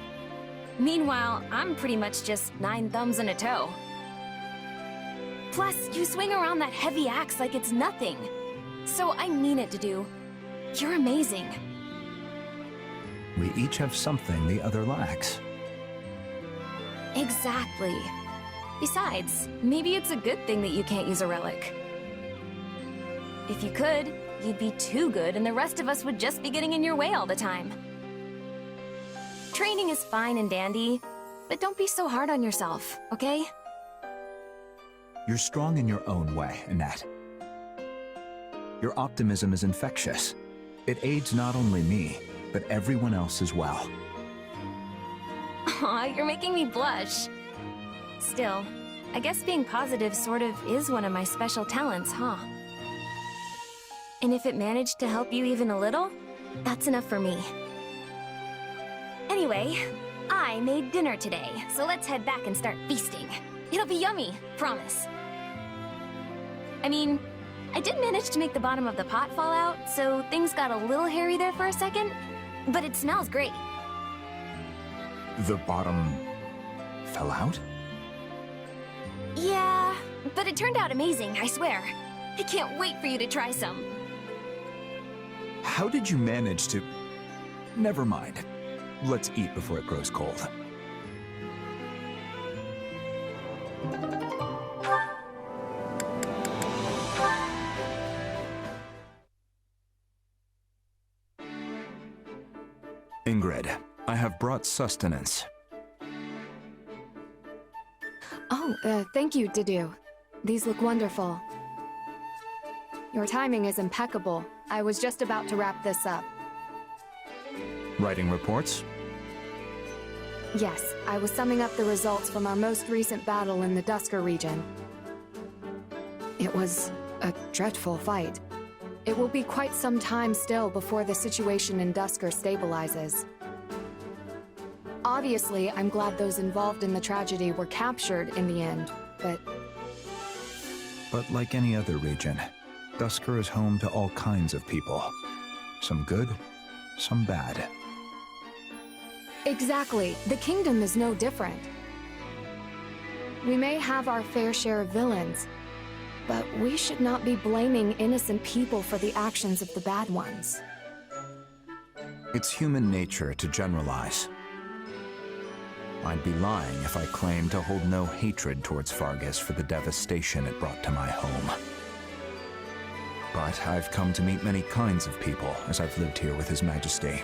Meanwhile, I'm pretty much just 9 thumbs and a toe. Plus, you swing around that heavy axe like it's nothing. So I mean it, Dedu. You're amazing. We each have something the other lacks. Exactly. Besides, maybe it's a good thing that you can't use a relic. If you could, you'd be too good and the rest of us would just be getting in your way all the time. Training is fine and dandy, but don't be so hard on yourself, okay? You're strong in your own way, Annette. Your optimism is infectious. It aids not only me, but everyone else as well. Aw, you're making me blush. Still, I guess being positive sort of is one of my special talents, huh? And if it managed to help you even a little, that's enough for me. Anyway, I made dinner today, so let's head back and start feasting. It'll be yummy, promise. I mean, I did manage to make the bottom of the pot fall out, so things got a little hairy there for a second, but it smells great. The bottom fell out? Yeah, but it turned out amazing, I swear. I can't wait for you to try some. How did you manage to... Never mind. Let's eat before it grows cold. Ingrid, I have brought sustenance. Oh, thank you, Dedue. These look wonderful. Your timing is impeccable. I was just about to wrap this up. Writing reports? Yes, I was summing up the results from our most recent battle in the Dusker region. It was a dreadful fight. It will be quite some time still before the situation in Dusker stabilizes. Obviously, I'm glad those involved in the tragedy were captured in the end, but... But like any other region, Dusker is home to all kinds of people. Some good, some bad. Exactly. The kingdom is no different. We may have our fair share of villains, but we should not be blaming innocent people for the actions of the bad ones. It's human nature to generalize. I'd be lying if I claimed to hold no hatred towards Fargus for the devastation it brought to my home. But I've come to meet many kinds of people as I've lived here with His Majesty.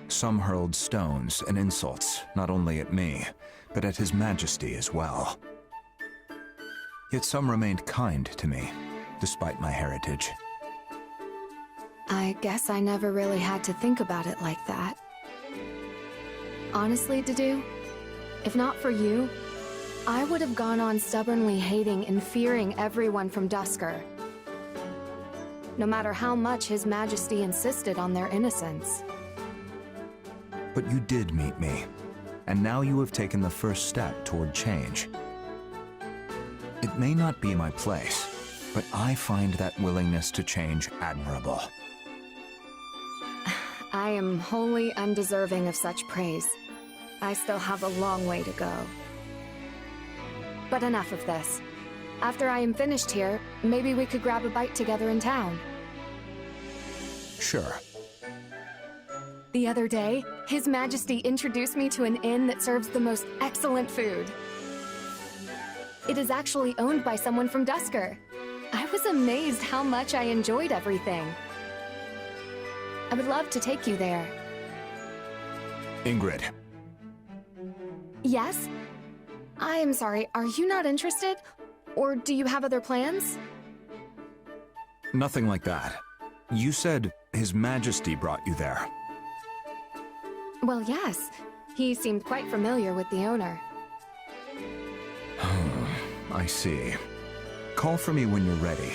Some hurled stones and insults, not only at me, but at His Majesty as well. Yet some remained kind to me, despite my heritage. I guess I never really had to think about it like that. Honestly, Dedue, if not for you, I would have gone on stubbornly hating and fearing everyone from Dusker. No matter how much His Majesty insisted on their innocence. But you did meet me, and now you have taken the first step toward change. It may not be my place, but I find that willingness to change admirable. I am wholly undeserving of such praise. I still have a long way to go. But enough of this. After I am finished here, maybe we could grab a bite together in town. Sure. The other day, His Majesty introduced me to an inn that serves the most excellent food. It is actually owned by someone from Dusker. I was amazed how much I enjoyed everything. I would love to take you there. Ingrid. Yes? I am sorry, are you not interested? Or do you have other plans? Nothing like that. You said His Majesty brought you there. Well, yes. He seemed quite familiar with the owner. I see. Call for me when you're ready.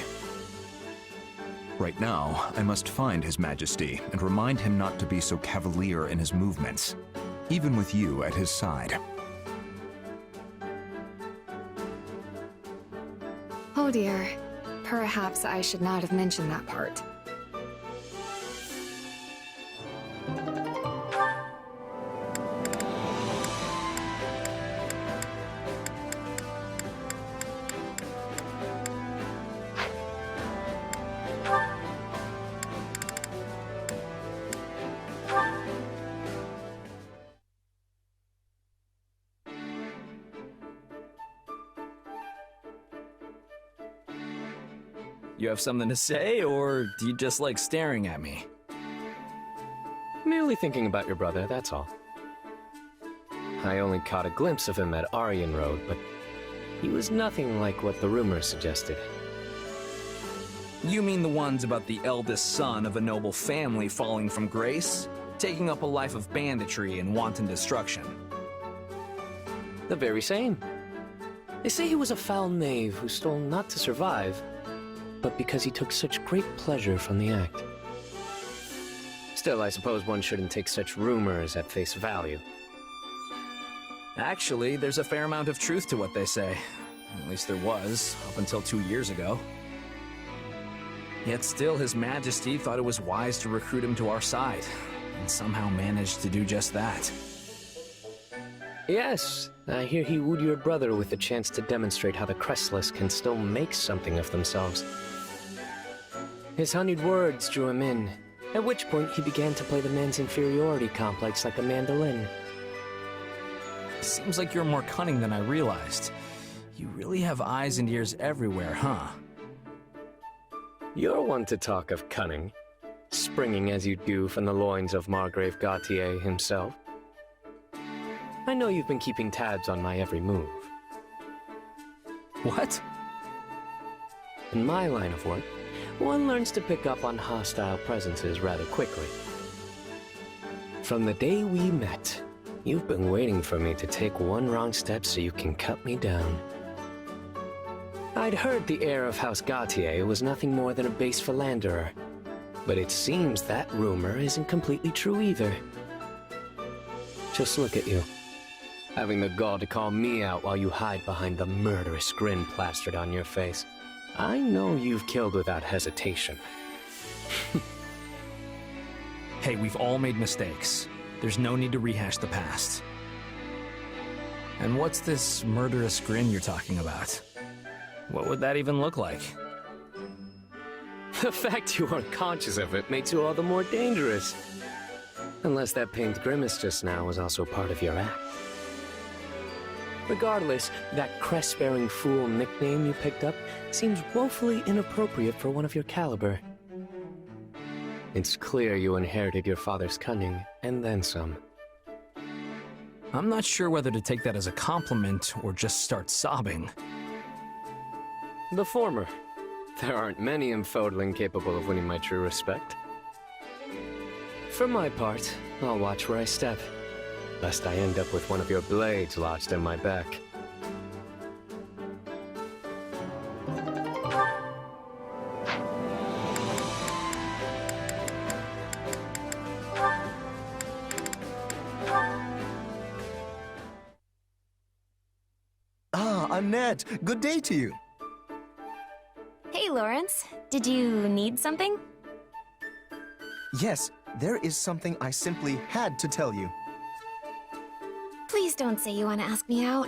Right now, I must find His Majesty and remind him not to be so cavalier in his movements, even with you at his side. Oh dear. Perhaps I should not have mentioned that part. You have something to say, or do you just like staring at me? Merely thinking about your brother, that's all. I only caught a glimpse of him at Aryan Road, but he was nothing like what the rumors suggested. You mean the ones about the eldest son of a noble family falling from grace? Taking up a life of banditry and wanton destruction? The very same. They say he was a foul knave who stole not to survive, but because he took such great pleasure from the act. Still, I suppose one shouldn't take such rumors at face value. Actually, there's a fair amount of truth to what they say. At least there was, up until 2 years ago. Yet still, His Majesty thought it was wise to recruit him to our side, and somehow managed to do just that. Yes, I hear he wooed your brother with the chance to demonstrate how the Crestless can still make something of themselves. His honeyed words drew him in, at which point he began to play the man's inferiority complex like a mandolin. Seems like you're more cunning than I realized. You really have eyes and ears everywhere, huh? You're one to talk of cunning, springing as you do from the loins of Margrave Gautier himself. I know you've been keeping tabs on my every move. What? In my line of work, one learns to pick up on hostile presences rather quickly. From the day we met, you've been waiting for me to take one wrong step so you can cut me down. I'd heard the heir of House Gautier was nothing more than a base philanderer, but it seems that rumor isn't completely true either. Just look at you, having the gall to call me out while you hide behind the murderous grin plastered on your face. I know you've killed without hesitation. Hey, we've all made mistakes. There's no need to rehash the past. And what's this murderous grin you're talking about? What would that even look like? The fact you aren't conscious of it makes you all the more dangerous. Unless that pained grimace just now was also part of your act. Regardless, that crest-bearing fool nickname you picked up seems woefully inappropriate for one of your caliber. It's clear you inherited your father's cunning, and then some. I'm not sure whether to take that as a compliment or just start sobbing. The former. There aren't many in Fodling capable of winning my true respect. For my part, I'll watch where I step, lest I end up with one of your blades lodged in my back. Ah, Annette, good day to you. Hey, Lorenz. Did you need something? Yes, there is something I simply had to tell you. Please don't say you want to ask me out.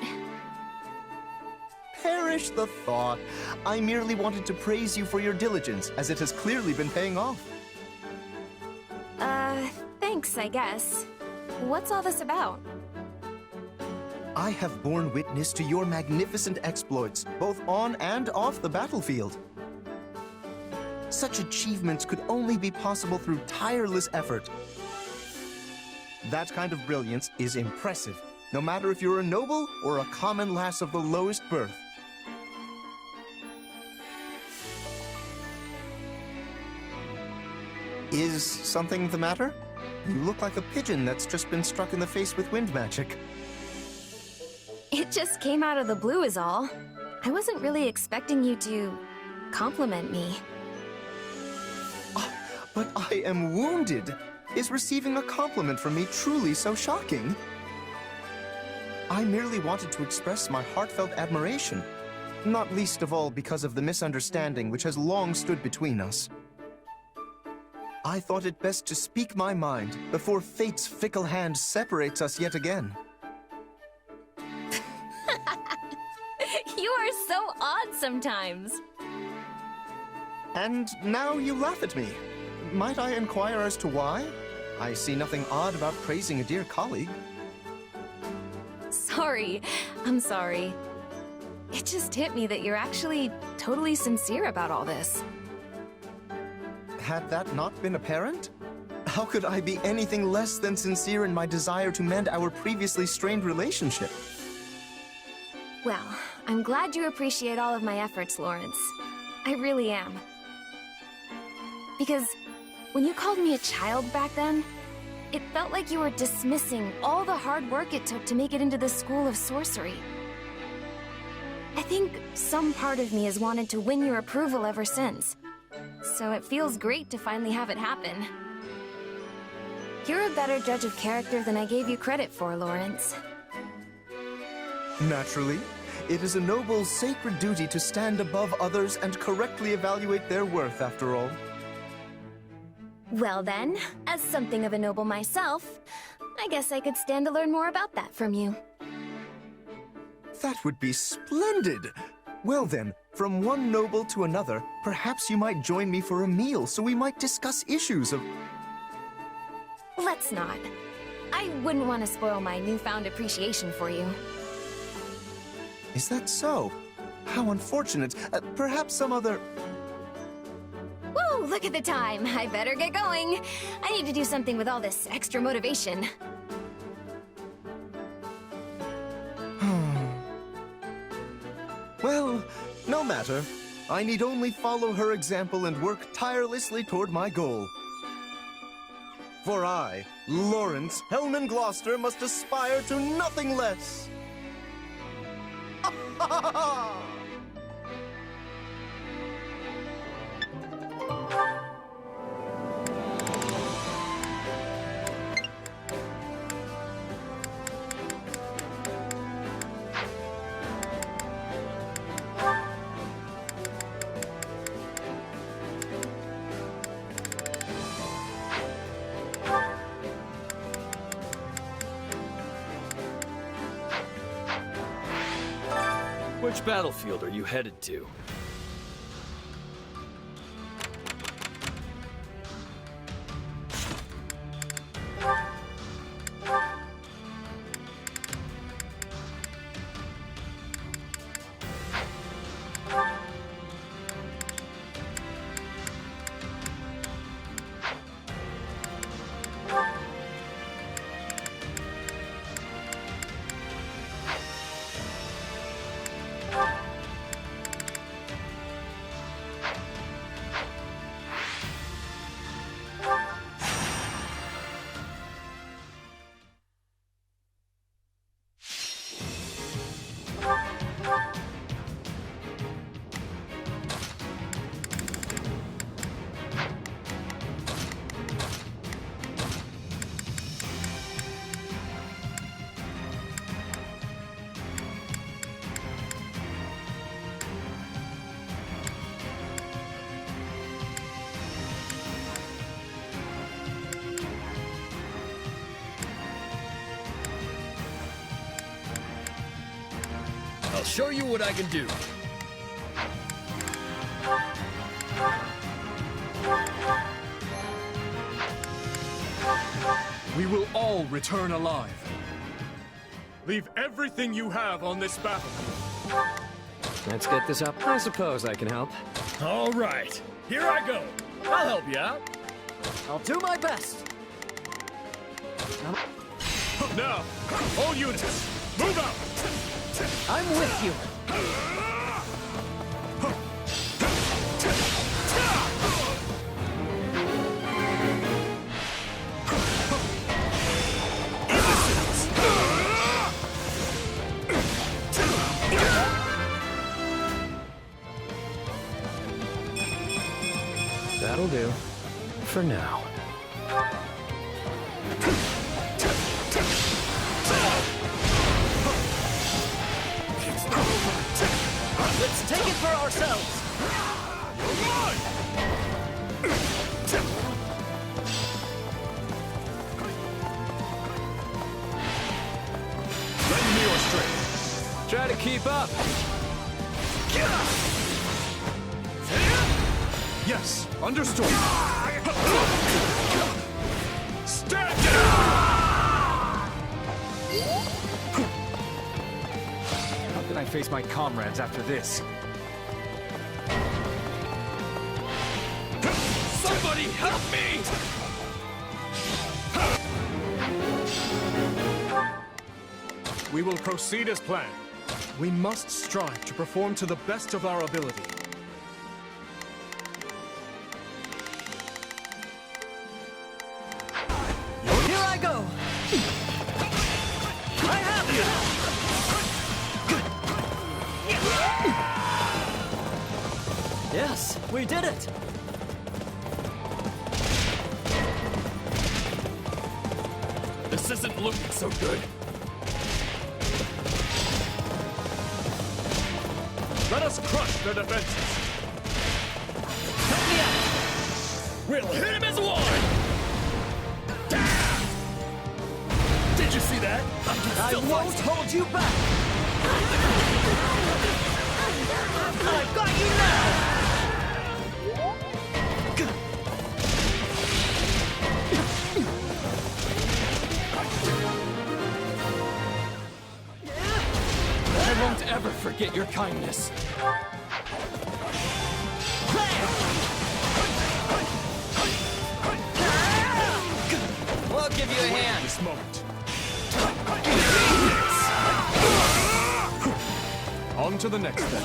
Perish the thought. I merely wanted to praise you for your diligence, as it has clearly been paying off. Thanks, I guess. What's all this about? I have borne witness to your magnificent exploits, both on and off the battlefield. Such achievements could only be possible through tireless effort. That kind of brilliance is impressive, no matter if you're a noble or a common lass of the lowest birth. Is something the matter? You look like a pigeon that's just been struck in the face with wind magic. It just came out of the blue is all. I wasn't really expecting you to compliment me. But I am wounded. Is receiving a compliment from me truly so shocking? I merely wanted to express my heartfelt admiration, not least of all because of the misunderstanding which has long stood between us. I thought it best to speak my mind before fate's fickle hand separates us yet again. You are so odd sometimes. And now you laugh at me. Might I inquire as to why? I see nothing odd about praising a dear colleague. Sorry. I'm sorry. It just hit me that you're actually totally sincere about all this. Had that not been apparent? How could I be anything less than sincere in my desire to mend our previously strained relationship? Well, I'm glad you appreciate all of my efforts, Lorenz. I really am. Because when you called me a child back then, it felt like you were dismissing all the hard work it took to make it into the School of Sorcery. I think some part of me has wanted to win your approval ever since. So it feels great to finally have it happen. You're a better judge of character than I gave you credit for, Lorenz. Naturally, it is a noble, sacred duty to stand above others and correctly evaluate their worth, after all. Well then, as something of a noble myself, I guess I could stand to learn more about that from you. That would be splendid! Well then, from one noble to another, perhaps you might join me for a meal so we might discuss issues of... Let's not. I wouldn't want to spoil my newfound appreciation for you. Is that so? How unfortunate. Perhaps some other... Whoa, look at the time. I better get going. I need to do something with all this extra motivation. Well, no matter. I need only follow her example and work tirelessly toward my goal. For I, Lorenz Hellman Gloucester, must aspire to nothing less. Which battlefield are you headed to? I'll show you what I can do. We will all return alive. Leave everything you have on this battle. Let's get this up. I suppose I can help. All right, here I go. I'll help you out. I'll do my best. Now, all units, move out! I'm with you. That'll do. For now. Let's take it for ourselves. Lend me your strength. Try to keep up. Yes, understood. Stand down! How can I face my comrades after this? Somebody help me! We will proceed as planned. We must strive to perform to the best of our ability. Here I go! I have you! Yes, we did it! This isn't looking so good. Let us crush their defenses. Help me out! We'll hit him as one! Did you see that? I won't hold you back! I've got you now! I won't ever forget your kindness. We'll give you a hand. This moment. On to the next then.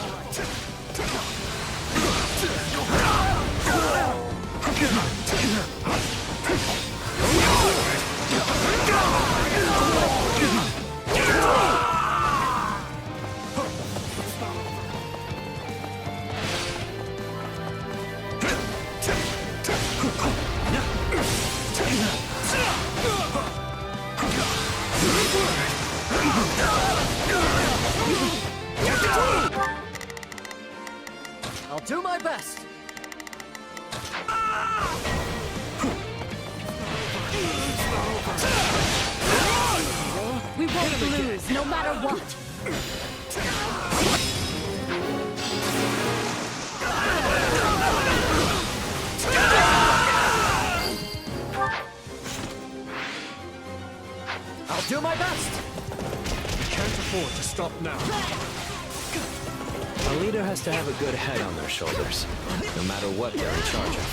I'll do my best. We won't lose, no matter what. I'll do my best. We can't afford to stop now. A leader has to have a good head on their shoulders, no matter what they're in charge of.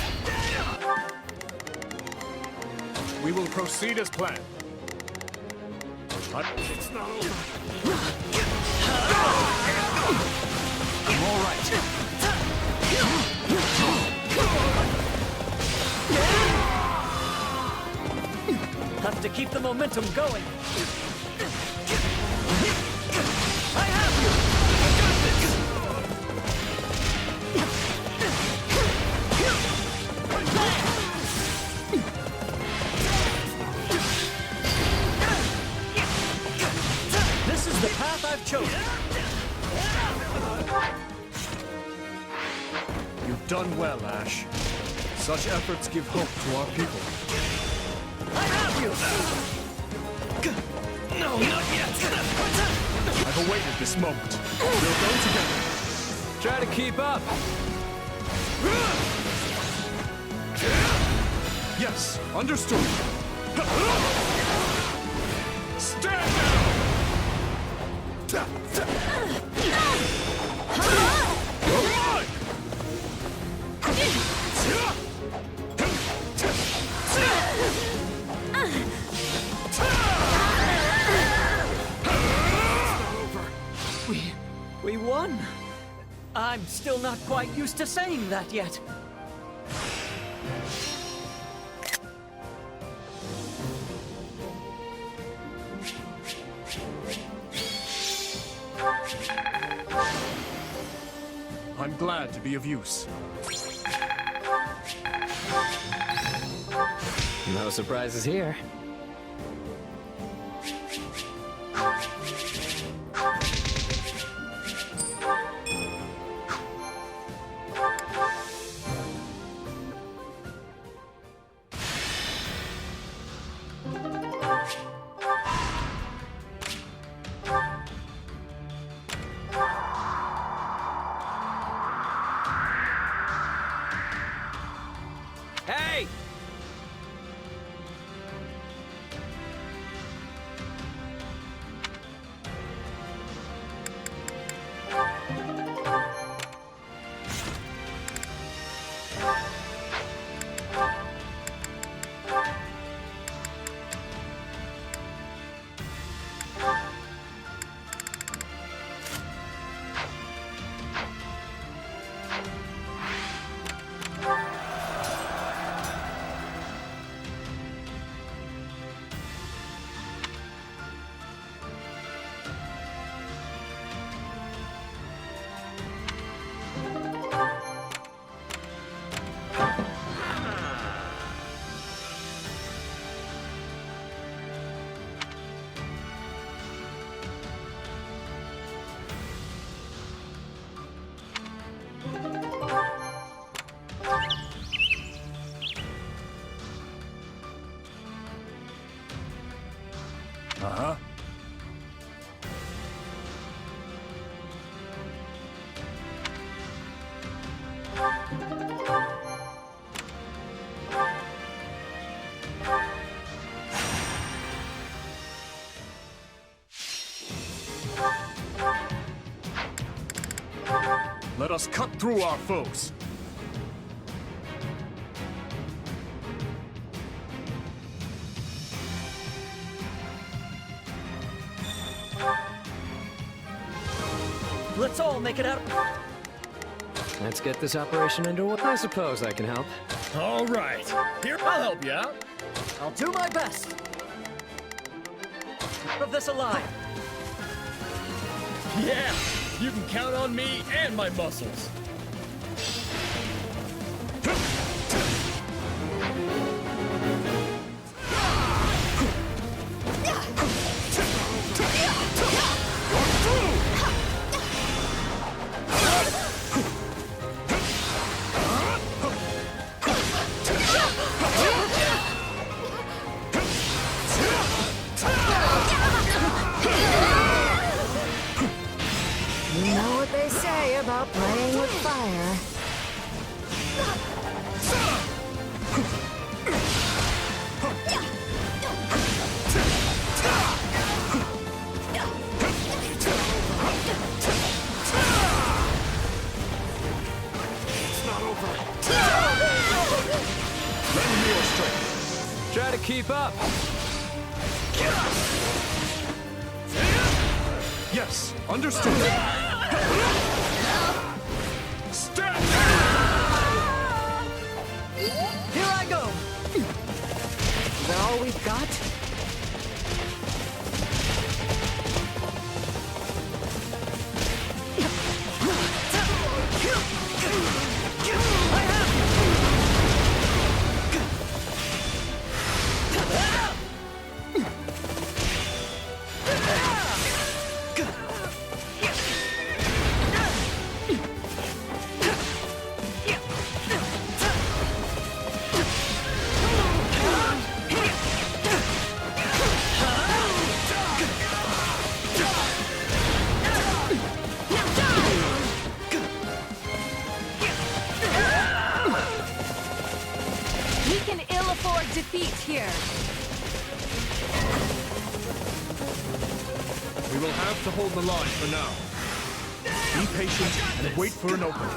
We will proceed as planned. It's not over. I'm all right. Have to keep the momentum going. I have you! I got this! This is the path I've chosen. You've done well, Ash. Such efforts give hope to our people. I have you! No, not yet! I've awaited this moment. We'll go together. Try to keep up. Yes, understood. Stand down! We won. I'm still not quite used to saying that yet. I'm glad to be of use. No surprises here. Hey! Let us cut through our foes. Let's all make it out. Let's get this operation underway. I suppose I can help. All right. Here, I'll help you out. I'll do my best. Of this alive. Yeah, you can count on me and my muscles. You know what they say about playing with fire. It's not over. Lend me your strength. Try to keep up. Yes, understood. Step! Here I go. Is that all we've got? We can ill afford defeat here. We will have to hold the line for now. Be patient and wait for an opening.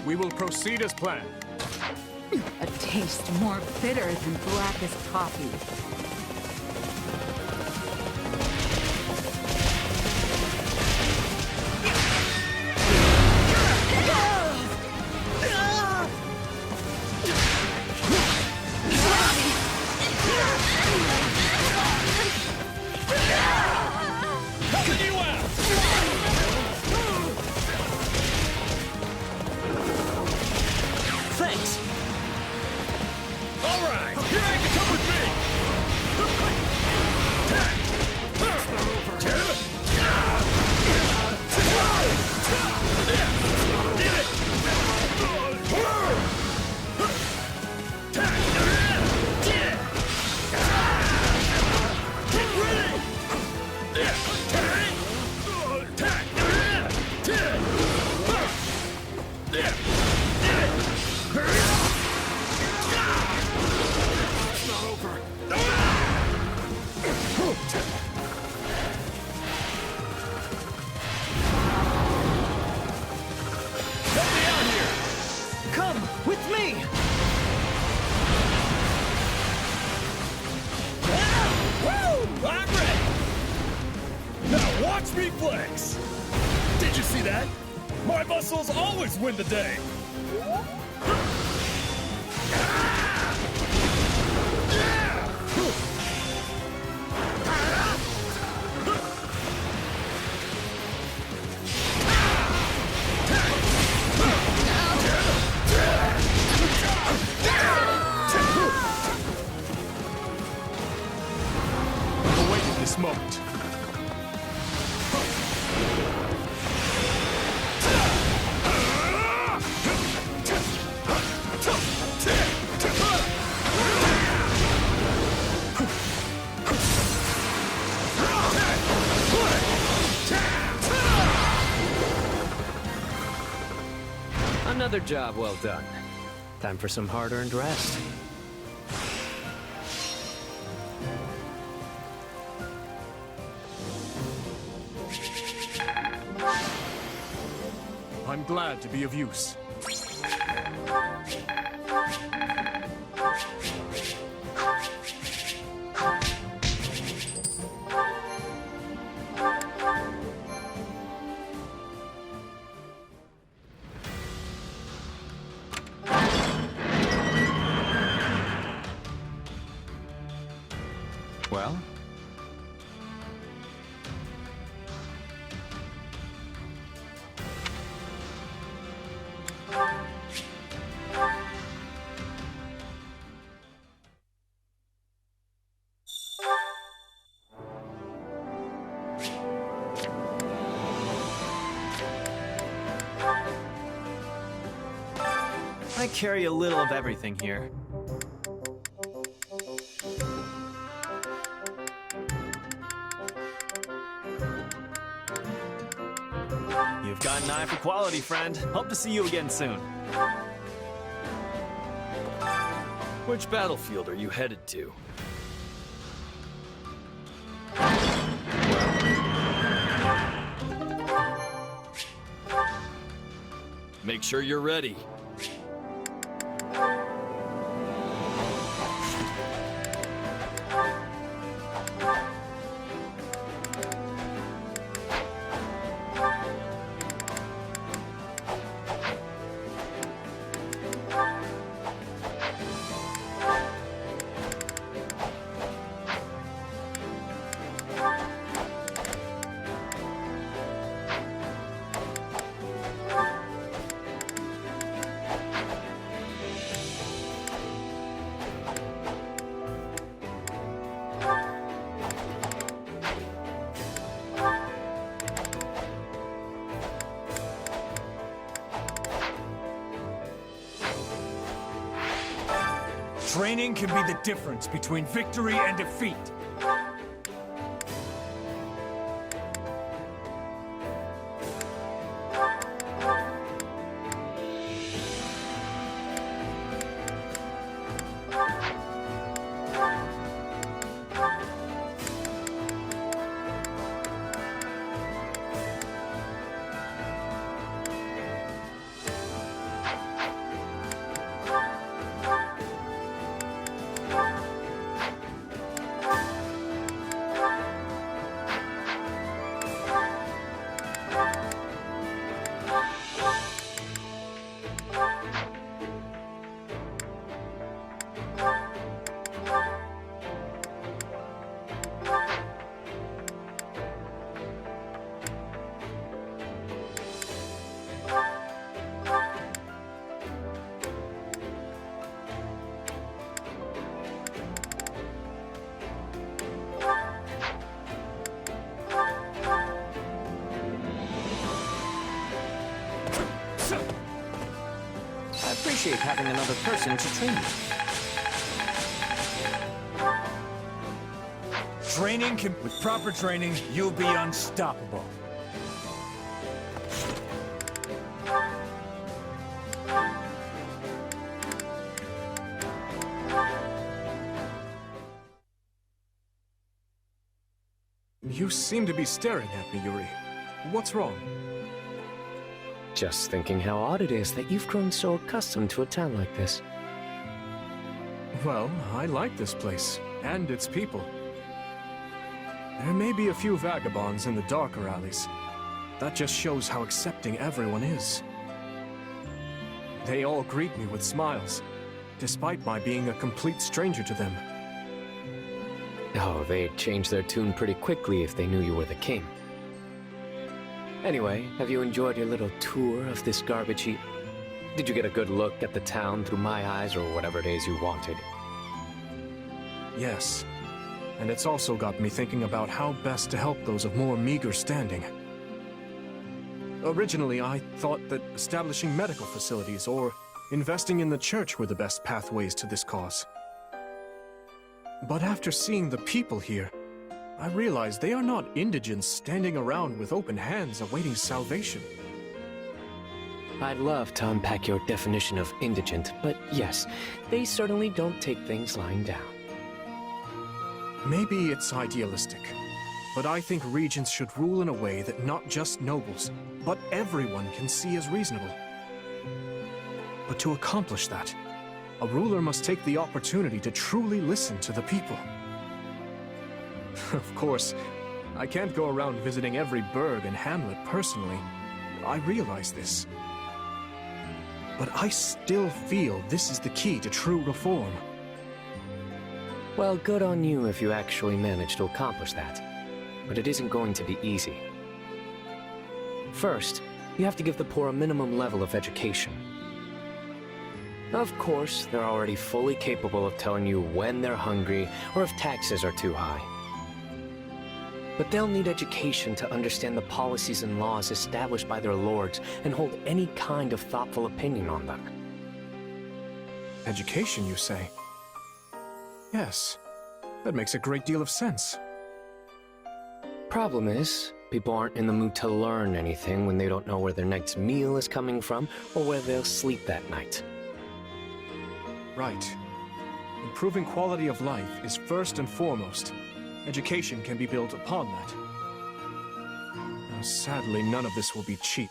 We will proceed as planned. A taste more bitter than blackest coffee. Helping you out! Thanks. All right, here I can come with me. Come with me. Woo! I'm ready. Now watch me flex. Did you see that? My muscles always win the day. I've awaited this moment. Another job well done. Time for some hard-earned rest. I'm glad to be of use. Well? I carry a little of everything here. You've got an eye for quality, friend. Hope to see you again soon. Which battlefield are you headed to? Make sure you're ready. Training can be the difference between victory and defeat. I appreciate having another person to train me. With proper training, you'll be unstoppable. You seem to be staring at me, Yuri. What's wrong? Just thinking how odd it is that you've grown so accustomed to a town like this. Well, I like this place, and its people. There may be a few vagabonds in the darker alleys. That just shows how accepting everyone is. They all greet me with smiles, despite my being a complete stranger to them. Oh, they'd change their tune pretty quickly if they knew you were the king. Anyway, have you enjoyed your little tour of this garbage heap? Did you get a good look at the town through my eyes or whatever it is you wanted? Yes. And it's also got me thinking about how best to help those of more meager standing. Originally, I thought that establishing medical facilities or investing in the church were the best pathways to this cause. But after seeing the people here, I realized they are not indigents standing around with open hands awaiting salvation. I'd love to unpack your definition of indigent, but yes, they certainly don't take things lying down. Maybe it's idealistic, but I think regents should rule in a way that not just nobles, but everyone can see as reasonable. But to accomplish that, a ruler must take the opportunity to truly listen to the people. Of course, I can't go around visiting every burg and hamlet personally. I realize this. But I still feel this is the key to true reform. Well, good on you if you actually manage to accomplish that. But it isn't going to be easy. First, you have to give the poor a minimum level of education. Of course, they're already fully capable of telling you when they're hungry or if taxes are too high. But they'll need education to understand the policies and laws established by their lords and hold any kind of thoughtful opinion on them. Education, you say? Yes, that makes a great deal of sense. Problem is, people aren't in the mood to learn anything when they don't know where their next meal is coming from or where they'll sleep that night. Right. Improving quality of life is first and foremost. Education can be built upon that. Now, sadly, none of this will be cheap,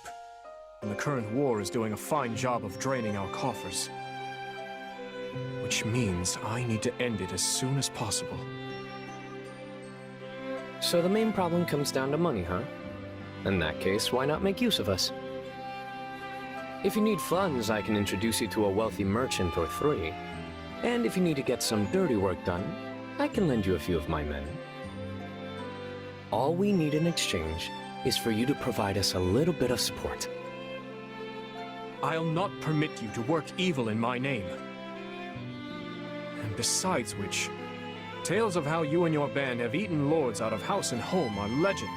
and the current war is doing a fine job of draining our coffers. Which means I need to end it as soon as possible. So the main problem comes down to money, huh? In that case, why not make use of us? If you need funds, I can introduce you to a wealthy merchant or three. And if you need to get some dirty work done, I can lend you a few of my men. All we need in exchange is for you to provide us a little bit of support. I'll not permit you to work evil in my name. And besides which, tales of how you and your band have eaten lords out of house and home are legend.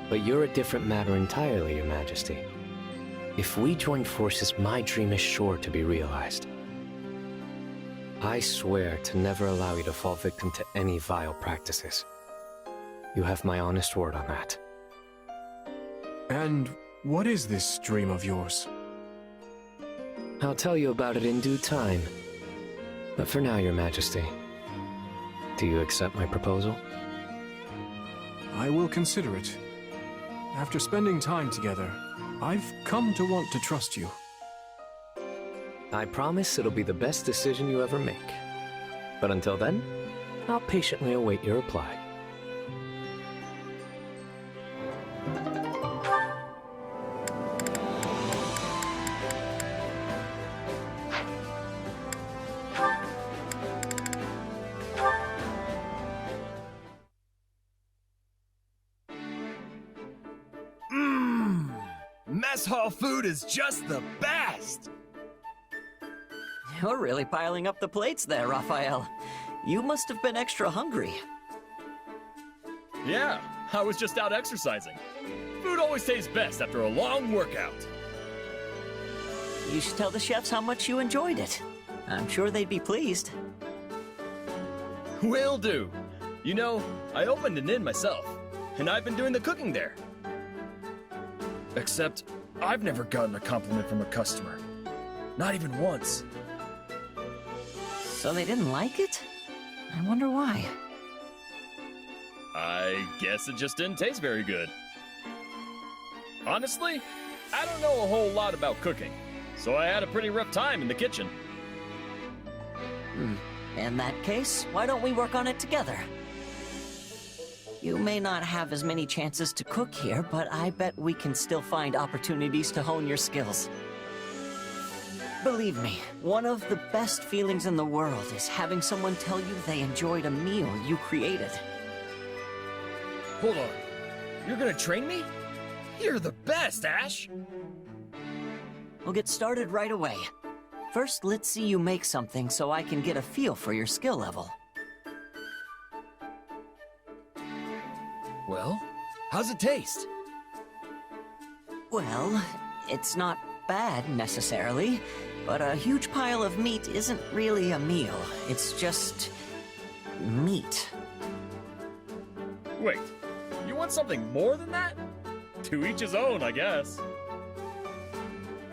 But you're a different matter entirely, Your Majesty. If we join forces, my dream is sure to be realized. I swear to never allow you to fall victim to any vile practices. You have my honest word on that. And what is this dream of yours? I'll tell you about it in due time. But for now, Your Majesty, do you accept my proposal? I will consider it. After spending time together, I've come to want to trust you. I promise it'll be the best decision you ever make. But until then, I'll patiently await your reply. Mess hall food is just the best! You're really piling up the plates there, Raphael. You must have been extra hungry. Yeah, I was just out exercising. Food always tastes best after a long workout. You should tell the chefs how much you enjoyed it. I'm sure they'd be pleased. Will do. You know, I opened an inn myself, and I've been doing the cooking there. Except, I've never gotten a compliment from a customer. Not even once. So they didn't like it? I wonder why. I guess it just didn't taste very good. Honestly, I don't know a whole lot about cooking, so I had a pretty rough time in the kitchen. In that case, why don't we work on it together? You may not have as many chances to cook here, but I bet we can still find opportunities to hone your skills. Believe me, one of the best feelings in the world is having someone tell you they enjoyed a meal you created. Hold on. You're gonna train me? You're the best, Ash! We'll get started right away. First, let's see you make something so I can get a feel for your skill level. Well, how's it taste? Well, it's not bad necessarily, but a huge pile of meat isn't really a meal. It's just meat. Wait, you want something more than that? To each his own, I guess.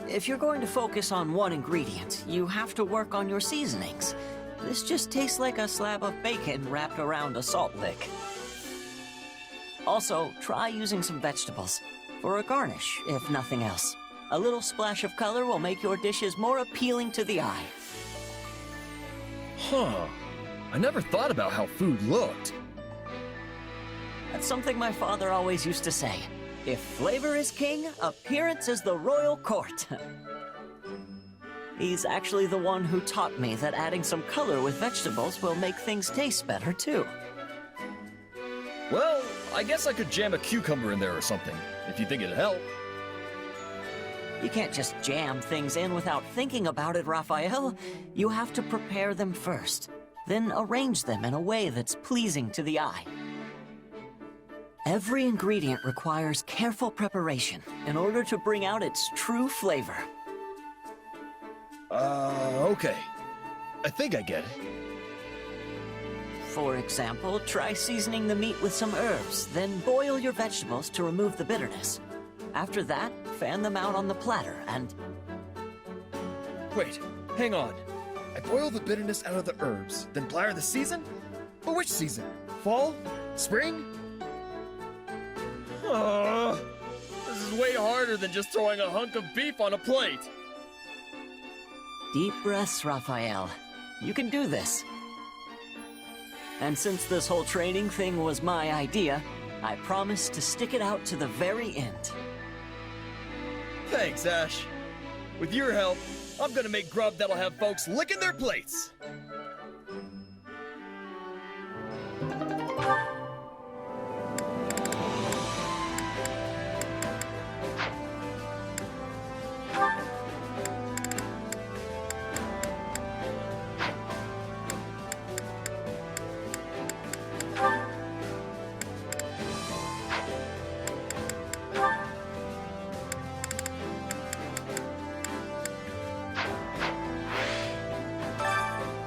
If you're going to focus on one ingredient, you have to work on your seasonings. This just tastes like a slab of bacon wrapped around a salt lick. Also, try using some vegetables for a garnish, if nothing else. A little splash of color will make your dishes more appealing to the eye. Huh. I never thought about how food looked. That's something my father always used to say. If flavor is king, appearance is the royal court. He's actually the one who taught me that adding some color with vegetables will make things taste better, too. Well, I guess I could jam a cucumber in there or something, if you think it'd help. You can't just jam things in without thinking about it, Raphael. You have to prepare them first, then arrange them in a way that's pleasing to the eye. Every ingredient requires careful preparation in order to bring out its true flavor. Okay. I think I get it. For example, try seasoning the meat with some herbs, then boil your vegetables to remove the bitterness. After that, fan them out on the platter and... Wait, hang on. I boil the bitterness out of the herbs, then platter the season? But which season? Fall? Spring? This is way harder than just throwing a hunk of beef on a plate. Deep breaths, Raphael. You can do this. And since this whole training thing was my idea, I promise to stick it out to the very end. Thanks, Ash. With your help, I'm gonna make grub that'll have folks licking their plates.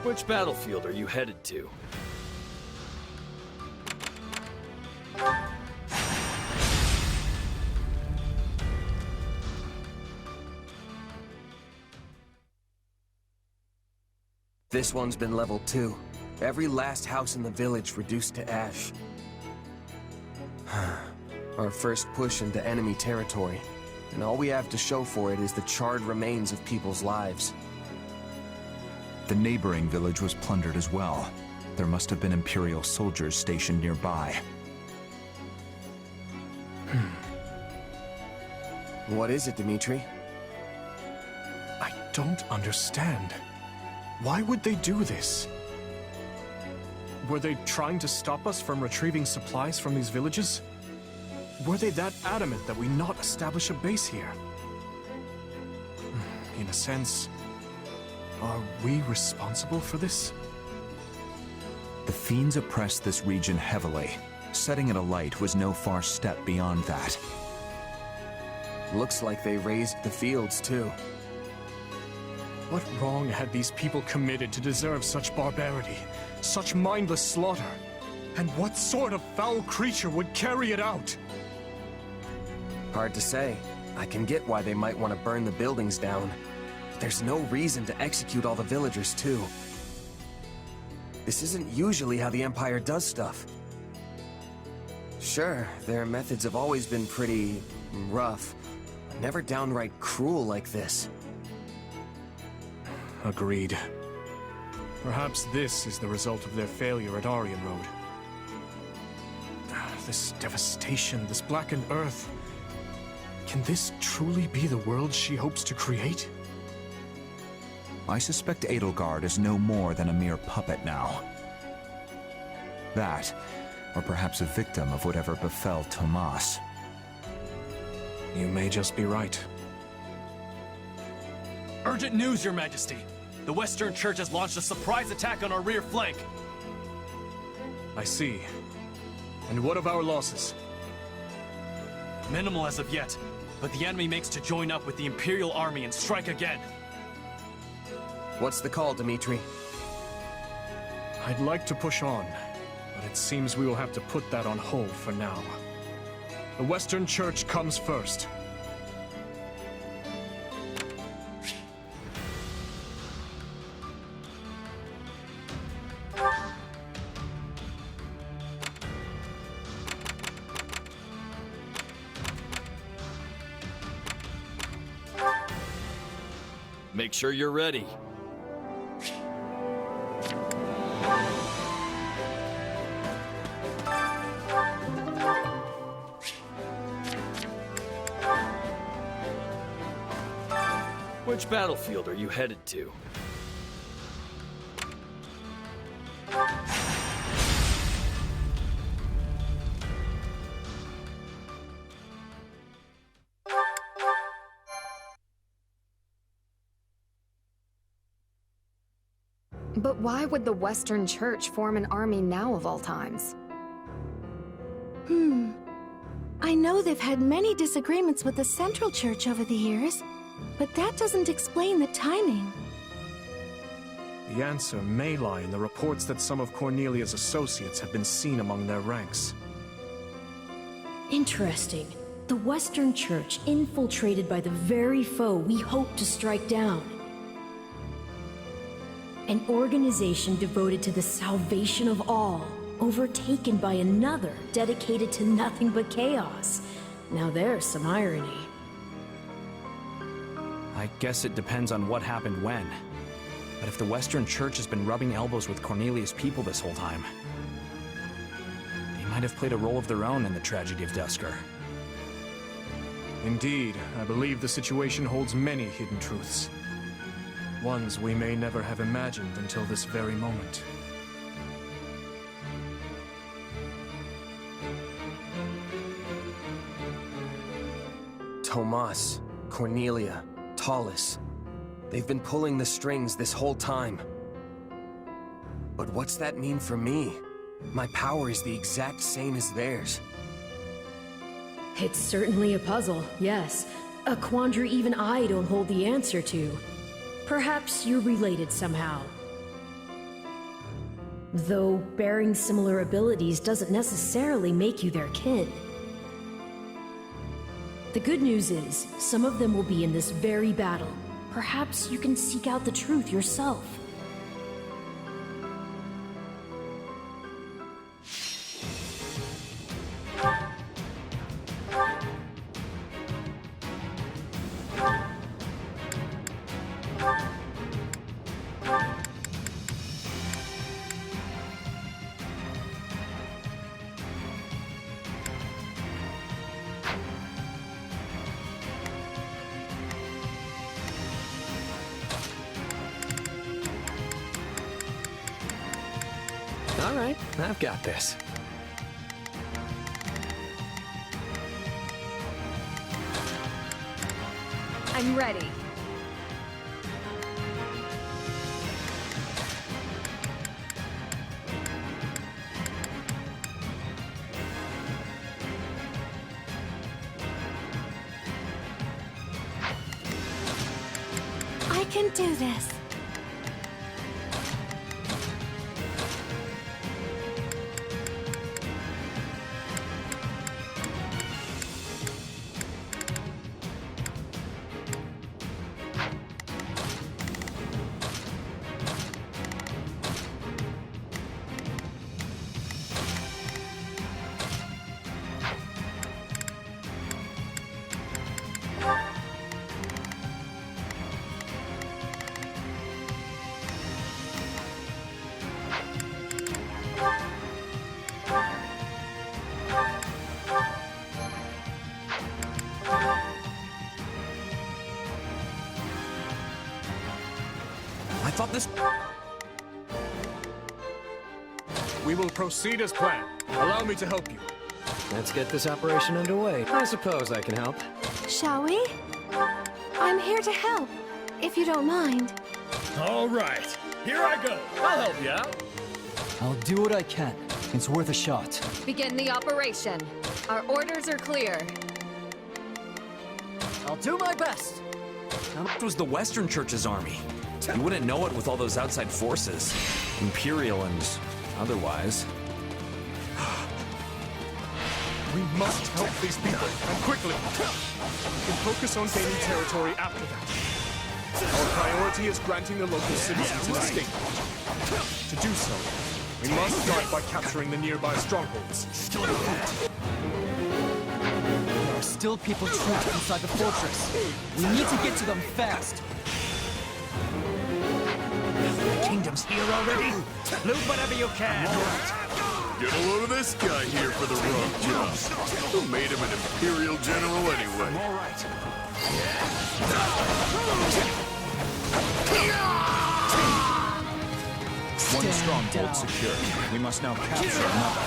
Which battlefield are you headed to? This one's been leveled too. Every last house in the village reduced to ash. Our first push into enemy territory, and all we have to show for it is the charred remains of people's lives. The neighboring village was plundered as well. There must have been Imperial soldiers stationed nearby. What is it, Dimitri? I don't understand. Why would they do this? Were they trying to stop us from retrieving supplies from these villages? Were they that adamant that we not establish a base here? In a sense, are we responsible for this? The fiends oppressed this region heavily. Setting it alight was no far step beyond that. Looks like they raised the fields, too. What wrong had these people committed to deserve such barbarity, such mindless slaughter? And what sort of foul creature would carry it out? Hard to say. I can get why they might want to burn the buildings down. But there's no reason to execute all the villagers, too. This isn't usually how the Empire does stuff. Sure, their methods have always been pretty rough, but never downright cruel like this. Agreed. Perhaps this is the result of their failure at Aryan Road. This devastation, this blackened earth. Can this truly be the world she hopes to create? I suspect Edelgard is no more than a mere puppet now. That, or perhaps a victim of whatever befell Tomas. You may just be right. Urgent news, Your Majesty! The Western Church has launched a surprise attack on our rear flank! I see. And what of our losses? Minimal as of yet, but the enemy makes to join up with the Imperial Army and strike again. What's the call, Dimitri? I'd like to push on, but it seems we will have to put that on hold for now. The Western Church comes first. make sure you're ready. Which battlefield are you headed to? But why would the Western Church form an army now of all times? I know they've had many disagreements with the Central Church over the years, but that doesn't explain the timing. The answer may lie in the reports that some of Cornelia's associates have been seen among their ranks. Interesting. The Western Church infiltrated by the very foe we hope to strike down. An organization devoted to the salvation of all, overtaken by another dedicated to nothing but chaos. Now there's some irony. I guess it depends on what happened when. But if the Western Church has been rubbing elbows with Cornelia's people this whole time, they might have played a role of their own in the tragedy of Dusker. Indeed, I believe the situation holds many hidden truths. Ones we may never have imagined until this very moment. Tomas, Cornelia, Tallis. They've been pulling the strings this whole time. But what's that mean for me? My power is the exact same as theirs. It's certainly a puzzle, yes. A quandary even I don't hold the answer to. Perhaps you're related somehow. Though bearing similar abilities doesn't necessarily make you their kin. The good news is, some of them will be in this very battle. Perhaps you can seek out the truth yourself. All right, I've got this. I'm ready. I can do this. I thought this... We will proceed as planned. Allow me to help you. Let's get this operation underway. I suppose I can help. Shall we? I'm here to help, if you don't mind. All right, here I go. I'll help you out. I'll do what I can. It's worth a shot. Begin the operation. Our orders are clear. I'll do my best. It was the Western Church's army. You wouldn't know it with all those outside forces. Imperial and otherwise. We must help these people, and quickly. We can focus on gaining territory after that. Our priority is granting the local citizens an estate. To do so, we must start by capturing the nearby strongholds. There are still people trapped inside the fortress. We need to get to them fast. kingdom's here already? Loot whatever you can. Get a load of this guy here for the wrong job. Who made him an Imperial General anyway? All right. One stronghold secured. We must now capture another.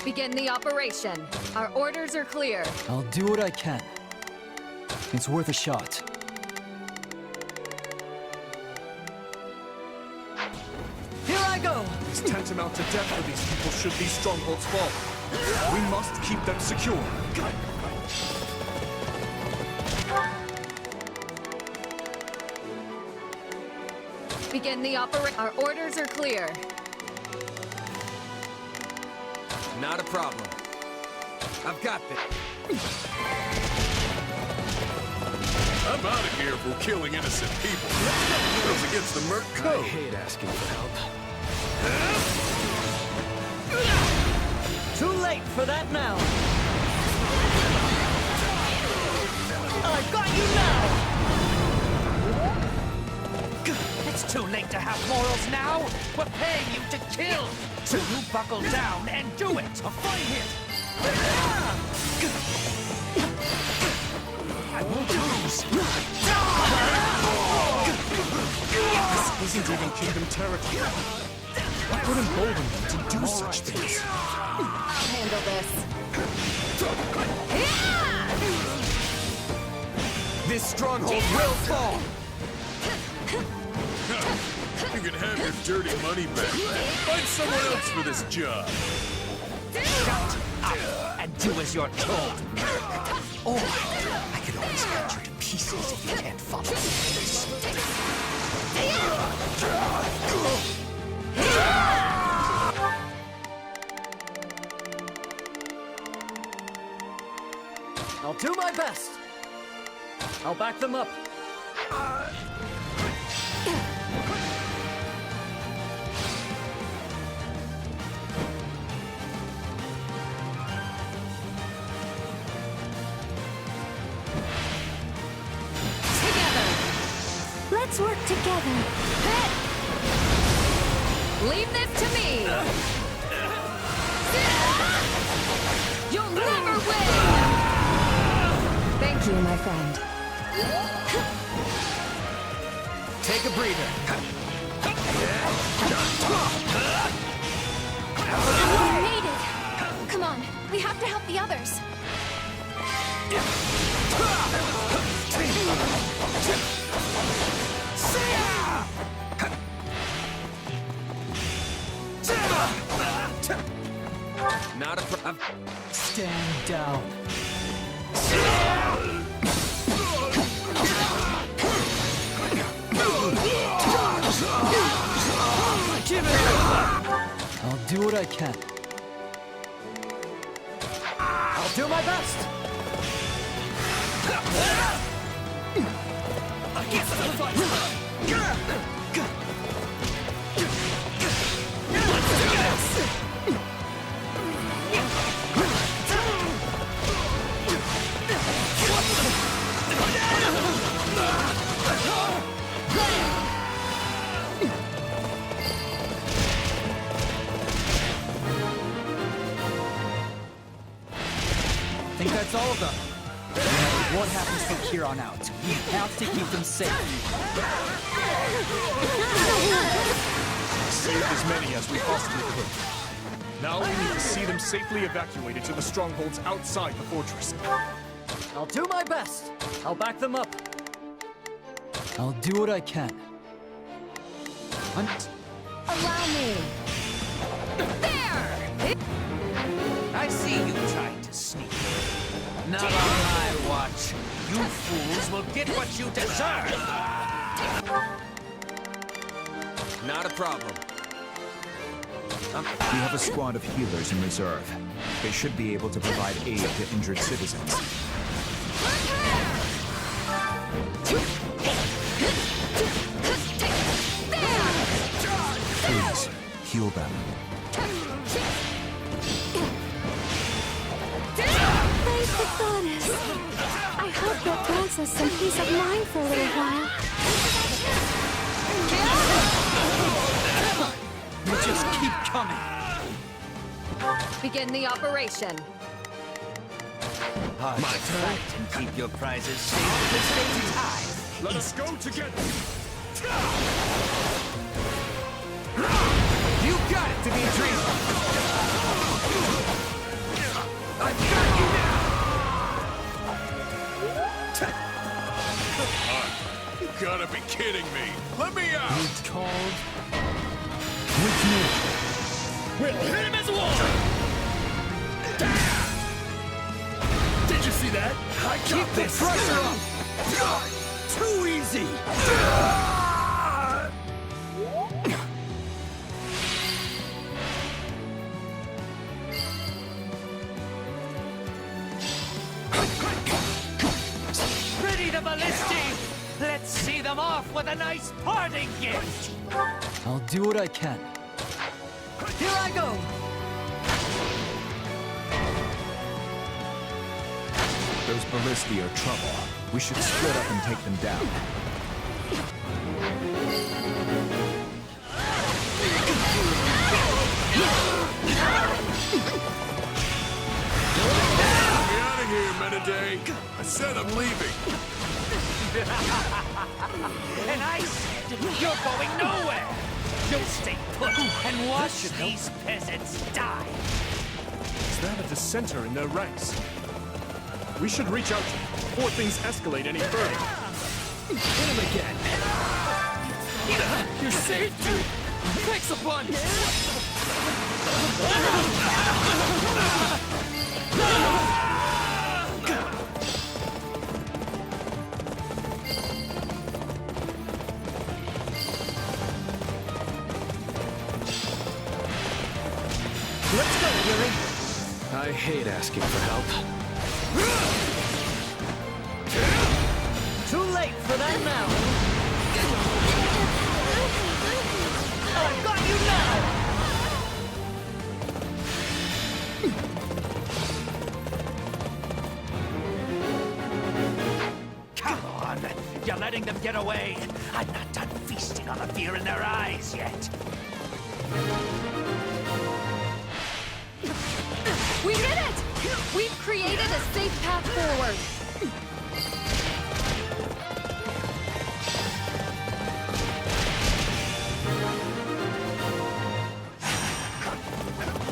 Begin the operation. Our orders are clear. I'll do what I can. It's worth a shot. Here I go! It's tantamount to death for these people should these strongholds fall. We must keep them secure. Begin the operation. Our orders are clear. Not a problem. I've got this. I'm out of here for killing innocent people. It goes against the Merc Code. I hate asking for help. Too late for that now. I've got you now! It's too late to have morals now. We're paying you to kill. So you buckle down and do it. A fine hit. I won't lose. This isn't even kingdom territory. What would embolden them to do such things? I'll handle this. This stronghold will fall! You can have your dirty money back. Find someone else for this job. Shut up and do as you're told. Or I could always cut you to pieces if you can't follow this. I'll do my best. I'll back them up. Let's work together. Leave this to me. You'll never win. Thank you, my friend. Take a breather. We made it! Come on, we have to help the others. Not a problem. Stand down. I'll do what I can. I'll do my best. Against the fight. Let's do this. I think that's all of them. No matter what happens from here on out, we have to keep them safe. Saved as many as we possibly could. Now we need to see them safely evacuated to the strongholds outside the fortress. I'll do my best. I'll back them up. I'll do what I can. Allow me. There! I see you trying to sneak. Not on my watch. You fools will get what you deserve. Not a problem. We have a squad of healers in reserve. They should be able to provide aid to injured citizens. Please, heal heal them. Thank the goddess. I hope that grants us some peace of mind for a little while. You just keep coming. Begin the operation. My turn. And keep your prizes safe and stay tied. Let us go together. You got it, Dimitri. I've got you now. You gotta be kidding me. Let me out. It's called with me. We'll hit him as one. Did you see that? I keep the pressure up. Too easy. Ready the ballisti! Let's see them off with a nice parting gift! I'll do what I can. Here I go! Those ballisti are trouble. We should split up and take them down. Get me out of here, Menade. I said I'm leaving. And I said, you're going nowhere! You'll stay put and watch these peasants die! Is that a dissenter in their ranks? We should reach out to them before things escalate any further. Hit him again! You're safe, dude! Thanks a bunch! Let's go, Yuri! I hate asking for help. Too late for that now! I've got you now! Come on! You're letting them get away! I'm not done feasting on the fear in their eyes yet! We did it! We've created a safe path forward.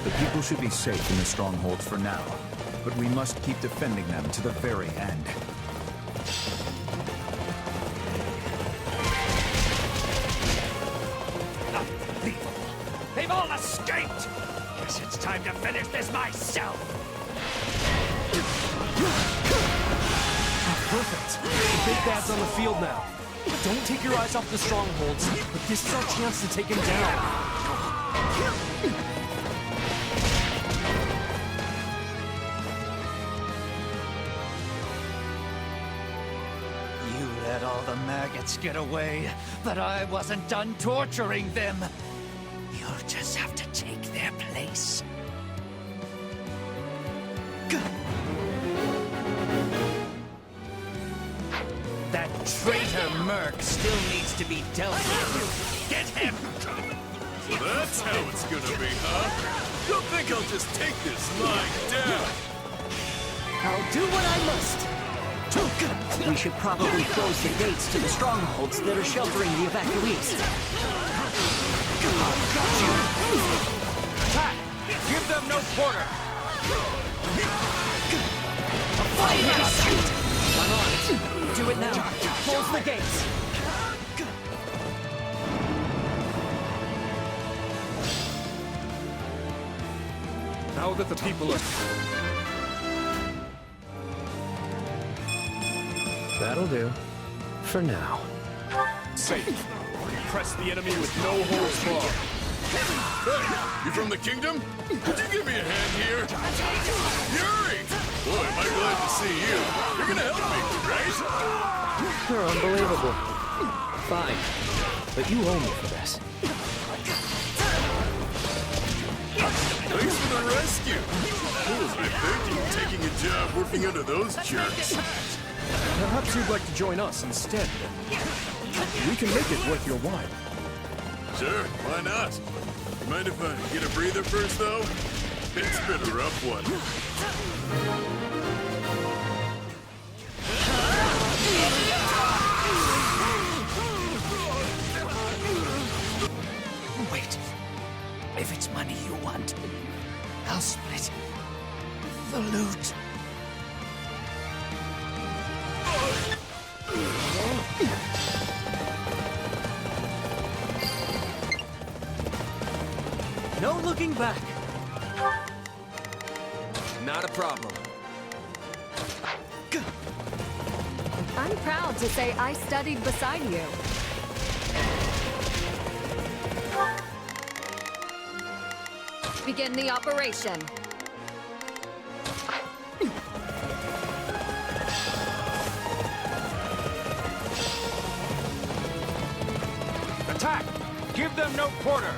The people should be safe in the strongholds for now, but we must keep defending them to the very end. They've all escaped! Guess it's time to finish this myself! Perfect. The big bad's on the field now. Don't take your eyes off the strongholds, but this is our chance to take him down. You let all the maggots get away, but I wasn't done torturing them. You'll just have to take their place. That traitor Merc still needs to be dealt with. Get him! So that's how it's gonna be, huh? Don't think I'll just take this lying down. I'll do what I must. We should probably close the gates to the strongholds that are sheltering the evacuees. I've got you! Attack! Give them no quarter! Fire! Shoot! I'm on it. Do it now. Close the gates. Now that the people are... That'll do. For now. safe. Press the enemy with no holds barred. Hey, you from the kingdom? Could you give me a hand here? Yuri! Boy, am I glad to see you. You're gonna help me, right? You're unbelievable. Fine. But you owe me for this. the rescue! Who was I thinking, taking a job working under those jerks? Perhaps you'd like to join us instead. We can make it worth your while. Sure, why not? Mind if I get a breather first, though? It's been a rough one. Wait. If it's money you want, I'll split the loot. No looking back. Not a problem. I'm proud to say I studied beside you. Begin the operation. Attack! Give them no quarter!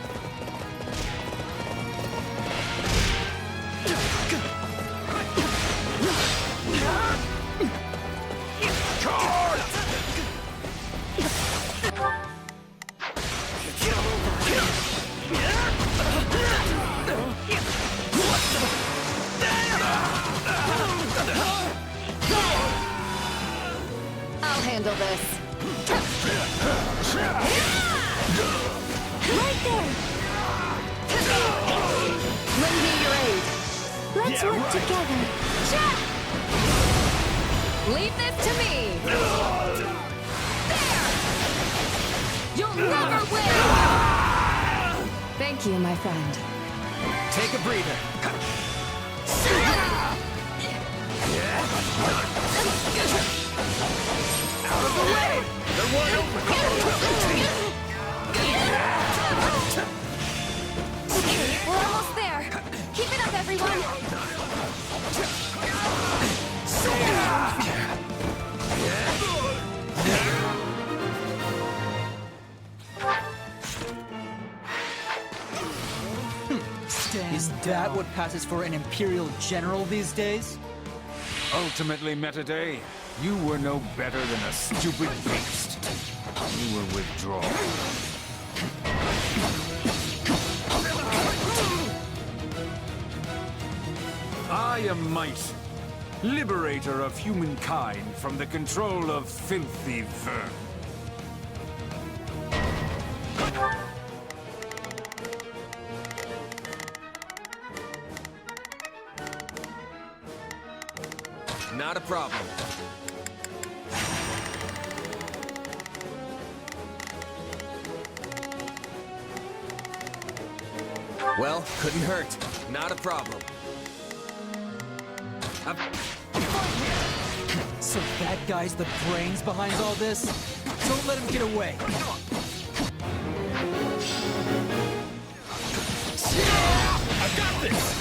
I'll handle this. Right there! Lend me your aid. Let's work together. Leave this to me! There! You'll never win! Thank you, my friend. Take a breather. Out of the way! They're wide open! We're almost there. Keep it up, everyone. Is that what passes for an Imperial General these days? Ultimately, Metaday, you were no better than a stupid beast. You were withdrawn. I am Might, liberator of humankind from the control of filthy vermin. Not a problem. Well, couldn't hurt. Not a problem. So that guy's the brains behind all this? Don't let him get away. I got this!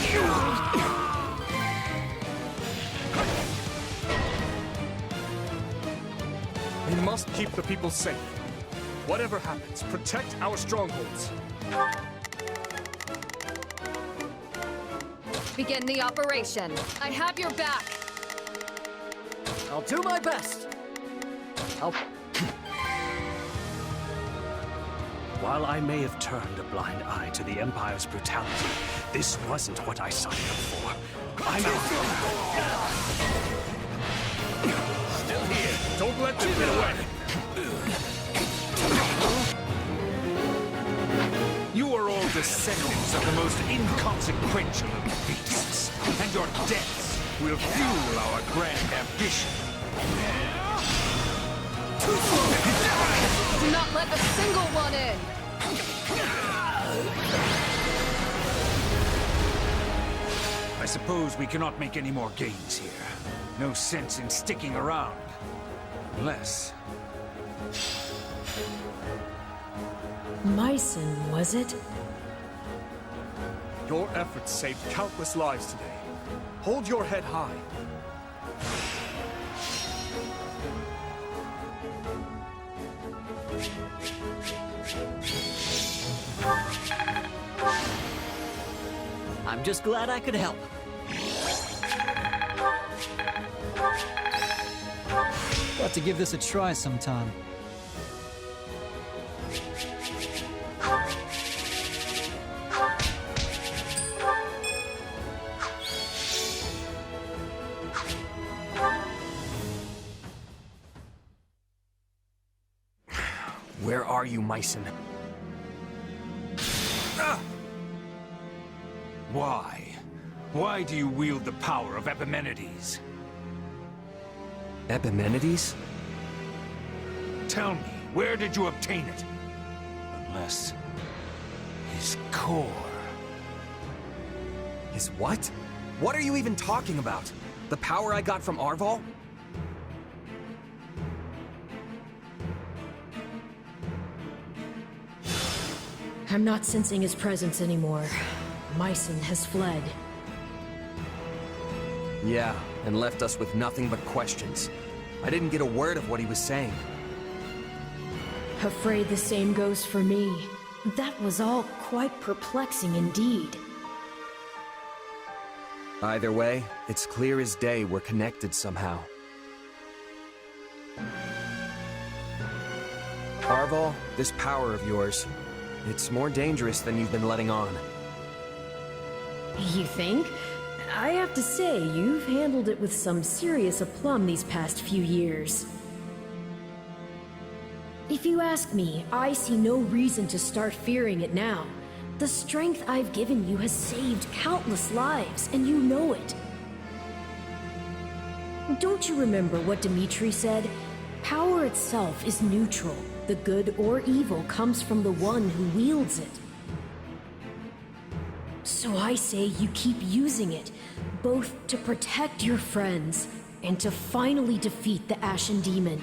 We must keep the people safe. Whatever happens, protect our strongholds. Begin the operation. I have your back. I'll do my best. While I may have turned a blind eye to the Empire's brutality, this wasn't what I signed up for. I'm out. Still here. Don't let them get away. You are all descendants of the most inconsequential of beasts, and your deaths will fuel our grand ambition. Do not let a single one in! I suppose we cannot make any more gains here. No sense in sticking around. Unless... Myson, was it? Your efforts saved countless lives today. Hold your head high. I'm just glad I could help. Got to give this a try sometime. Where are you, Myson? Why? Why do you wield the power of Epimenides? Epimenides? Tell me, where did you obtain it? Unless... his core... His what? What are you even talking about? The power I got from Arval? I'm not sensing his presence anymore. Myson has fled. Yeah, and left us with nothing but questions. I didn't get a word of what he was saying. Afraid the same goes for me. That was all quite perplexing indeed. Either way, it's clear as day we're connected somehow. Arval, this power of yours, it's more dangerous than you've been letting on. You think? I have to say, you've handled it with some serious aplomb these past few years. If you ask me, I see no reason to start fearing it now. The strength I've given you has saved countless lives, and you know it. Don't you remember what Dimitri said? Power itself is neutral. The good or evil comes from the one who wields it. So I say you keep using it, both to protect your friends and to finally defeat the Ashen Demon.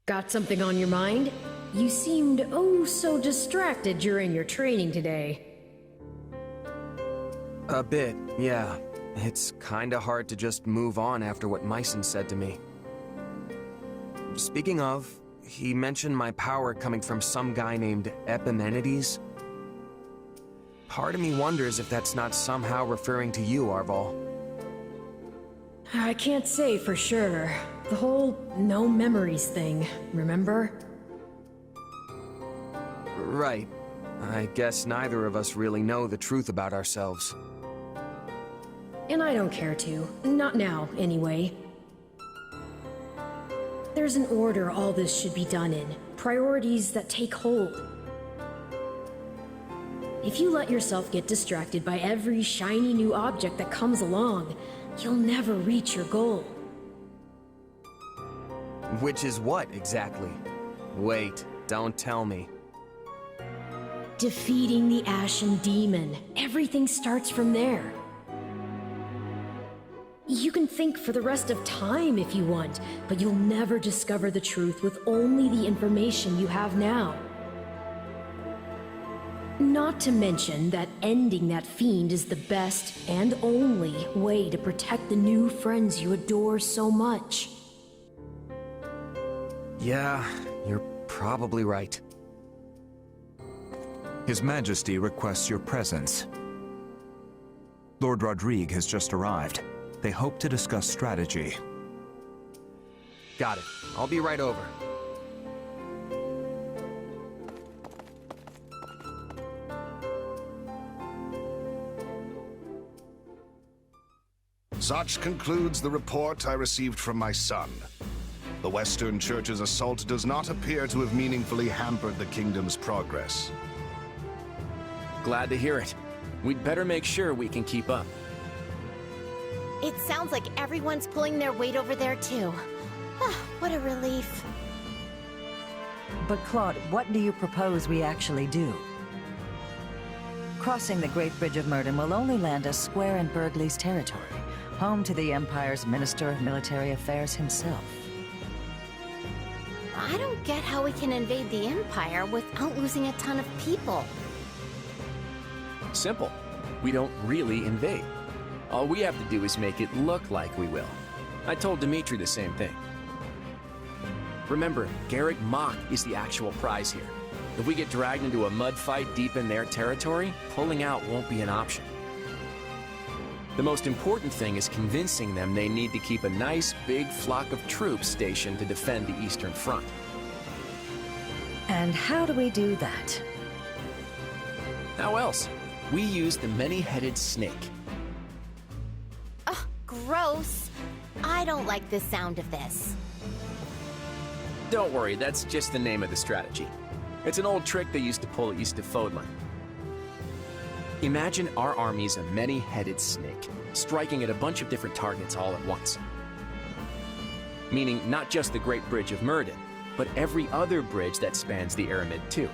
Got something on your mind? You seemed oh so distracted during your training today. A bit, yeah. It's kinda hard to just move on after what Myson said to me. Speaking of, he mentioned my power coming from some guy named Epimenides. Part of me wonders if that's not somehow referring to you, Arval. I can't say for sure. The whole no memories thing, remember? Right. I guess neither of us really know the truth about ourselves. And I don't care to. Not now, anyway. There's an order all this should be done in. Priorities that take hold. If you let yourself get distracted by every shiny new object that comes along, you'll never reach your goal. Which is what, exactly? Wait, don't tell me. Defeating the Ashen Demon. Everything starts from there. You can think for the rest of time if you want, but you'll never discover the truth with only the information you have now. Not to mention that ending that fiend is the best and only way to protect the new friends you adore so much. Yeah, you're probably right. His Majesty requests your presence. Lord Rodrigue has just arrived. They hope to discuss strategy. Got it. I'll be right over. Such concludes the report I received from my son. The Western Church's assault does not appear to have meaningfully hampered the kingdom's progress. Glad to hear it. We'd better make sure we can keep up. It sounds like everyone's pulling their weight over there, too. What a relief. But Claude, what do you propose we actually do? Crossing the Great Bridge of Murden will only land us square in Burgley's territory, home to the Empire's Minister of Military Affairs himself. I don't get how we can invade the Empire without losing a ton of people. Simple. We don't really invade. All we have to do is make it look like we will. I told Dimitri the same thing. Remember, Garrick Mach is the actual prize here. If we get dragged into a mud fight deep in their territory, pulling out won't be an option. The most important thing is convincing them they need to keep a nice, big flock of troops stationed to defend the Eastern Front. And how do we do that? How else? We use the many-headed snake. Ugh, gross. I don't like the sound of this. Don't worry, that's just the name of the strategy. It's an old trick they used to pull east of Fodlan. Imagine our army's a many-headed snake, striking at a bunch of different targets all at once. Meaning not just the Great Bridge of Myrddin, but every other bridge that spans the Aramid too.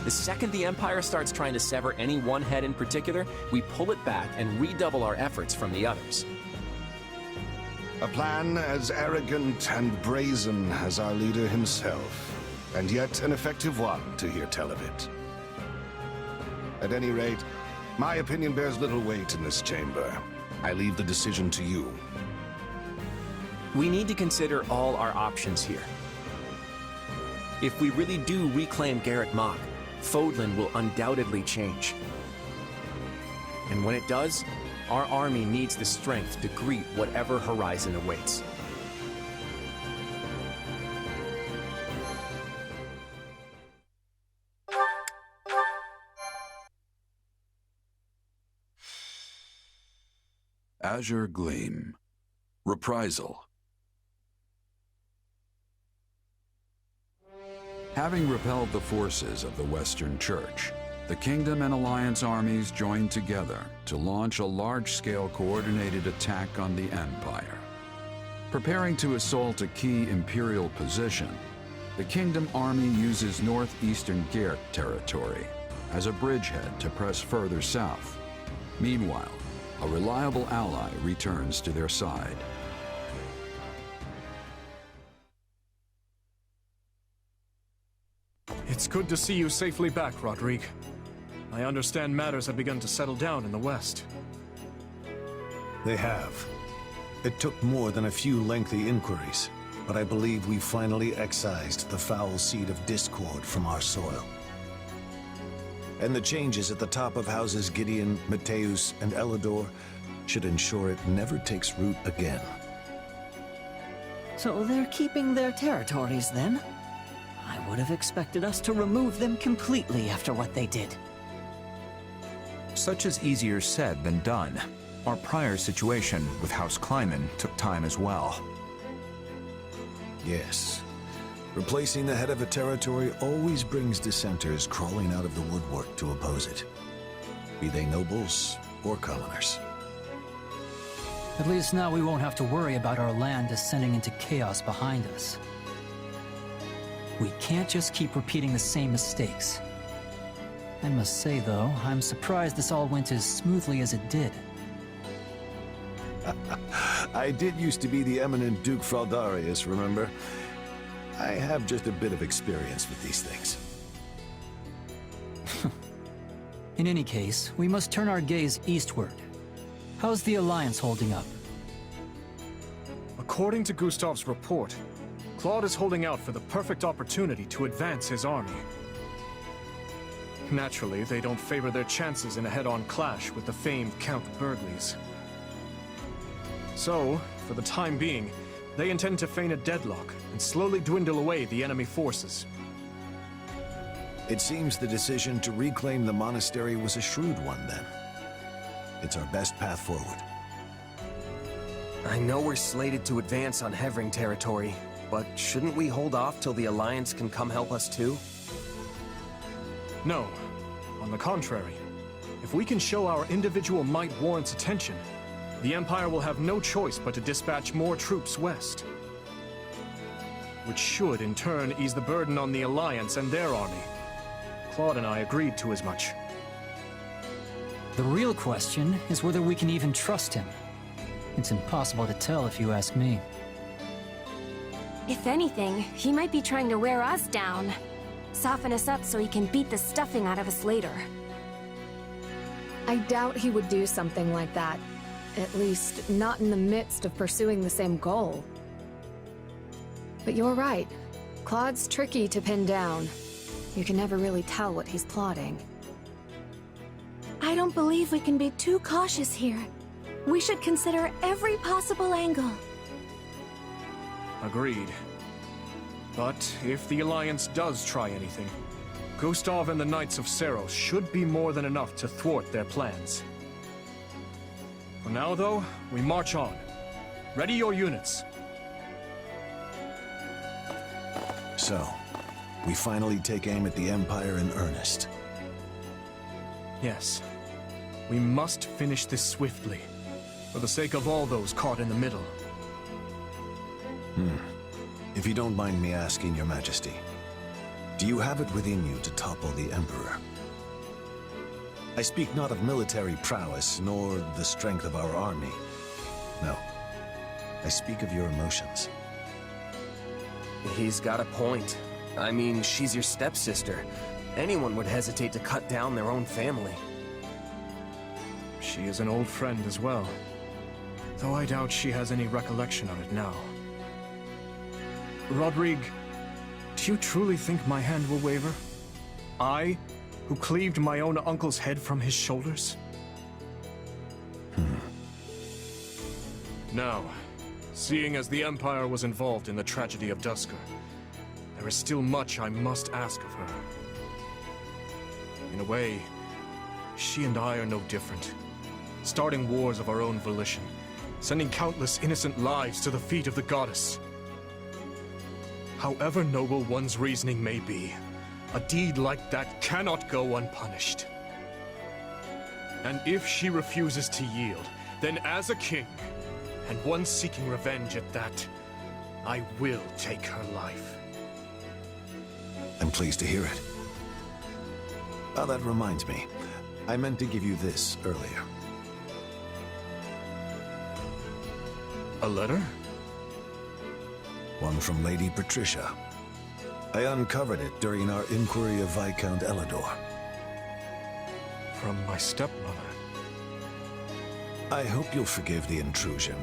The second the Empire starts trying to sever any one head in particular, we pull it back and redouble our efforts from the others. A plan as arrogant and brazen as our leader himself, and yet an effective one to hear tell of it. At any rate, my opinion bears little weight in this chamber. I leave the decision to you. We need to consider all our options here. If we really do reclaim Garrick Mach, Fodlan will undoubtedly change. And when it does, our army needs the strength to greet whatever horizon awaits. Azure Gleam. Reprisal. Having repelled the forces of the Western Church, the Kingdom and Alliance armies joined together to launch a large-scale coordinated attack on the Empire. Preparing to assault a key Imperial position, the Kingdom army uses northeastern Gert territory as a bridgehead to press further south. Meanwhile, a reliable ally returns to their side. It's good to see you safely back, Rodrigue. I understand matters have begun to settle down in the West. They have. It took more than a few lengthy inquiries, but I believe we finally excised the foul seed of discord from our soil. And the changes at the top of houses Gideon, Mateus, and Elidor should ensure it never takes root again. So they're keeping their territories, then? I would have expected us to remove them completely after what they did. Such is easier said than done. Our prior situation with House Kleiman took time as well. Yes. Replacing the head of a territory always brings dissenters crawling out of the woodwork to oppose it, be they nobles or commoners. At least now we won't have to worry about our land descending into chaos behind us. We can't just keep repeating the same mistakes. I must say, though, I'm surprised this all went as smoothly as it did. I did used to be the eminent Duke Fraldarius, remember? I have just a bit of experience with these things. In any case, we must turn our gaze eastward. How's the Alliance holding up? According to Gustav's report, Claude is holding out for the perfect opportunity to advance his army. Naturally, they don't favor their chances in a head-on clash with the famed Count Burgleys. So, for the time being, they intend to feign a deadlock and slowly dwindle away the enemy forces. It seems the decision to reclaim the monastery was a shrewd one, then. It's our best path forward. I know we're slated to advance on Hevring territory, but shouldn't we hold off till the Alliance can come help us too? No. On the contrary, if we can show our individual might warrants attention, the Empire will have no choice but to dispatch more troops west. Which should, in turn, ease the burden on the Alliance and their army. Claude and I agreed to as much. The real question is whether we can even trust him. It's impossible to tell if you ask me. If anything, he might be trying to wear us down. Soften us up so he can beat the stuffing out of us later. I doubt he would do something like that, At least, not in the midst of pursuing the same goal. But you're right. Claude's tricky to pin down. You can never really tell what he's plotting. I don't believe we can be too cautious here. We should consider every possible angle. Agreed. But if the Alliance does try anything, Gustav and the Knights of Seros should be more than enough to thwart their plans. For now, though, we march on. Ready your units. So, we finally take aim at the Empire in earnest. Yes. We must finish this swiftly, for the sake of all those caught in the middle. If you don't mind me asking, Your Majesty, do you have it within you to topple the Emperor? I speak not of military prowess, nor the strength of our army. No. I speak of your emotions. He's got a point. I mean, she's your stepsister. Anyone would hesitate to cut down their own family. She is an old friend as well, though I doubt she has any recollection of it now. Rodrigue, do you truly think my hand will waver? I, who cleaved my own uncle's head from his shoulders? Now, seeing as the Empire was involved in the tragedy of Duscur, there is still much I must ask of her. In a way, she and I are no different, starting wars of our own volition, sending countless innocent lives to the feet of the goddess. However noble one's reasoning may be, a deed like that cannot go unpunished. And if she refuses to yield, then as a king, and one seeking revenge at that, I will take her life. I'm pleased to hear it. Oh, that reminds me. I meant to give you this earlier. A letter? One from Lady Patricia. I uncovered it during our inquiry of Viscount Elidor. From my stepmother. I hope you'll forgive the intrusion,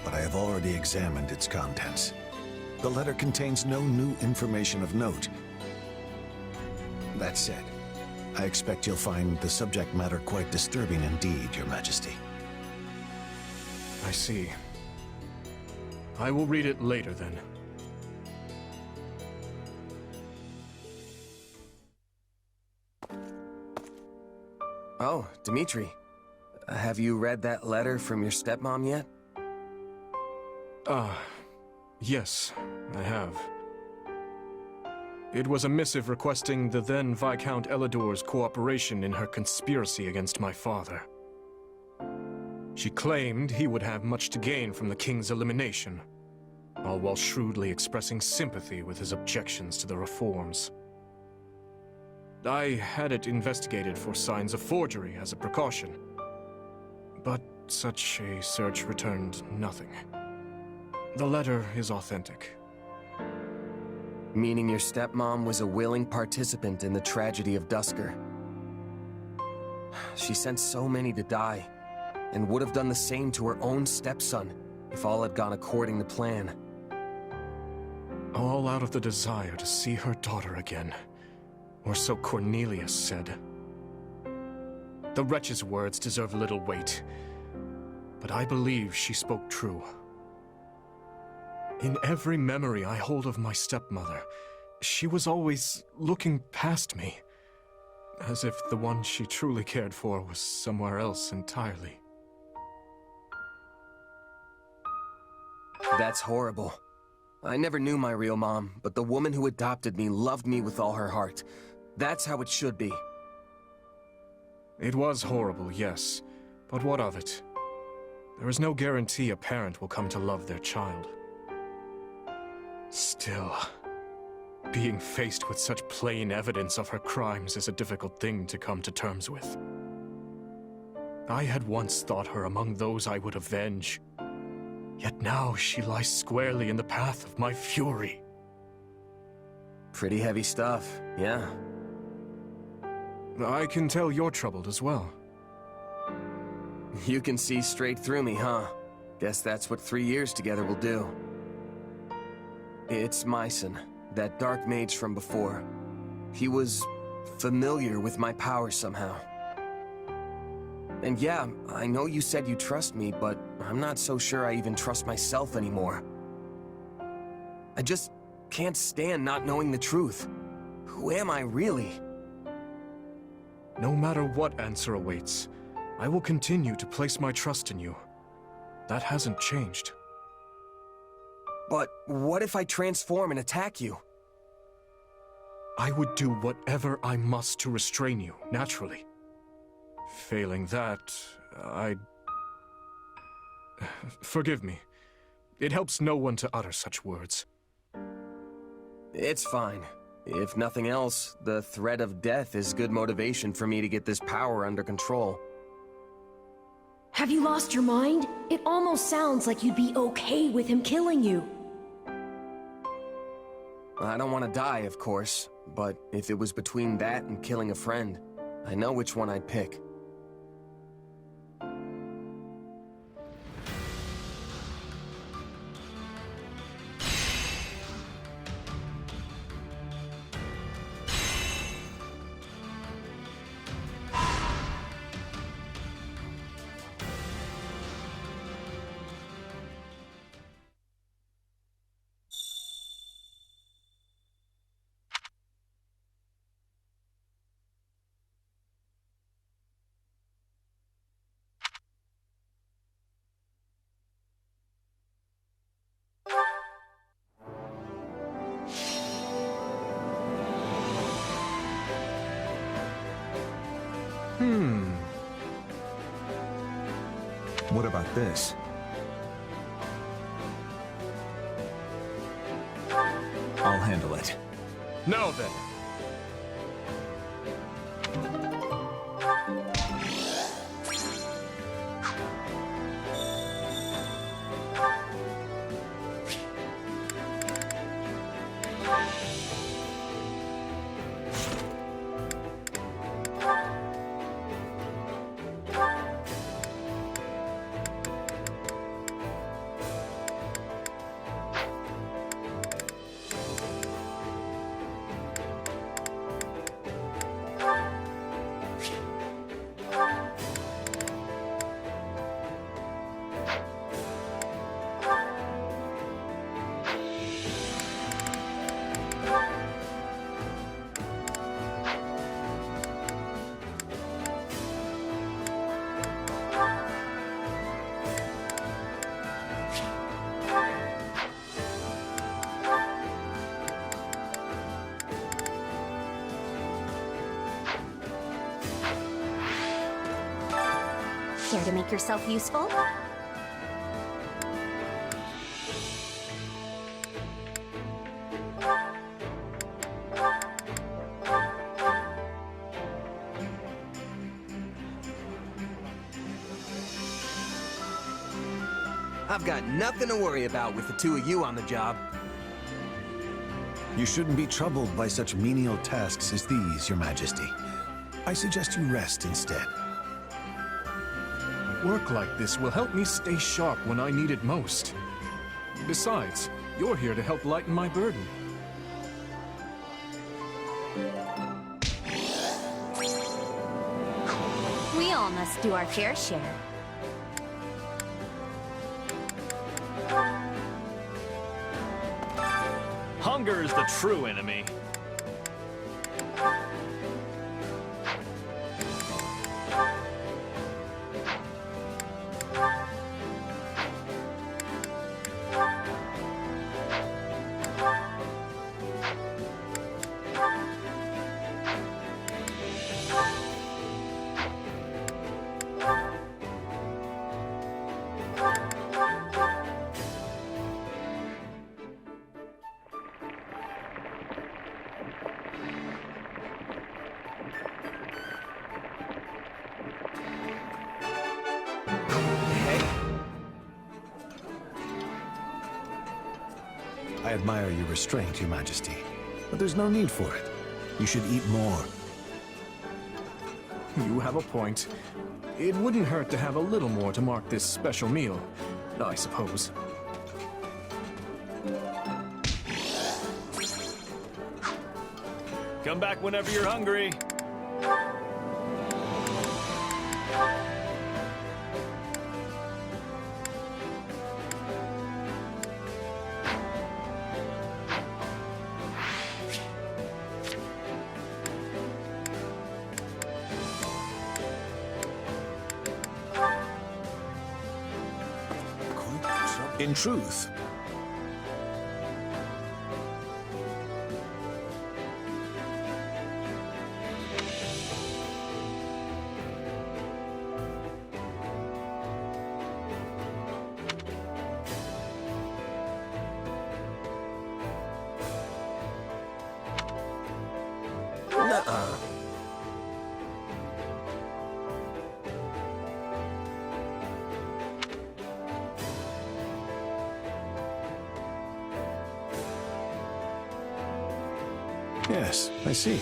but I have already examined its contents. The letter contains no new information of note. That said, I expect you'll find the subject matter quite disturbing indeed, Your Majesty. I see. I will read it later, then. Oh, Dmitri. Have you read that letter from your stepmom yet? Yes, I have. It was a missive requesting the then Viscount Elidor's cooperation in her conspiracy against my father. She claimed he would have much to gain from the king's elimination, all while shrewdly expressing sympathy with his objections to the reforms. I had it investigated for signs of forgery as a precaution, but such a search returned nothing. The letter is authentic. Meaning your stepmom was a willing participant in the tragedy of Duscur. She sent so many to die, and would have done the same to her own stepson if all had gone according to plan. All out of the desire to see her daughter again, or so Cornelius said. The wretch's words deserve little weight, but I believe she spoke true. In every memory I hold of my stepmother, she was always looking past me, as if the one she truly cared for was somewhere else entirely. That's horrible. I never knew my real mom, but the woman who adopted me loved me with all her heart. That's how it should be. It was horrible, yes, but what of it? There is no guarantee a parent will come to love their child. Still, being faced with such plain evidence of her crimes is a difficult thing to come to terms with. I had once thought her among those I would avenge, yet now she lies squarely in the path of my fury. Pretty heavy stuff, yeah. I can tell you're troubled as well. You can see straight through me, huh? Guess that's what 3 years together will do. It's Myson, that dark mage from before. He was familiar with my power somehow. And yeah, I know you said you trust me, but I'm not so sure I even trust myself anymore. I just can't stand not knowing the truth. Who am I really? No matter what answer awaits, I will continue to place my trust in you. That hasn't changed. But what if I transform and attack you? I would do whatever I must to restrain you, naturally. Failing that, I'd... Forgive me. It helps no one to utter such words. It's fine. If nothing else, the threat of death is good motivation for me to get this power under control. Have you lost your mind? It almost sounds like you'd be okay with him killing you. I don't want to die, of course, but if it was between that and killing a friend, I know which one I'd pick. What about this? I'll handle it. Now then. Care to make yourself useful? I've got nothing to worry about with the two of you on the job. You shouldn't be troubled by such menial tasks as these, Your Majesty. I suggest you rest instead. Work like this will help me stay sharp when I need it most. Besides, you're here to help lighten my burden. We all must do our fair share. Hunger is the true enemy. I admire your restraint, Your Majesty, but there's no need for it. You should eat more. You have a point. It wouldn't hurt to have a little more to mark this special meal, I suppose. Come back whenever you're hungry. In truth, yes, I see.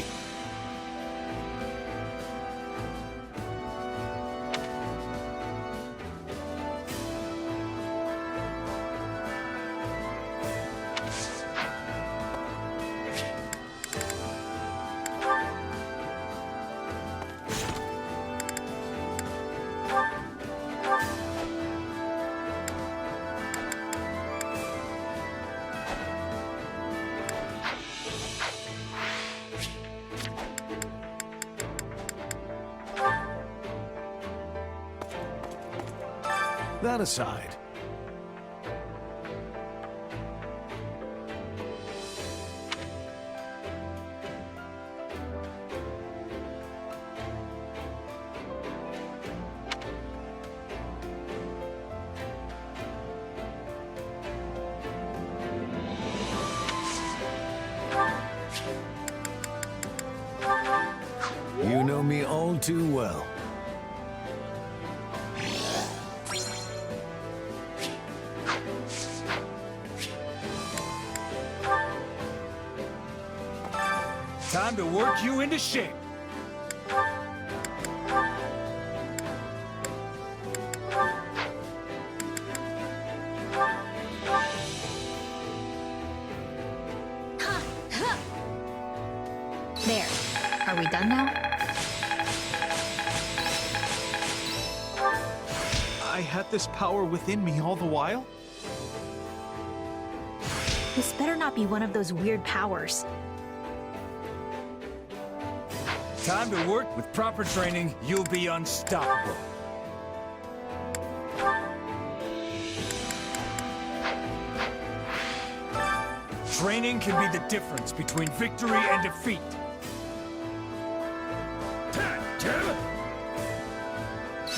That aside, you know me all too well. Time to work you into shape. There. Are we done now? I had this power within me all the while? This better not be one of those weird powers. Time to work. With proper training, you'll be unstoppable. Training can be the difference between victory and defeat.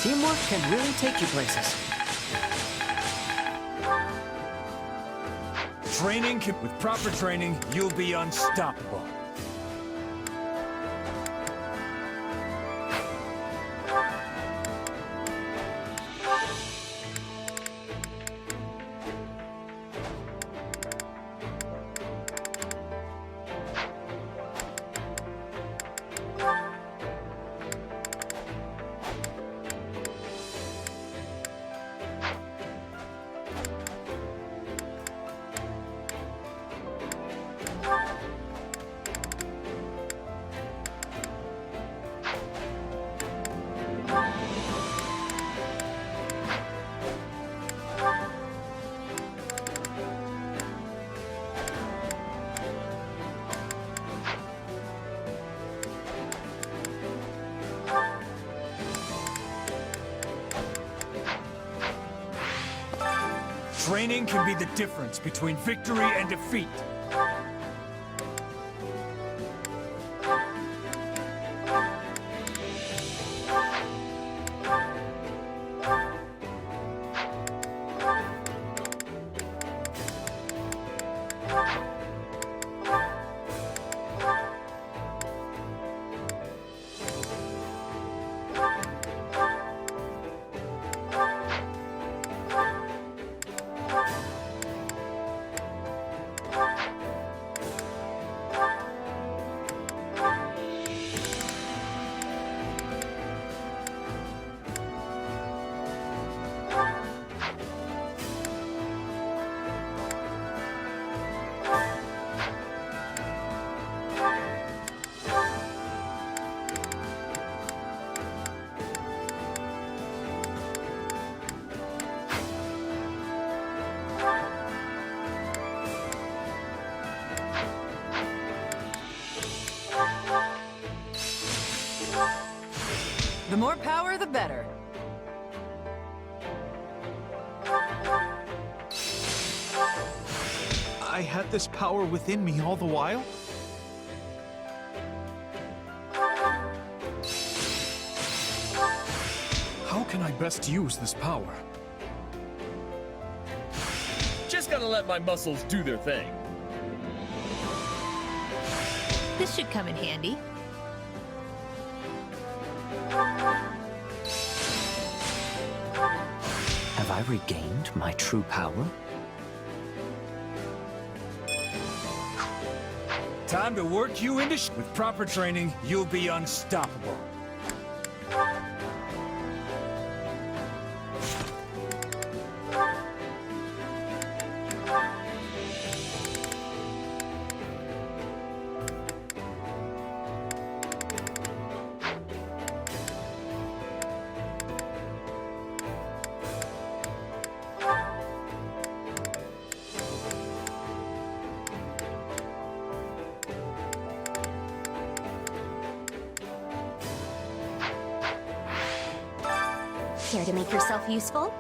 Teamwork can really take you places. With proper training, you'll be unstoppable. Training can be the difference between victory and defeat. The more power, the better. I had this power within me all the while? How can I best use this power? Just gotta let my muscles do their thing. This should come in handy. Have I regained my true power? Time to work you into With proper training, you'll be unstoppable. Care to make yourself useful?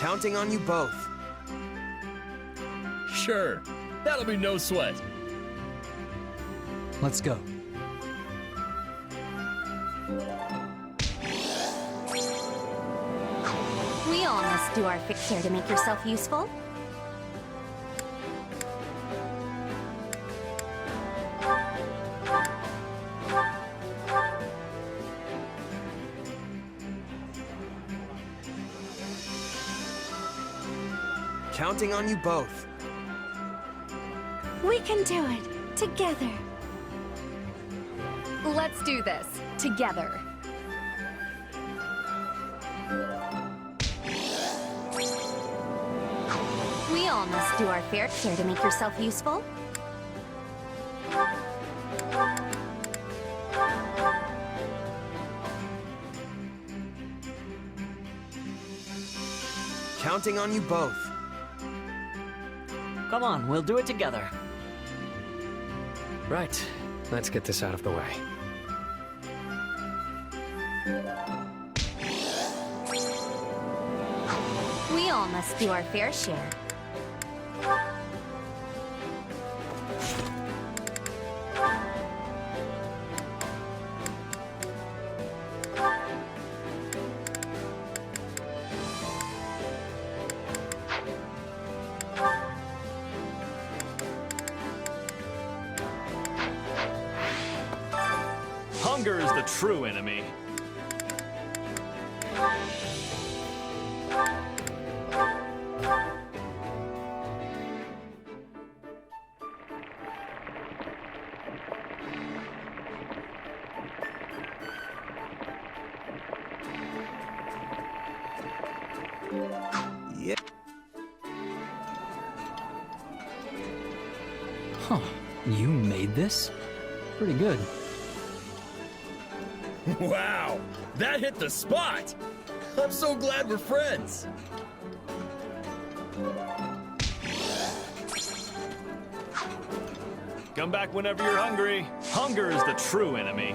Counting on you both. Sure, that'll be no sweat. Let's go. We all must do our fair. Care to make yourself useful? Counting on you both. We can do it together. Let's do this together. We all must do our fair. Care to make yourself useful? Counting on you both. Come on, we'll do it together. Right. Let's get this out of the way. We all must do our fair share. Hunger is the true enemy. Yeah. Huh. You made this? Pretty good. Wow, that hit the spot! I'm so glad we're friends. Come back whenever you're hungry. Hunger is the true enemy.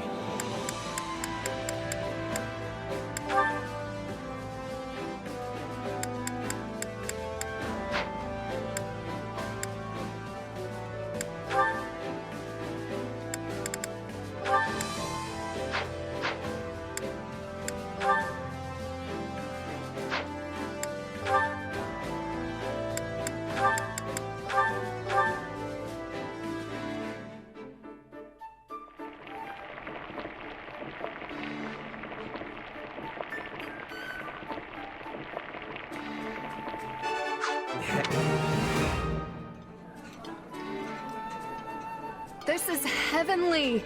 This is heavenly.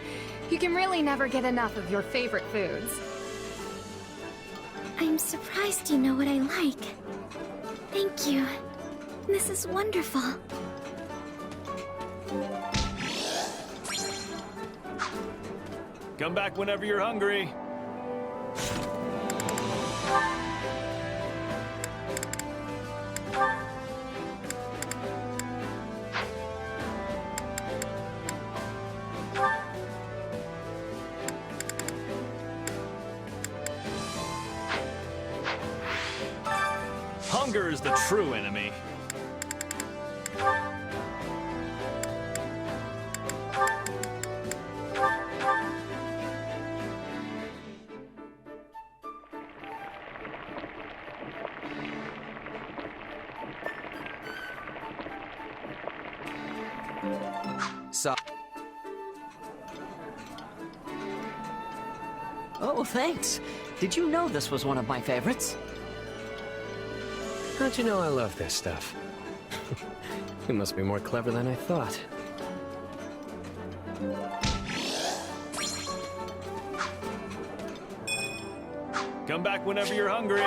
You can really never get enough of your favorite foods. I'm surprised you know what I like. Thank you. This is wonderful. Come back whenever you're hungry. Hunger is the true enemy. Oh, thanks. Did you know this was one of my favorites? How'd you know I love this stuff? You must be more clever than I thought. Come back whenever you're hungry.